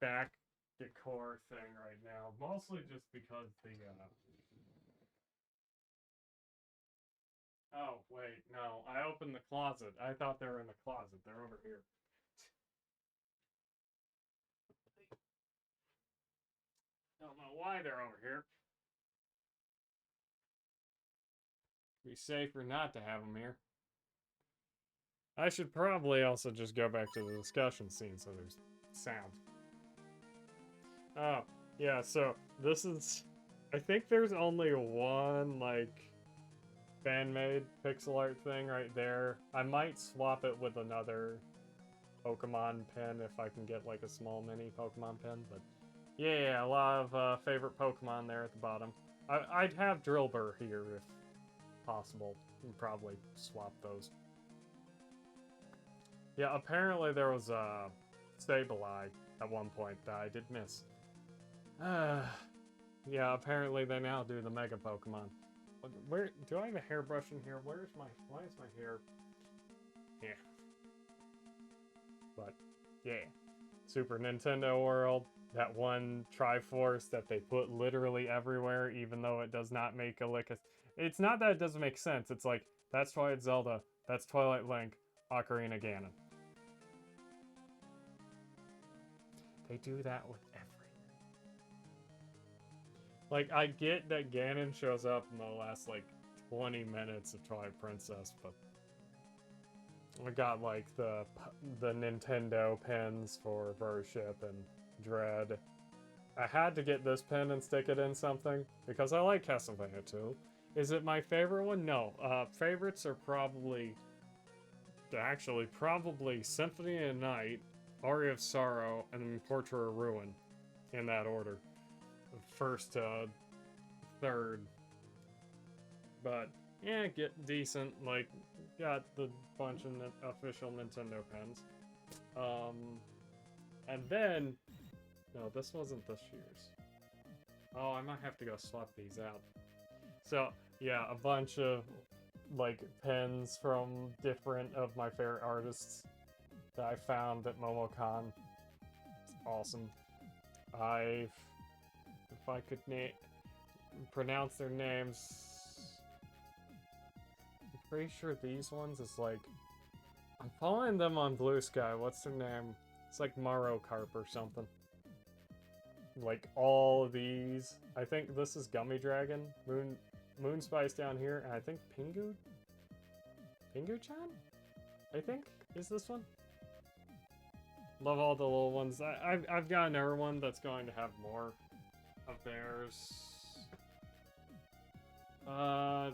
back decor thing right now. Mostly just because the Oh, wait, no. I opened the closet. I thought they were in the closet. They're over here. Don't know why they're over here. Be safer not to have them here. I should probably also just go back to the discussion scene so there's sound. Oh, yeah, so this is... I think there's only one, like, fan-made pixel art thing right there. I might swap it with another Pokemon pen if I can get, like, a small mini Pokemon pen, but... Yeah, a lot of favorite Pokemon there at the bottom. I'd have Drillbur here if possible. And probably swap those. Yeah, apparently there was a Sableye at one point that I did miss. Yeah, apparently they now do the Mega Pokemon. Where do I have a hairbrush in here? Why is my hair? Yeah. But yeah, Super Nintendo World, that one Triforce that they put literally everywhere, even though it does not make a lick of... It's not that it doesn't make sense. It's like, that's Twilight Zelda, that's Twilight Link, Ocarina Ganon. They do that with everything. Like, I get that Ganon shows up in the last, like, 20 minutes of Twilight Princess, but... I got, like, the Nintendo pins for Worship and Dread. I had to get this pin and stick it in something, because I like Castlevania 2. Is it my favorite one? No. Favorites are probably... Actually, probably Symphony of the Night, Aria of Sorrow, and Portrait of Ruin. In that order. First to third. But, yeah, get decent, like... Got the bunch of official Nintendo pens. And then... No, this wasn't this year's. Oh, I might have to go swap these out. So, yeah, a bunch of, like, pens from different of my favorite artists that I found at MomoCon. It's awesome. If I could pronounce their names... Pretty sure these ones is like... I'm following them on Blue Sky. What's their name? It's like Marocarp or something. Like, all of these. I think this is Gummy Dragon. Moon Spice down here. And I think Pingu? Pingu-chan? I think? Is this one? Love all the little ones. I've got another one that's going to have more of theirs.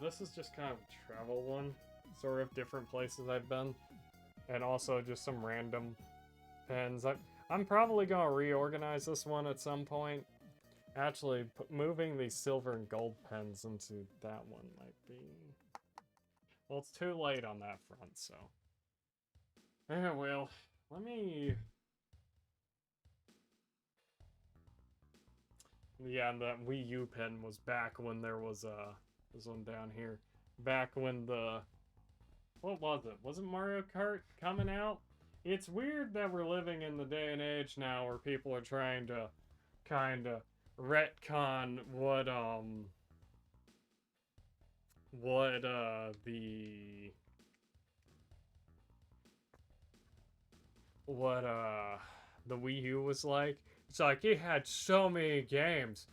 This is just kind of a travel one. Sort of different places I've been. And also just some random pens. I'm probably going to reorganize this one at some point. Actually, moving these silver and gold pens into that one might be... Well, it's too late on that front, so... well, let me... Yeah, and that Wii U pen was back when there was this one down here. Back when the... What was it? Wasn't Mario Kart coming out? It's weird that we're living in the day and age now where people are trying to kind of retcon what the Wii U was like. It's like, it had so many games.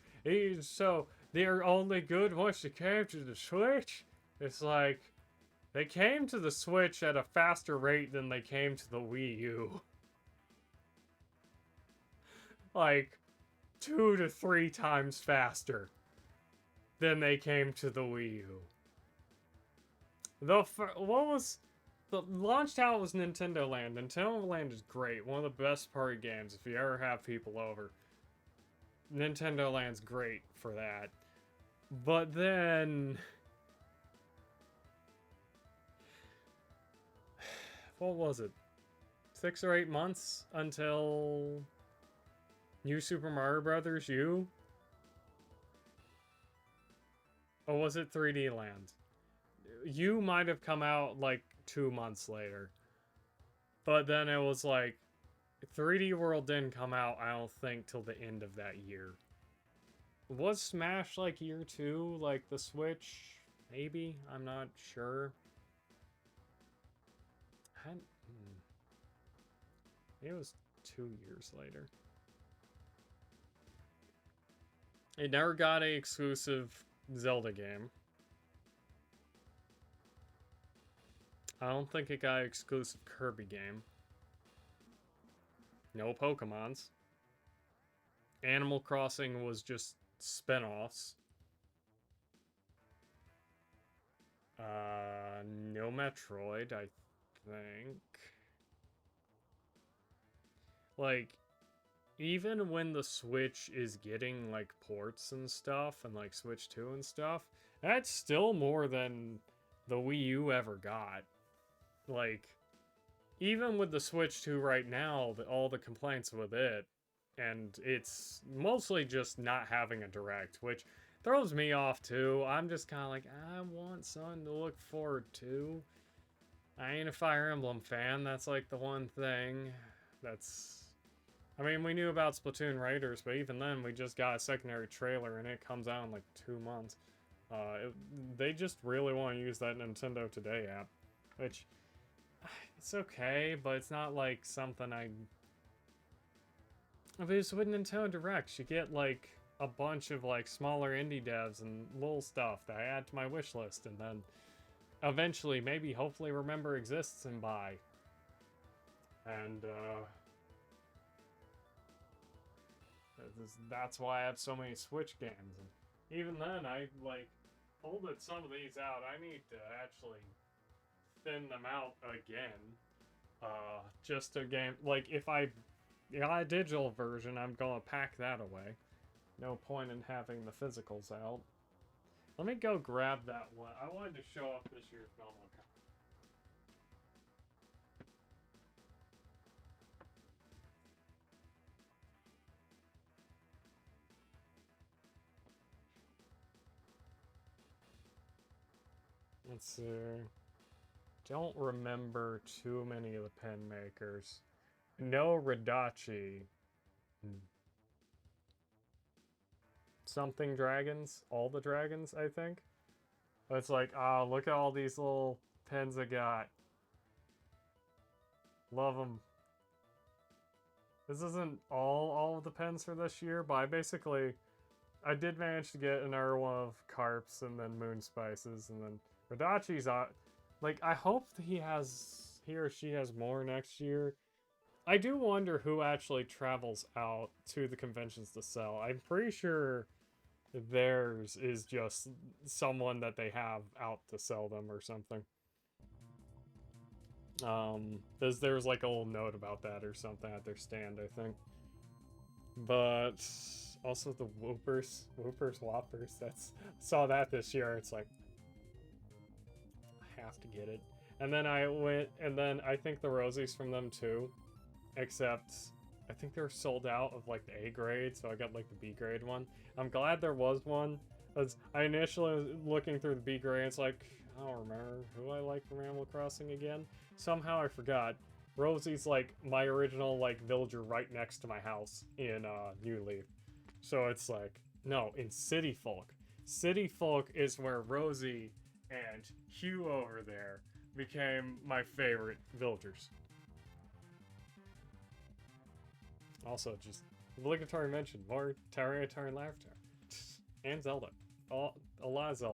So they're only good once they came to the Switch. It's like, they came to the Switch at a faster rate than they came to the Wii U. Like, 2 to 3 times faster. then they came to the Wii U. What was the launch title was Nintendo Land. Nintendo Land is great. One of the best party games if you ever have people over. Nintendo Land's great for that. But then what was it? 6 or 8 months until New Super Mario Brothers U? Or was it 3D Land? U might have come out like 2 months later. But then it was like 3D World didn't come out, I don't think, till the end of that year. Was Smash like year 2? Like the Switch? Maybe? I'm not sure. It was 2 years later. It never got a exclusive Zelda game. I don't think it got an exclusive Kirby game. No Pokemons. Animal Crossing was just spin-offs. No Metroid, I think. Like, even when the Switch is getting, like, ports and stuff, and, like, Switch 2 and stuff, that's still more than the Wii U ever got. Like, even with the Switch 2 right now, all the complaints with it, and it's mostly just not having a direct, which throws me off too. I'm just kind of like, I want something to look forward to. I ain't a Fire Emblem fan. That's like the one thing that's... I mean, we knew about Splatoon Raiders, but even then, we just got a secondary trailer, and it comes out in like 2 months. They just really want to use that Nintendo Today app, which... It's okay, but it's not like something I... If it was with Nintendo Direct, you get like a bunch of like smaller indie devs and little stuff that I add to my wish list, and then eventually, maybe, hopefully remember exists and buy. And that's why I have so many Switch games. And even then, I like folded some of these out. I need to actually thin them out again. Just a game, like, if I got a digital version, I'm gonna pack that away. No point in having the physicals out. Let me go grab that one. I wanted to show off this year's Belmont. Let's see. Don't remember too many of the pen makers. No Radachi. Something dragons? All the dragons, I think? It's like, oh, look at all these little pens I got. Love them. This isn't all of the pens for this year, but I did manage to get another one of Carps and then Moon Spices, and then Radachi's like, I hope he or she has more next year. I do wonder who actually travels out to the conventions to sell. I'm pretty sure theirs is just someone that they have out to sell them or something. There's like a little note about that or something at their stand, I think. But also the Whoopers Whoppers. Saw that this year. It's like, I have to get it. And then I think the Rosies from them too, except I think they're sold out of like the A grade, so I got like the B grade one. I'm glad there was one, because I initially was looking through the B grade, it's like, I don't remember who I like from Animal Crossing again. Somehow I forgot. Rosie's like my original like villager right next to my house in New Leaf. So it's like, no, in City Folk. City Folk is where Rosie and Hugh over there became my favorite villagers. Also, just obligatory mention, more Terraria and Lavatar. And Zelda. A lot of Zelda.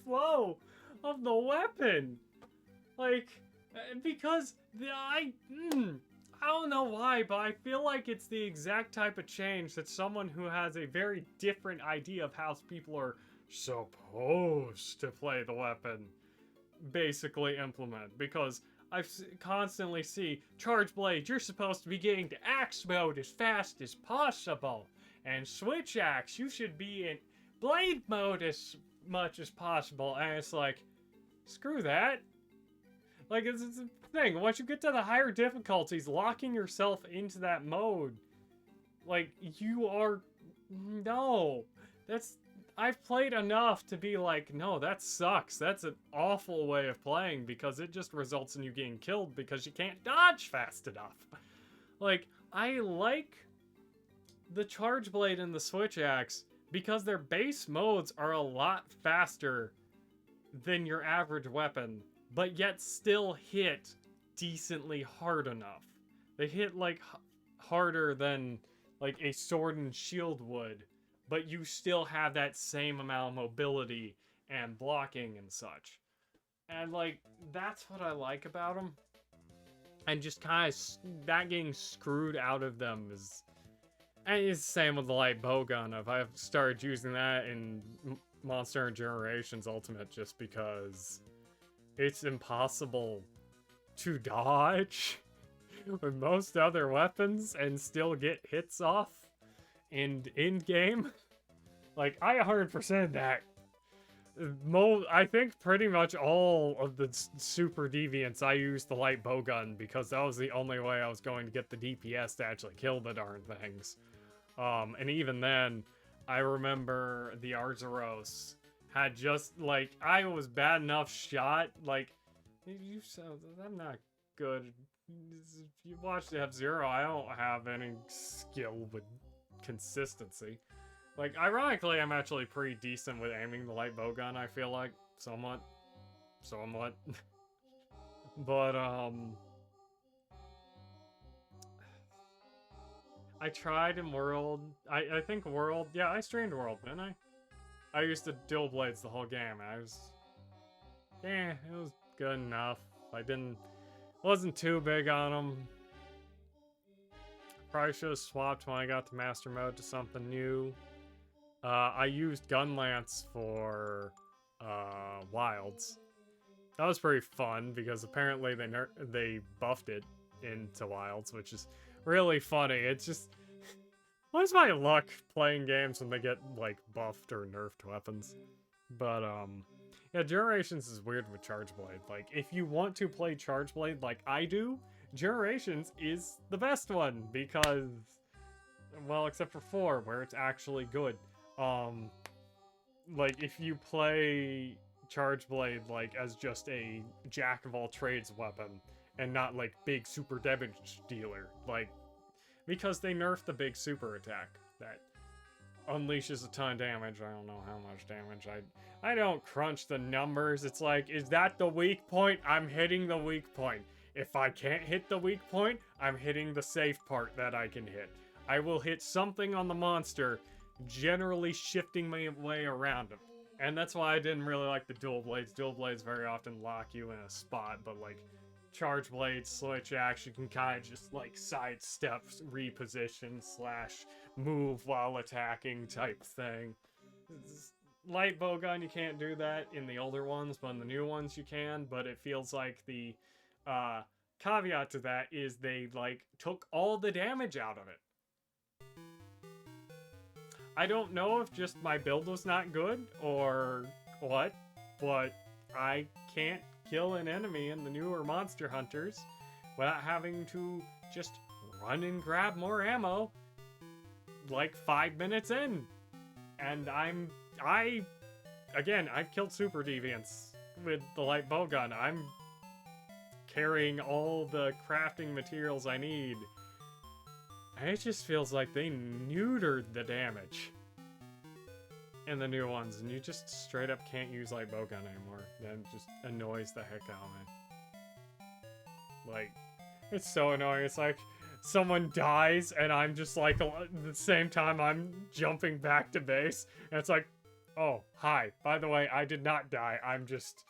flow of the weapon. Like, because I don't know why, but I feel like it's the exact type of change that someone who has a very different idea of how people are supposed to play the weapon basically implement. Because I constantly see, Charge Blade, you're supposed to be getting to Axe mode as fast as possible. And Switch Axe, you should be in Blade mode as much as possible. And it's like, screw that. Like, it's a thing. Once you get to the higher difficulties, locking yourself into that mode, like, you are... No. I've played enough to be like, no, that sucks. That's an awful way of playing because it just results in you getting killed because you can't dodge fast enough. Like, I like the Charge Blade and the Switch Axe because their base modes are a lot faster than your average weapon, but yet still hit decently hard enough. They hit, like, harder than, like, a sword and shield would, but you still have that same amount of mobility and blocking and such. And, like, that's what I like about them. And just kind of that getting screwed out of them is... And it's the same with the light bowgun. I've started using that in Monster Hunter Generations Ultimate just because it's impossible to dodge with most other weapons and still get hits off in game. Like, I 100% that. I think pretty much all of the super deviants I used the light bowgun because that was the only way I was going to get the DPS to actually kill the darn things. And even then, I remember the Arzuros had just, like, I was bad enough shot, like, I'm not good. If you watch the F-Zero, I don't have any skill with consistency. Like, ironically, I'm actually pretty decent with aiming the light bowgun, I feel like. Somewhat. But, I tried in World. I think World. Yeah, I streamed World, didn't I? I used to dual blades the whole game. It was good enough. Wasn't too big on them. Probably should have swapped when I got to Master Mode to something new. I used Gunlance for Wilds. That was pretty fun because apparently they buffed it into Wilds, which is really funny. It's just, what's my luck playing games when they get like buffed or nerfed weapons? But yeah, Generations is weird with Charge Blade. Like, if you want to play Charge Blade like I do, Generations is the best one because, well, except for 4 where it's actually good. Like, if you play Charge Blade, like, as just a jack-of-all-trades weapon, and not, like, big super damage dealer, like, because they nerfed the big super attack that unleashes a ton of damage. I don't know how much damage. I don't crunch the numbers. It's like, is that the weak point? I'm hitting the weak point. If I can't hit the weak point, I'm hitting the safe part that I can hit. I will hit something on the monster, generally shifting my way around him. And that's why I didn't really like the dual blades. Dual blades very often lock you in a spot, but like Charge Blade, Switch Axe, you can kind of just like sidestep, reposition, / move while attacking type thing. Light bowgun, you can't do that in the older ones, but in the new ones you can, but it feels like the caveat to that is they like took all the damage out of it. I don't know if just my build was not good or what, but I can't kill an enemy in the newer Monster Hunters without having to just run and grab more ammo like 5 minutes in. And again, I've killed super deviants with the light bowgun. I'm carrying all the crafting materials I need. And it just feels like they neutered the damage in the new ones, and you just straight up can't use light bowgun anymore. That just annoys the heck out of me. Like, it's so annoying. It's like someone dies, and I'm just like, at the same time I'm jumping back to base, and it's like, Oh, hi. By the way, I did not die. I'm just...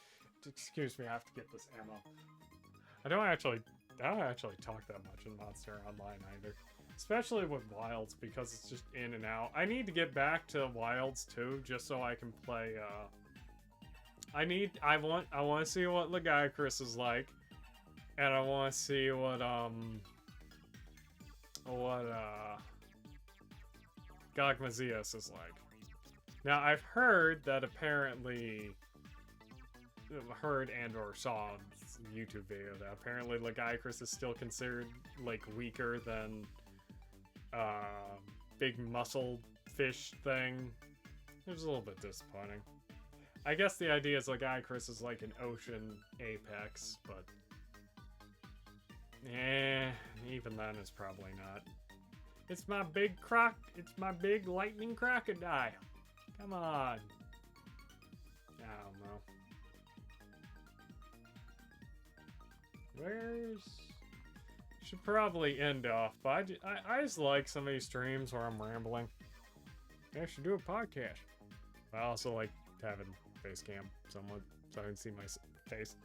Excuse me, I have to get this ammo. I don't actually talk that much in Monster Online either. Especially with Wilds, because it's just in and out. I need to get back to Wilds too, just so I can play, I want to see what Legiacris is like. And I want to see what Gogmazios is like. Now, I've heard that apparently... heard and or saw a YouTube video that apparently Legiacris is still considered, like, weaker than big muscle fish thing. It was a little bit disappointing. I guess the idea is Legiacris is like an ocean apex, but... even then it's probably not. It's my big lightning crocodile. Come on. I don't know. Should probably end off, but I just like some of these streams where I'm rambling. I should do a podcast. I also like having face cam somewhat, so I can see my face.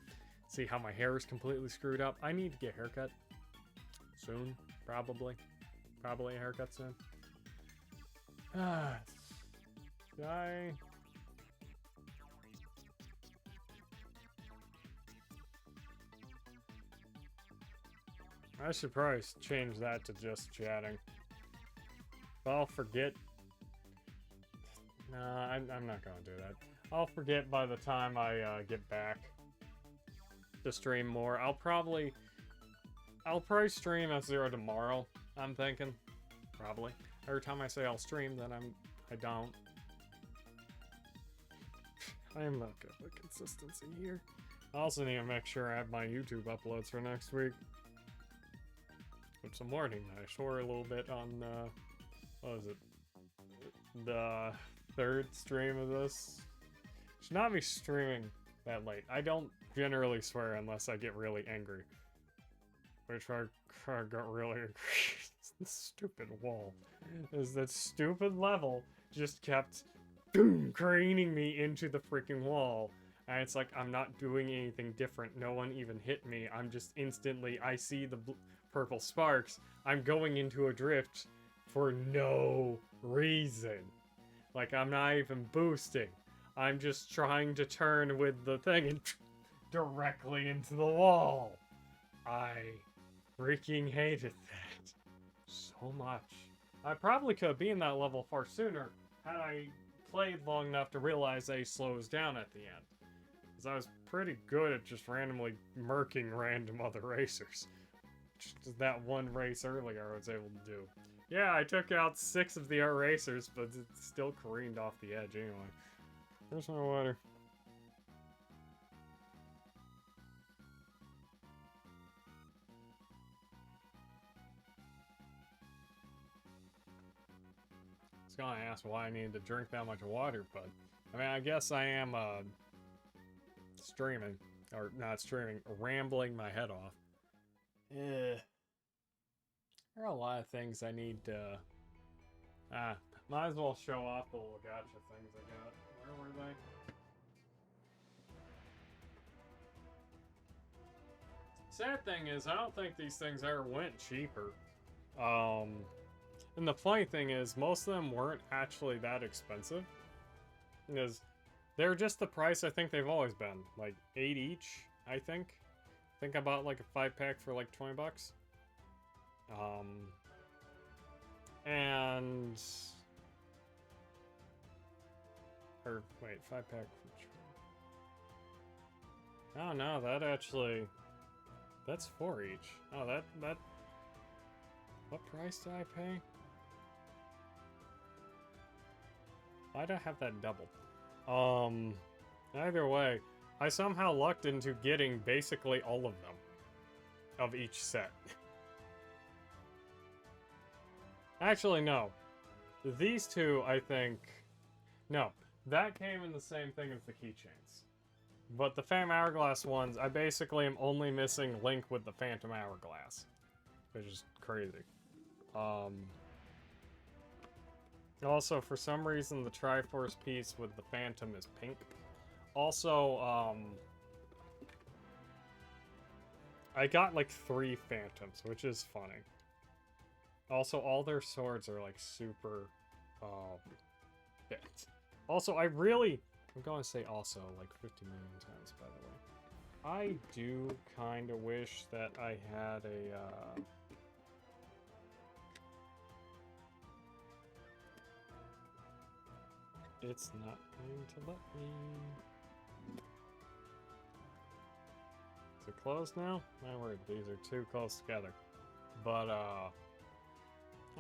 See how my hair is completely screwed up. I need to get a haircut soon, probably. Probably a haircut soon. I should probably change that to just chatting. But I'll forget. Nah, I'm not gonna do that. I'll forget by the time I get back to stream more. I'll probably stream F-Zero tomorrow, I'm thinking. Probably. Every time I say I'll stream, then I don't. I am not good with consistency here. I also need to make sure I have my YouTube uploads for next week. Which I'm warning, I swore a little bit on, what was it? The third stream of this. Should not be streaming that late. I don't generally swear unless I get really angry. Which I got really angry. The stupid wall. Is that stupid level just kept boom, craning me into the freaking wall. And it's like, I'm not doing anything different. No one even hit me. I'm just instantly, I see the purple sparks. I'm going into a drift for no reason. Like, I'm not even boosting. I'm just trying to turn with the thing and directly into the wall. I freaking hated that so much. I probably could have been that level far sooner had I played long enough to realize that he slows down at the end. Because I was pretty good at just randomly murking random other racers. Just that one race earlier I was able to do. Yeah, I took out 6 of the racers, but it still careened off the edge anyway. Where's my water? I was gonna ask why I needed to drink that much water, but I mean, I guess I am streaming, or not streaming, rambling my head off. Yeah. There are a lot of things I need to... might as well show off the little gotcha things I got. Where were they? Sad thing is, I don't think these things ever went cheaper. And the funny thing is, most of them weren't actually that expensive. Because they're just the price I think they've always been. Like, 8 each, I think. I think I bought like a 5-pack for like 20 bucks. And... Or, wait, 5-pack... Oh no, that actually... That's 4 each. Oh, that... What price did I pay? Why'd I have that doubled? Either way, I somehow lucked into getting basically all of them. Of each set. Actually, no. These two, I think... No, that came in the same thing as the keychains. But the Phantom Hourglass ones, I basically am only missing Link with the Phantom Hourglass. Which is crazy. Also, for some reason, the Triforce piece with the Phantom is pink. Also, I got like 3 Phantoms, which is funny. Also, all their swords are like super, bit. Also, I'm going to say also like 50 million times, by the way. I do kind of wish that I had a, It's not going to let me. Is it closed now? My word, these are too close together. But,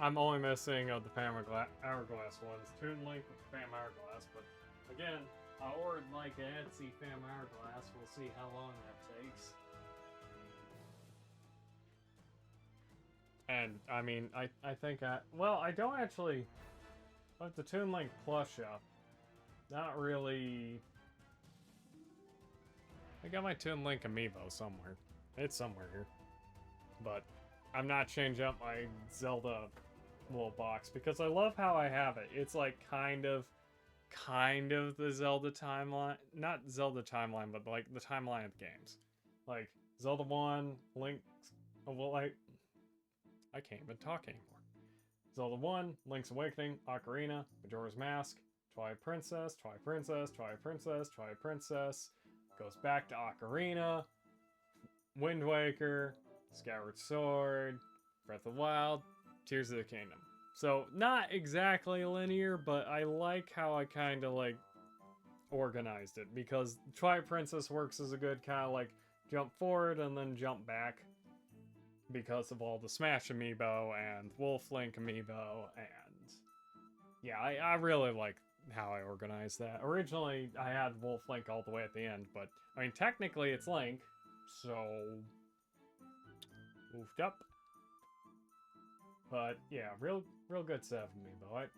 I'm only missing the Hourglass ones. Toon Link with Fam Hourglass, but again, I ordered like an Etsy Fam Hourglass. We'll see how long that takes. And, I mean, I think well, I don't actually... But the Toon Link plushie, not really... I got my Toon Link amiibo somewhere. It's somewhere here. But I'm not changing up my Zelda little box because I love how I have it. It's like kind of the Zelda timeline. Not Zelda timeline, but like the timeline of the games. Like Zelda 1, Link... Well, I can't even talk anymore. Zelda 1, Link's Awakening, Ocarina, Majora's Mask, Twilight Princess, Twilight Princess, Twilight Princess, Twilight Princess, goes back to Ocarina, Wind Waker, Skyward Sword, Breath of the Wild, Tears of the Kingdom. So, not exactly linear, but I like how I kind of like organized it, because Twilight Princess works as a good kind of like jump forward and then jump back, because of all the Smash amiibo and Wolf Link amiibo, and yeah, I really like how I organized that. Originally, I had Wolf Link all the way at the end, but I mean, technically it's Link, so moved up. But yeah, real good set of amiibo.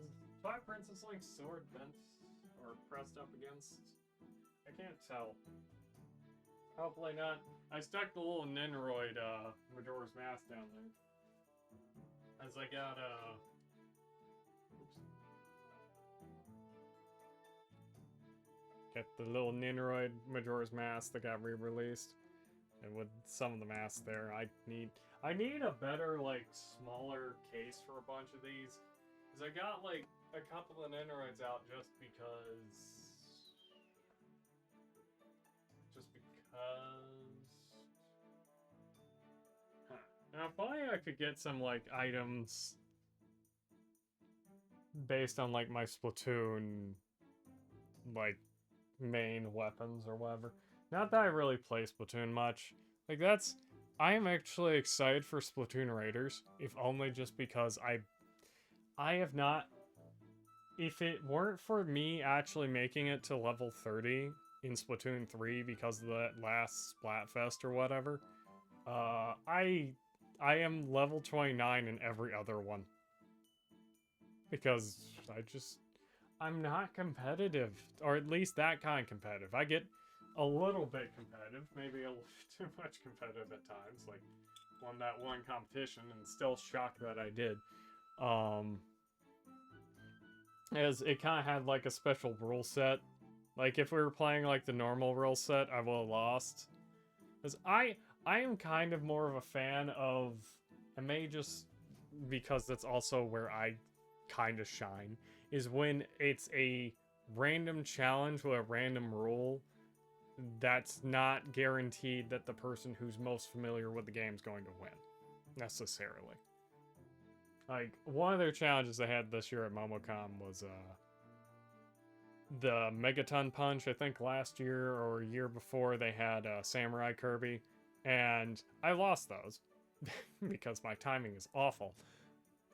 Is Twilight Princess Link's sword bent or pressed up against? I can't tell. Hopefully not. I stuck the little Nendoroid Majora's Mask down there. As I got oops. Got the little Nendoroid Majora's Mask that got re-released. And with some of the masks there, I need a better, like, smaller case for a bunch of these. Because I got, like, a couple of Nendoroids out just because... Now, if only I could get some, like, items based on, like, my Splatoon, like, main weapons or whatever. Not that I really play Splatoon much. Like, I am actually excited for Splatoon Raiders, if only just because I have not... If it weren't for me actually making it to level 30 in Splatoon 3 because of that last Splatfest or whatever, I am level 29 in every other one. Because I'm not competitive. Or at least that kind of competitive. I get a little bit competitive. Maybe a little too much competitive at times. Like, won that one competition and still shocked that I did. As it kind of had like a special rule set. Like, if we were playing like the normal rule set, I would have lost. Because I am kind of more of a fan of, and maybe just because that's also where I kind of shine, is when it's a random challenge with a random rule that's not guaranteed that the person who's most familiar with the game is going to win, necessarily. Like, one of their challenges they had this year at MomoCon was, the Megaton Punch. I think last year or a year before they had Samurai Kirby, and I lost those because my timing is awful.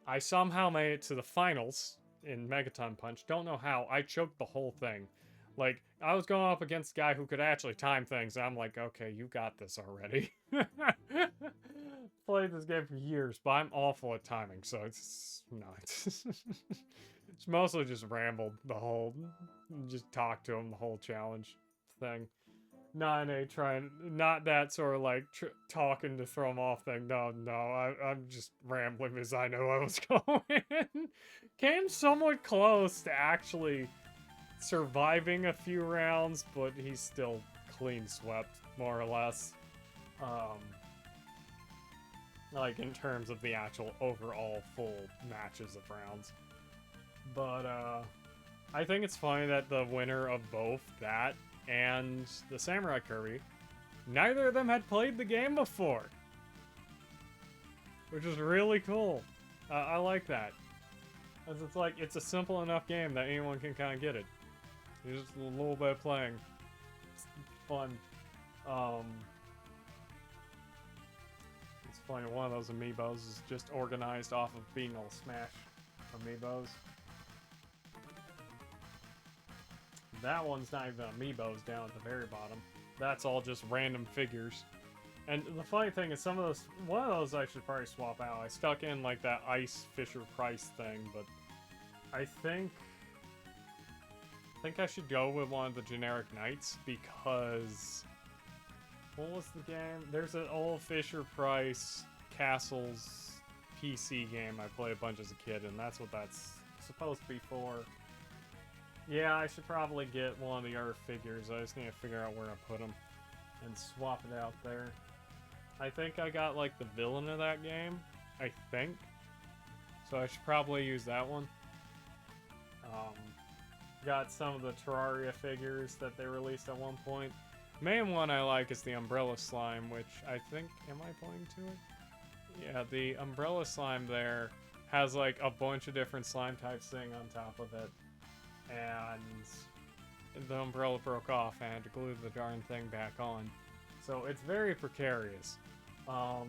I somehow made it to the finals in Megaton Punch. Don't know how. I choked the whole thing. Like, I was going up against a guy who could actually time things. I'm like, okay, you got this already. Played this game for years, but I'm awful at timing, so it's it's mostly just rambled the whole, just talked to him the whole challenge thing. 9A trying, not that sort of like talking to throw him off thing. No, no, I'm just rambling because I know I was going. Came somewhat close to actually surviving a few rounds, but he's still clean swept, more or less. Like in terms of the actual overall full matches of rounds. But I think it's funny that the winner of both that and the Samurai Kirby, neither of them had played the game before. Which is really cool. I like that. Because it's like, it's a simple enough game that anyone can kind of get it. It's just a little bit of playing. It's fun. It's funny, one of those amiibos is just organized off of being all Smash amiibos. That one's not even amiibos down at the very bottom. That's all just random figures. And the funny thing is, some of those, one of those I should probably swap out. I stuck in like that Ice Fisher Price thing, but I think I should go with one of the generic knights because what was the game? There's an old Fisher Price Castles PC game I played a bunch as a kid, and that's what that's supposed to be for. Yeah, I should probably get one of the Earth figures. I just need to figure out where I put them and swap it out there. I think I got like the villain of that game. I think. So I should probably use that one. Got some of the Terraria figures that they released at one point. Main one I like is the Umbrella Slime, which I think, am I pointing to it? Yeah, the Umbrella Slime there has like a bunch of different slime types sitting on top of it. And the umbrella broke off and I had to glue the darn thing back on. So it's very precarious. I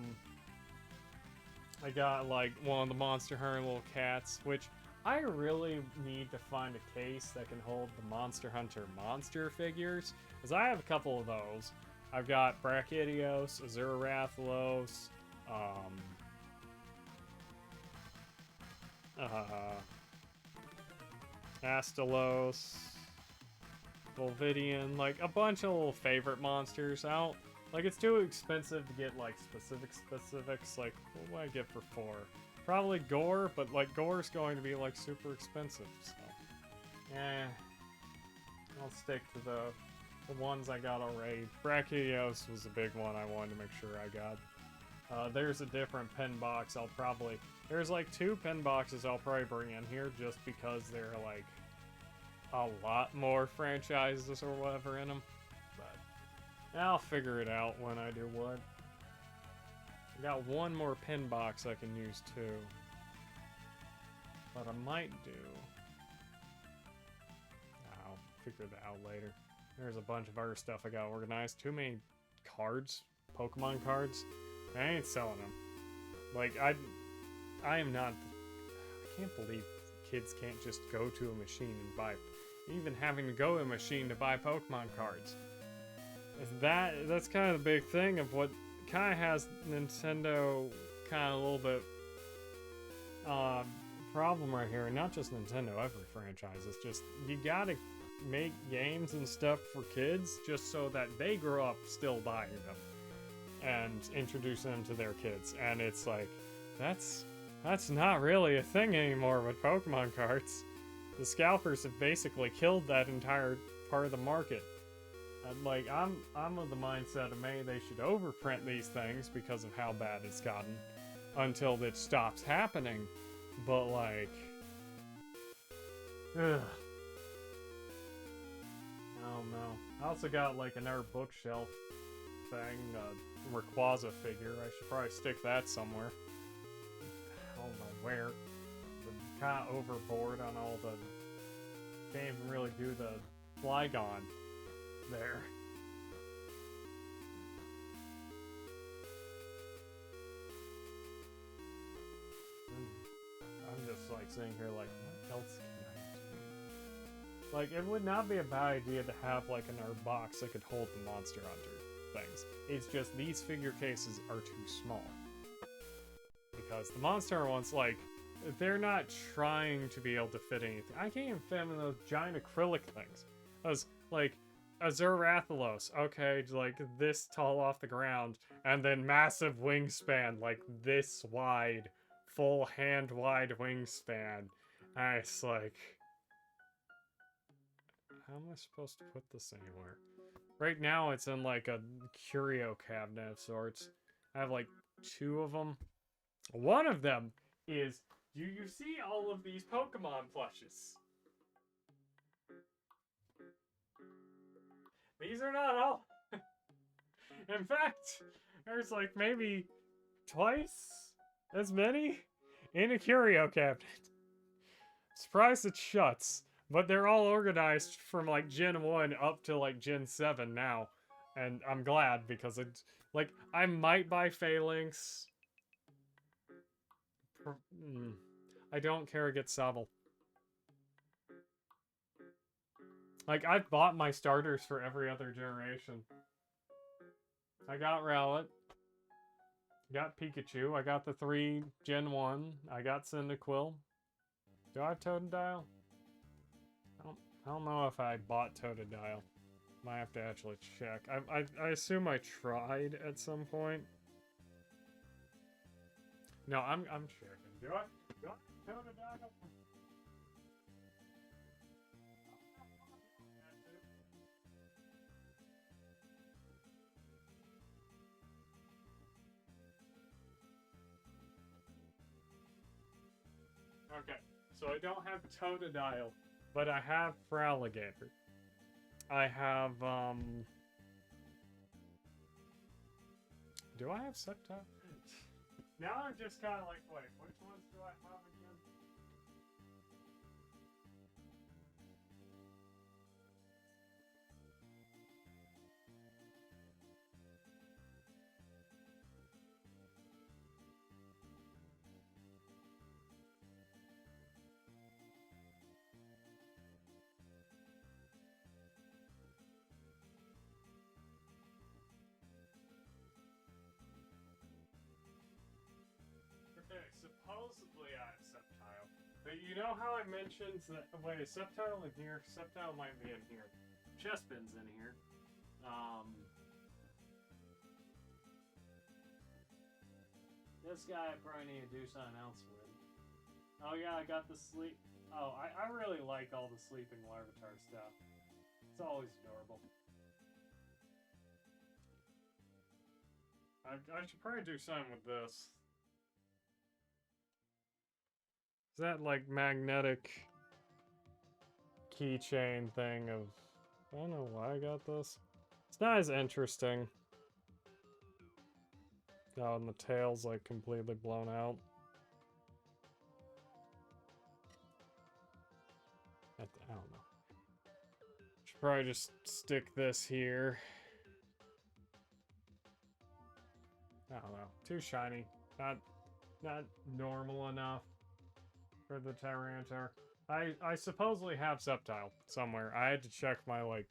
got like one of the Monster Hunter little cats, which I really need to find a case that can hold the Monster Hunter monster figures, because I have a couple of those. I've got Brachydios, Azura Rathalos, Astalos, Volvidian, like a bunch of little favorite monsters out. Like, it's too expensive to get like specifics, like what would I get for 4? Probably Gore, but like Gore's going to be like super expensive, so I'll stick to the ones I got already. Brachydios was a big one I wanted to make sure I got. There's a different pen box there's like 2 pen boxes I'll probably bring in here just because there are like a lot more franchises or whatever in them. But I'll figure it out when I do what. I got one more pin box I can use too. But I might do. I'll figure that out later. There's a bunch of other stuff I got organized. Too many cards. Pokemon cards. I ain't selling them. Like, I am not... I can't believe kids can't just go to a machine and buy... Even having to go to a machine to buy Pokemon cards. That's kind of the big thing of what kind of has Nintendo kind of a little bit problem right here. And not just Nintendo, every franchise. It's just, you gotta make games and stuff for kids just so that they grow up still buying them. And introduce them to their kids. And it's like, that's not really a thing anymore with Pokemon cards. The scalpers have basically killed that entire part of the market. And like, I'm of the mindset of maybe they should overprint these things because of how bad it's gotten until it stops happening. But like, ugh. I don't know. I also got like another bookshelf thing, Rayquaza figure. I should probably stick that somewhere. I don't know where. I'm kind of overboard on all the... Can't even really do the Flygon there. I'm just like sitting here like, what else can I do? Like, it would not be a bad idea to have like another box that could hold the Monster Hunter things. It's just these figure cases are too small. Because the Monster Hunter ones, like, they're not trying to be able to fit anything. I can't even fit them in those giant acrylic things. Because, like, a Zerathelos, okay, like this tall off the ground, and then massive wingspan, like this wide, full hand wide wingspan. And it's like, how am I supposed to put this anywhere? Right now it's in like a curio cabinet of sorts. I have like 2 of them. One of them is, do you see all of these Pokemon plushes? These are not all. In fact, there's like maybe twice as many in a curio cabinet. Surprised it shuts, but they're all organized from like Gen 1 up to like Gen 7 now. And I'm glad because it's like, I might buy Phalanx. I don't care to get Sobble. Like, I've bought my starters for every other generation. I got Rowlet. Got Pikachu. I got the 3 Gen 1. I got Cyndaquil. Do I have Totodile? I don't know if I bought Totodile. Might have to actually check. I assume I tried at some point. No, I'm checking. Do I have Totodile? Okay, so I don't have Totodile, but I have Feraligatr. I have, do I have Sceptile? Now I'm just kind of like, wait, which ones do I have again? Okay, supposedly I have Sceptile. But you know how I mentioned that, wait, is Sceptile in here? Sceptile might be in here. Chespin's in here. This guy I probably need to do something else with. Oh yeah, I got the sleep. Oh, I really like all the sleeping Larvitar stuff. It's always adorable. I should probably do something with this. Is that like magnetic keychain thing of... I don't know why I got this. It's not as interesting. Oh, and the tail's like completely blown out. I don't know. Should probably just stick this here. I don't know. Too shiny. Not normal enough for the Tyranitar. I supposedly have Sceptile somewhere. I had to check my, like...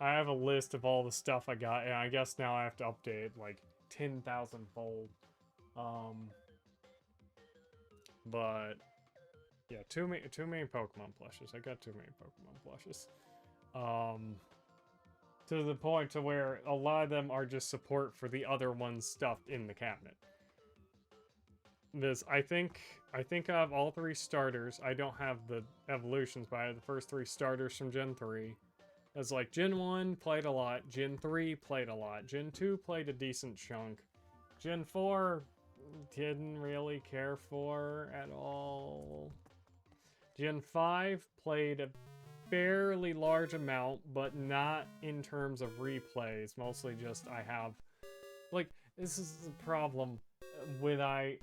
I have a list of all the stuff I got, and I guess now I have to update, like, 10,000-fold. But... yeah, too many Pokemon plushes. I got too many Pokemon plushes. To the point to where a lot of them are just support for the other ones stuffed in the cabinet. I think I have all 3 starters. I don't have the evolutions, but I have the first 3 starters from Gen 3. It's like Gen 1 played a lot, Gen 3 played a lot, Gen 2 played a decent chunk, Gen 4 didn't really care for at all. Gen 5 played a fairly large amount, but not in terms of replays. Mostly just I have, like, this is the problem that I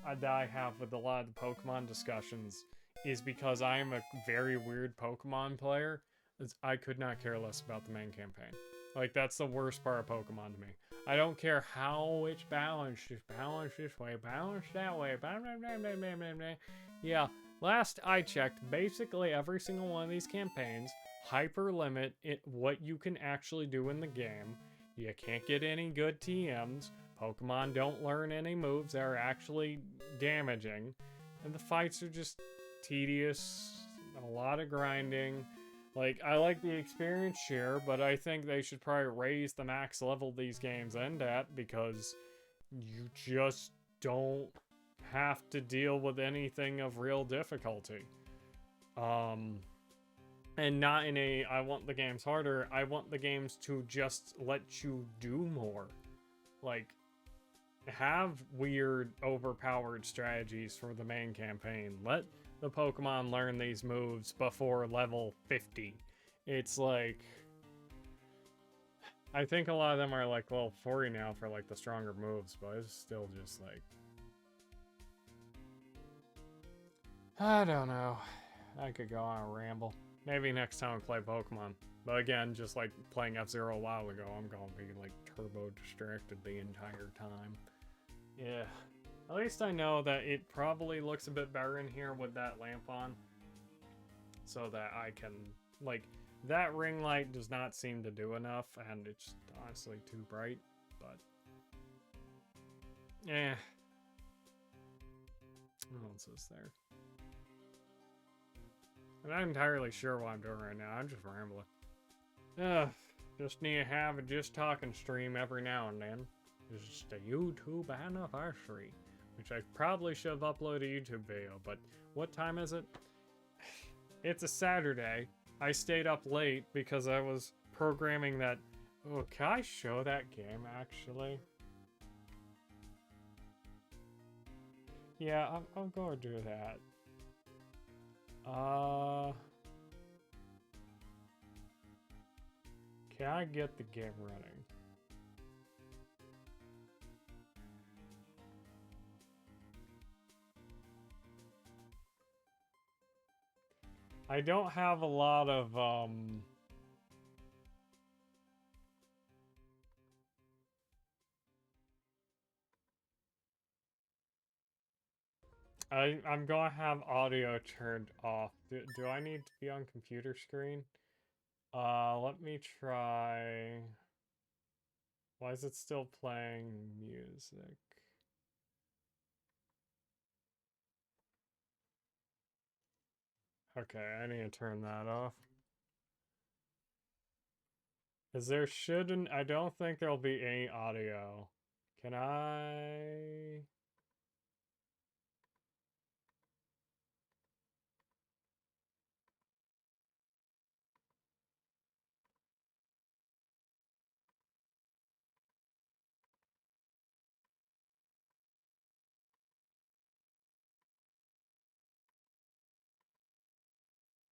have with a lot of the Pokemon discussions, is because I am a very weird Pokemon player. I could not care less about the main campaign. Like, that's the worst part of Pokemon to me. I don't care how it's balanced. It's balanced this way, balanced that way. Blah, blah, blah, blah, blah, blah, blah. Yeah, last I checked, basically every single one of these campaigns hyper limit what you can actually do in the game. You can't get any good TMs. Pokemon don't learn any moves that are actually damaging. And the fights are just tedious, a lot of grinding. Like, I like the experience share, but I think they should probably raise the max level these games end at, because you just don't have to deal with anything of real difficulty. Um, and not in a, I want the games harder, I want the games to just let you do more. Like, have weird, overpowered strategies for the main campaign. Let the Pokemon learn these moves before level 50. It's like, I think a lot of them are like level 40 now for like the stronger moves, but it's still just like, I don't know. I could go on a ramble. Maybe next time I play Pokemon. But again, just like playing F-Zero a while ago, I'm gonna be like turbo distracted the entire time. Yeah. At least I know that it probably looks a bit better in here with that lamp on. So that I can, like, that ring light does not seem to do enough, and it's honestly too bright, but... yeah. What else is there? I'm not entirely sure what I'm doing right now. I'm just rambling. Just need to have a Just Talking stream every now and then. It's just a YouTube anniversary, which I probably should have uploaded a YouTube video, but what time is it? It's a Saturday. I stayed up late because I was programming that... oh, can I show that game, actually? Yeah, I'm going to do that. Can I get the game running? I don't have a lot of, I'm gonna have audio turned off. Do I need to be on computer screen? Let me try... why is it still playing music? Okay, I need to turn that off. Is there shouldn't... I don't think there'll be any audio. Can I...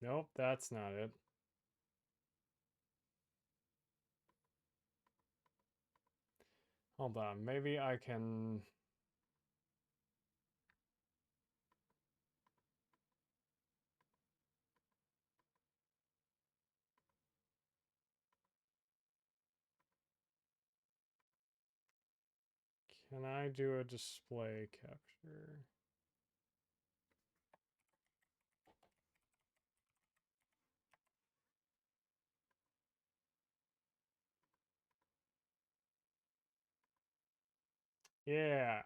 nope, that's not it. Hold on, maybe I can... can I do a display capture? Yeah.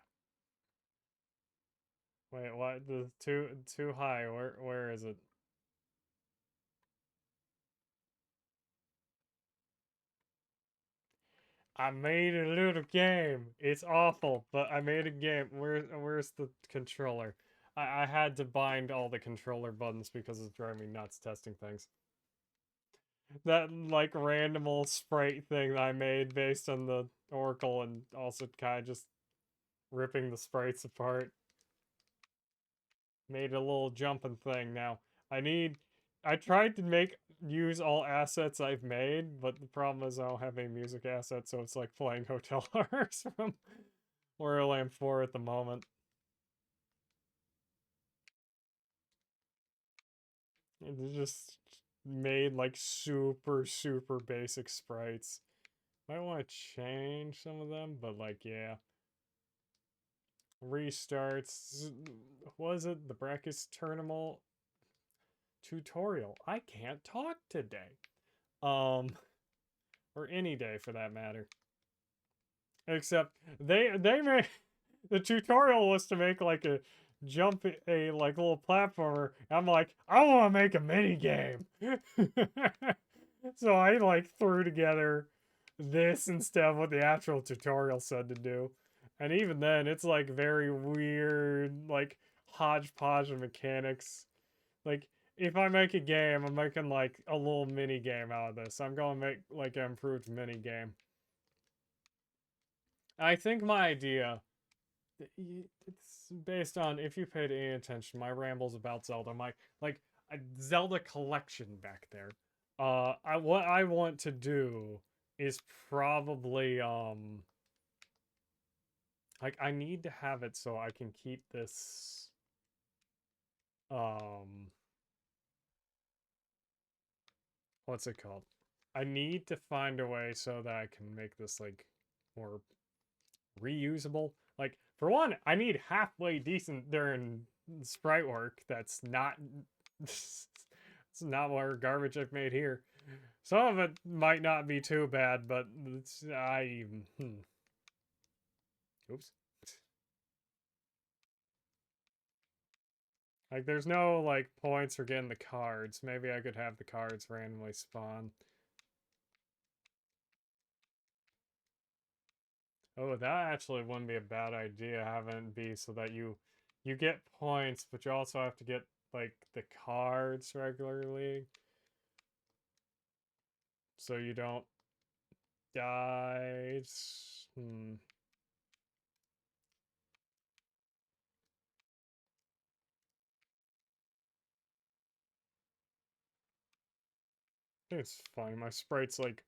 Wait, what? The too high. Where is it? I made a little game. It's awful, but I made a game. Where's the controller? I had to bind all the controller buttons because it's driving me nuts testing things. That like randomal sprite thing that I made based on the Oracle and also kind of just ripping the sprites apart. Made a little jumping thing. Now I tried to use all assets I've made, but the problem is I don't have any music assets, so it's like playing Hotel Horrors from Land 4 at the moment. It just made like super basic sprites. Might want to change some of them, but like yeah. Restarts. Was it the brackets terminal tutorial? I can't talk today. Or any day for that matter. Except they made the tutorial was to make like a jump a like little platformer. I'm like, I want to make a mini game. So I like threw together this instead of what the actual tutorial said to do. And even then, it's like very weird, like hodgepodge of mechanics. Like, if I make a game, I'm making like a little mini game out of this. I'm gonna make like an improved mini game. I think my idea, it's based on, if you paid any attention, my rambles about Zelda, my like a Zelda collection back there. What I want to do is probably like I need to have it so I can keep this um what's it called? I need to find a way so that I can make this like more reusable. Like for one, I need halfway decent during sprite work that's not it's not more garbage I've made here. Some of it might not be too bad, but it's oops. Like there's no like points for getting the cards. Maybe I could have the cards randomly spawn. Oh, that actually wouldn't be a bad idea, having it be so that you get points, but you also have to get like the cards regularly, so you don't die. It's funny. My sprite's like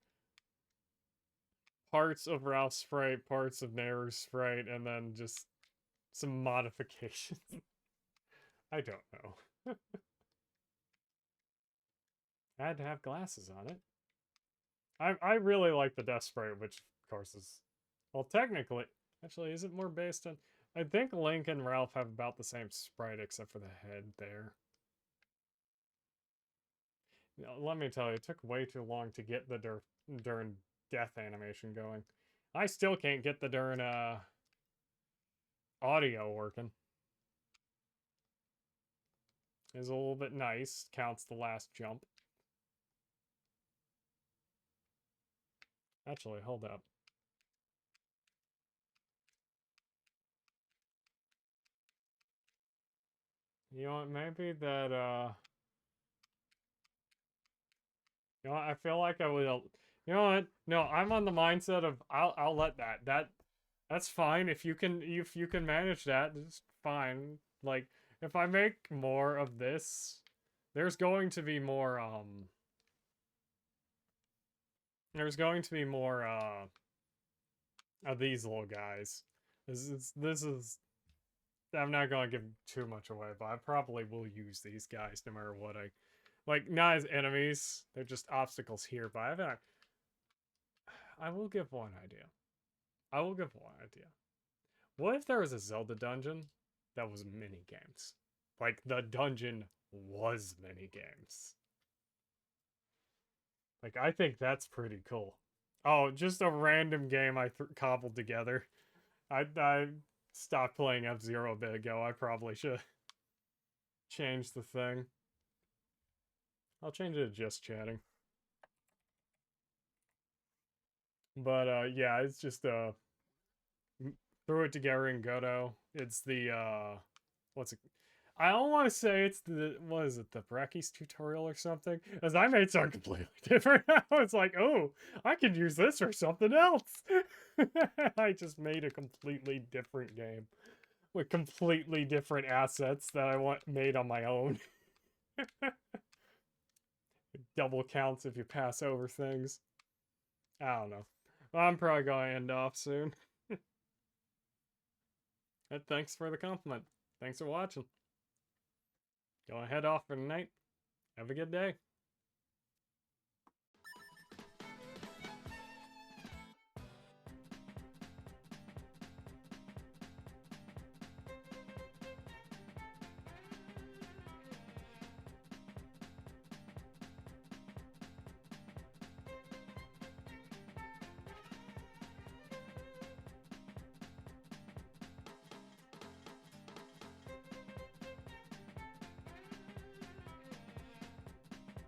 parts of Ralph's sprite, parts of Naru's sprite, and then just some modifications. I don't know. I had to have glasses on it. I really like the Death Sprite, which of course is, well, technically, actually, is it more based on? I think Link and Ralph have about the same sprite except for the head there. Now, let me tell you, it took way too long to get the during death animation going. I still can't get the during audio working. Is a little bit nice. Counts the last jump. Actually, hold up. You know what? Maybe that you know what? I feel like I would. You know what? No, I'm on the mindset of I'll let that's fine if you can manage that. It's fine. Like if I make more of this, there's going to be more there's going to be more of these little guys. This is I'm not gonna give too much away, but I probably will use these guys no matter what I like, not as enemies. They're just obstacles here, but I will give one idea. I will give one idea. What if there was a Zelda dungeon that was mini games? Like the dungeon was mini games. Like I think that's pretty cool. Oh, just a random game I cobbled together. I stopped playing F-Zero a bit ago. I probably should change the thing. I'll change it to just chatting. But yeah, it's just threw it together in Godo. It's the what's it? I don't want to say it's the, what is it, the Brachy's tutorial or something, as I made something completely different. It's like, oh, I could use this or something else. I just made a completely different game with completely different assets that I want made on my own. Double counts if you pass over things. I don't know. I'm probably going to end off soon. And thanks for the compliment. Thanks for watching. Gonna head off for the night. Have a good day.